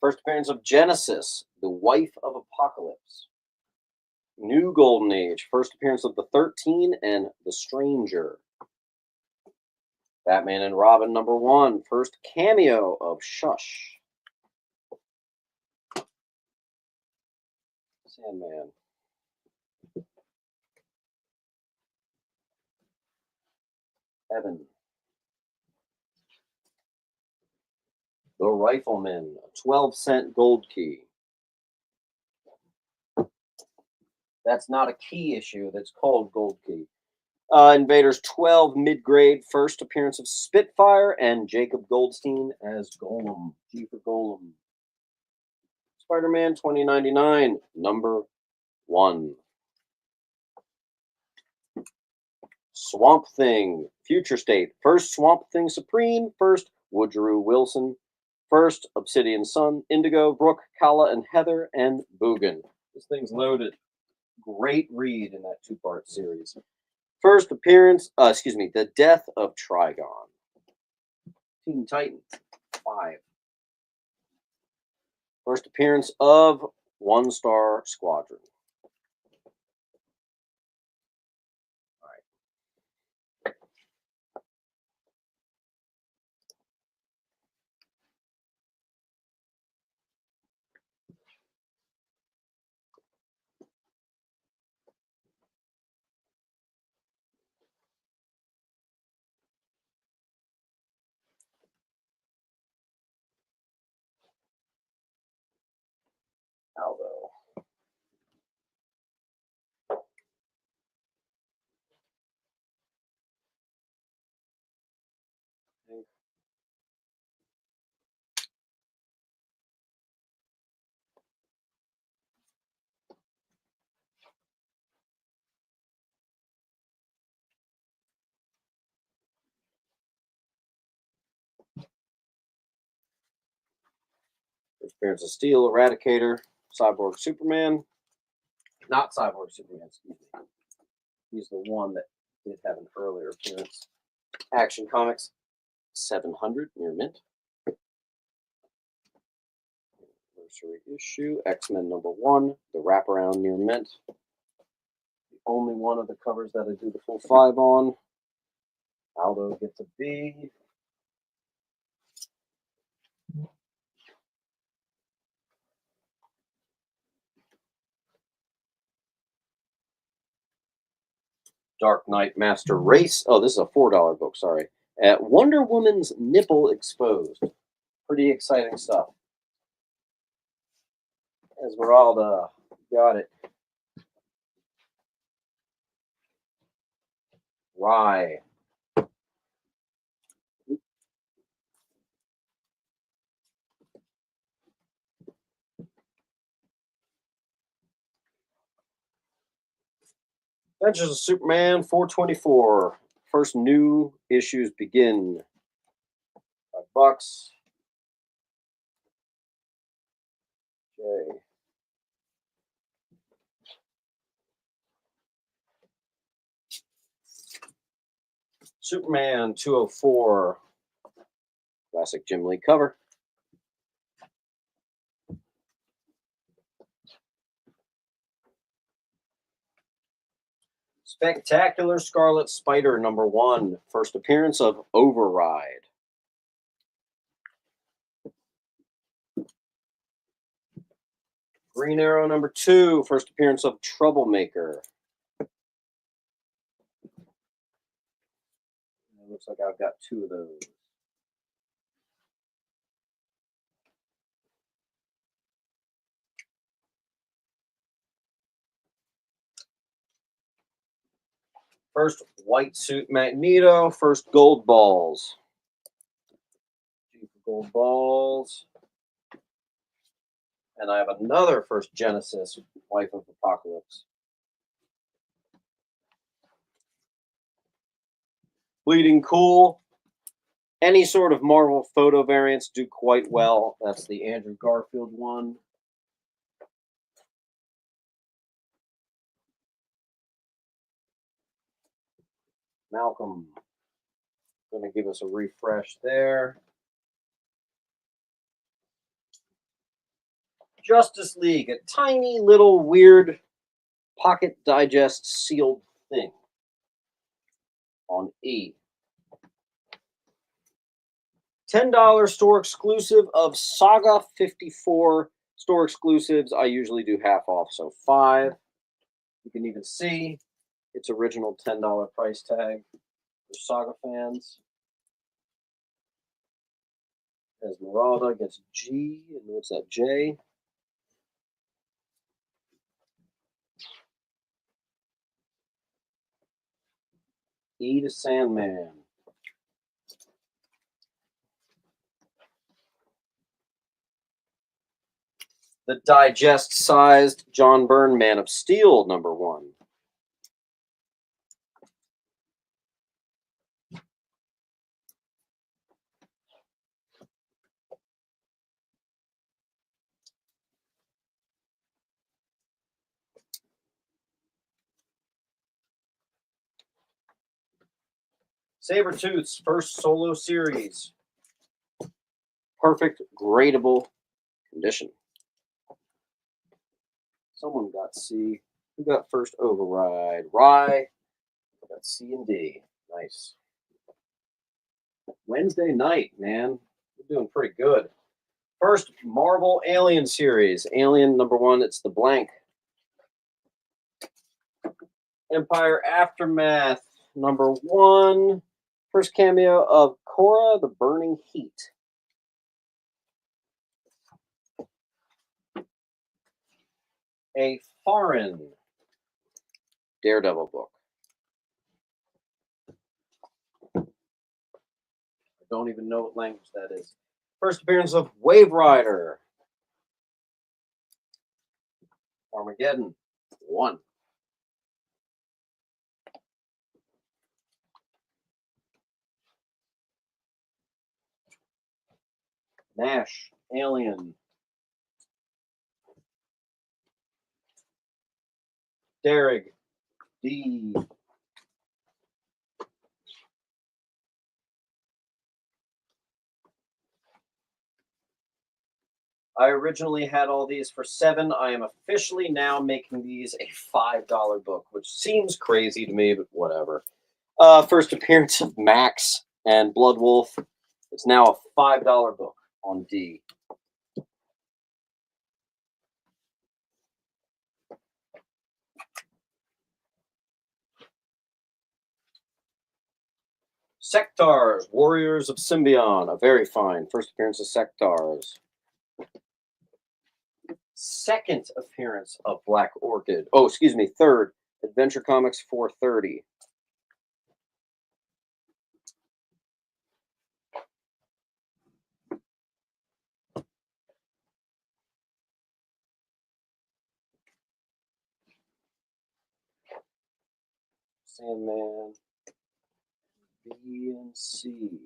First appearance of Genesis, the wife of Apocalypse. New Golden Age, first appearance of the 13 and the Stranger. Batman and Robin #1, first cameo of Shush. Sandman. Evan. The Rifleman, a 12-cent gold key. That's not a key issue. That's called gold key. Invaders 12 mid-grade, first appearance of Spitfire and Jacob Goldstein as Golem. G for Golem. Spider-Man 2099, #1. Swamp Thing, Future State, first Swamp Thing Supreme, first Woodrow Wilson, first Obsidian Sun, Indigo, Brooke, Kala, and Heather, and Boogan. This thing's loaded. Great read in that 2-part series. First appearance, The Death of Trigon. Teen Titans, 5. First appearance of One Star Squadron. All right. Aldo. First appearance of Steel, Eradicator, Cyborg Superman. Not Cyborg Superman, excuse me. He's the one that did have an earlier appearance. Action Comics 700, near mint. Anniversary issue, X-Men #1, the wraparound near mint. The only one of the covers that I do the full 5 on. Aldo gets a B. Dark Knight Master Race. Oh, this is a $4 book, sorry. Wonder Woman's Nipple Exposed. Pretty exciting stuff. Esmeralda, got it. Rye. Adventures of Superman 424. First new issues begin. $5. Okay. Superman 204. Classic Jim Lee cover. Spectacular Scarlet Spider #1. First appearance of Override. Green Arrow #2. First appearance of Troublemaker. It looks like I've got 2 of those. First white suit Magneto. First gold balls. Gold balls. And I have another First Genesis, Wife of Apocalypse. Bleeding Cool. Any sort of Marvel photo variants do quite well. That's the Andrew Garfield one. Malcolm. Going to give us a refresh there. Justice League, a tiny little weird Pocket Digest sealed thing on E. $10 store exclusive of Saga 54 store exclusives. I usually do half off, so 5. You can even see its original $10 price tag for Saga fans. Esmeralda against G, and what's that, J? E to Sandman. The digest-sized John Byrne Man of Steel, #1. Sabretooth's first solo series. Perfect, gradable condition. Someone got C. Who got first override? Rye. Got C and D. Nice. Wednesday night, man. We're doing pretty good. First Marvel Alien series. Alien #1. It's the blank. Empire Aftermath #1. First cameo of Korra, the Burning Heat. A foreign Daredevil book. I don't even know what language that is. First appearance of Wave Rider. Armageddon 1. Nash, Alien. Derrig, D. I originally had all these for $7. I am officially now making these a $5 book, which seems crazy to me, but whatever. First appearance of Max and Blood Wolf. It's now a $5 book on D. Sectars, Warriors of Symbion. A very fine first appearance of Sectars. Second appearance of Black Orchid. Oh, excuse me, third. Adventure Comics 430. Sandman, B and C.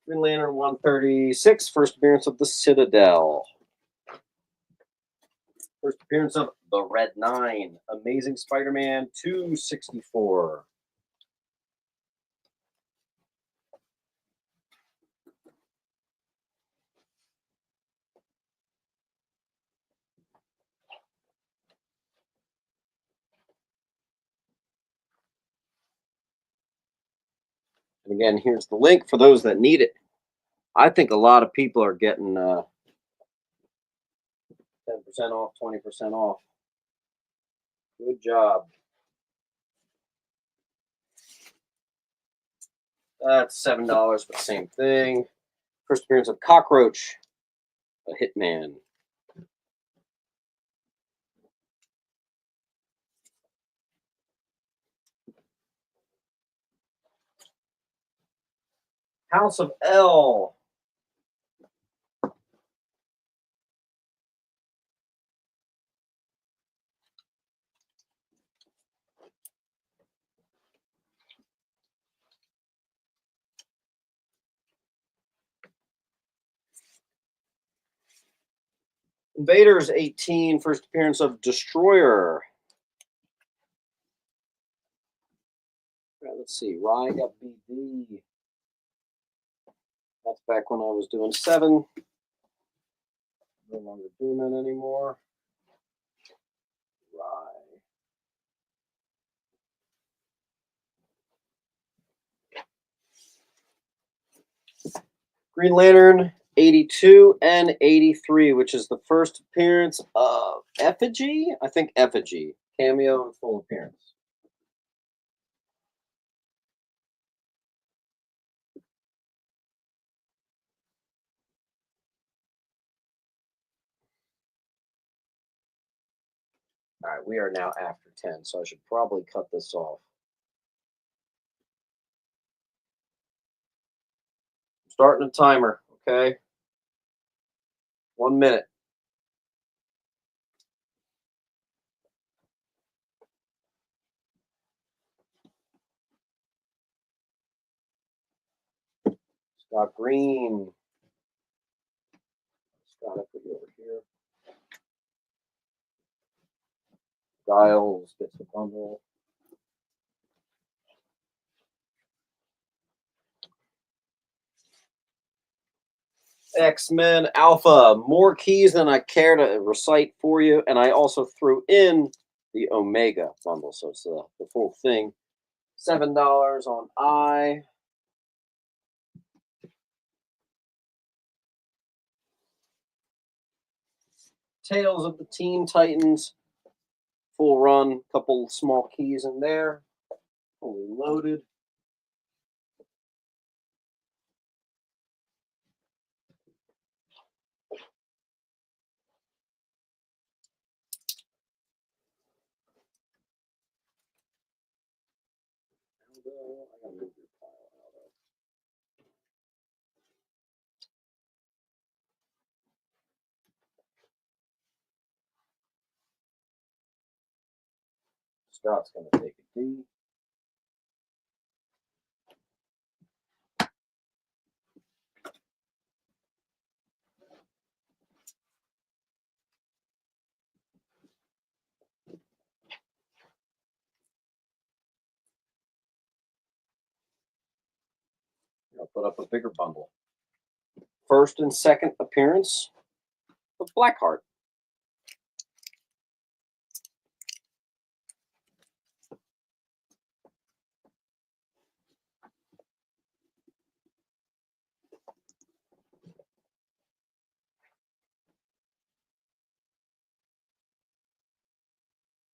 Green Lantern 136, first appearance of the Citadel. First appearance of the Red 9. Amazing Spider-Man 264. And again, here's the link for those that need it. I think a lot of people are getting 10% off, 20% off. Good job. That's $7, but same thing. First appearance of Cockroach, a Hitman. House of L. Invaders 18, first appearance of Destroyer. Let's see, Rye got BD. That's back when I was doing 7. No longer doing that anymore. Rye. Green Lantern 82 and 83, which is the first appearance of Effigy. I think Effigy. Cameo and full appearance. All right, we are now after 10, so I should probably cut this off. I'm starting a timer, okay? 1 minute. Scott Green. Scott, I put you over here. Giles gets the bundle. X-Men Alpha, more keys than I care to recite for you, and I also threw in the Omega bundle, so it's the full thing. $7 on I. Tales of the Teen Titans, full run, couple small keys in there, fully loaded. I gotta move your pile out of. Scott's gonna take a D. I'll put up a bigger bundle. First and second appearance of Blackheart.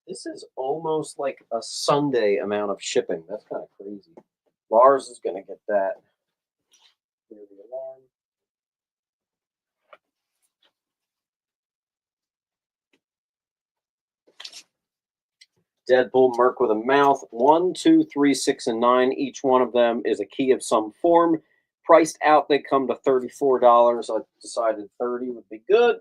This is almost like a Sunday amount of shipping. That's kind of crazy. Lars is going to get that. Clear the alarm. Deadpool, Merc with a Mouth. 1, 2, 3, 6, and 9. Each one of them is a key of some form. Priced out, they come to $34. I decided 30 would be good.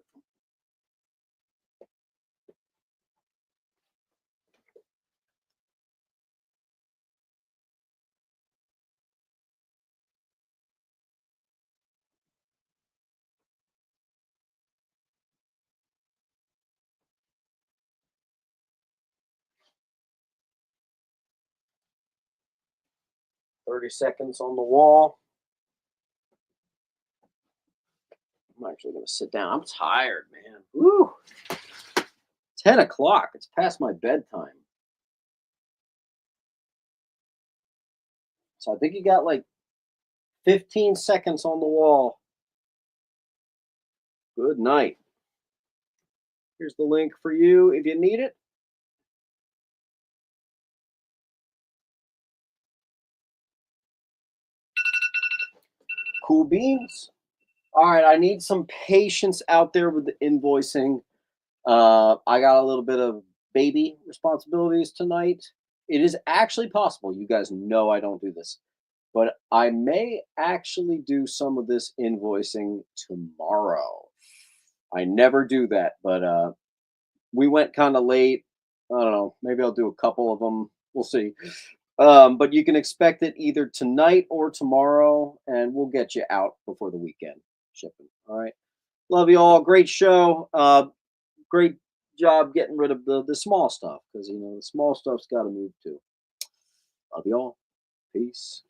$30 seconds on the wall. I'm actually going to sit down. I'm tired, man. Woo! 10 o'clock. It's past my bedtime. So I think you got like 15 seconds on the wall. Good night. Here's the link for you if you need it. Cool beans. All right, I need some patience out there with the invoicing. I got a little bit of baby responsibilities tonight. It is actually possible. You guys know I don't do this. but I may actually do some of this invoicing tomorrow. I never do that, but we went kind of late. I don't know. Maybe I'll do a couple of them. We'll see. But you can expect it either tonight or tomorrow, and we'll get you out before the weekend shipping. All right. Love you all. Great show. Great job getting rid of the small stuff because the small stuff's got to move too. Love you all. Peace.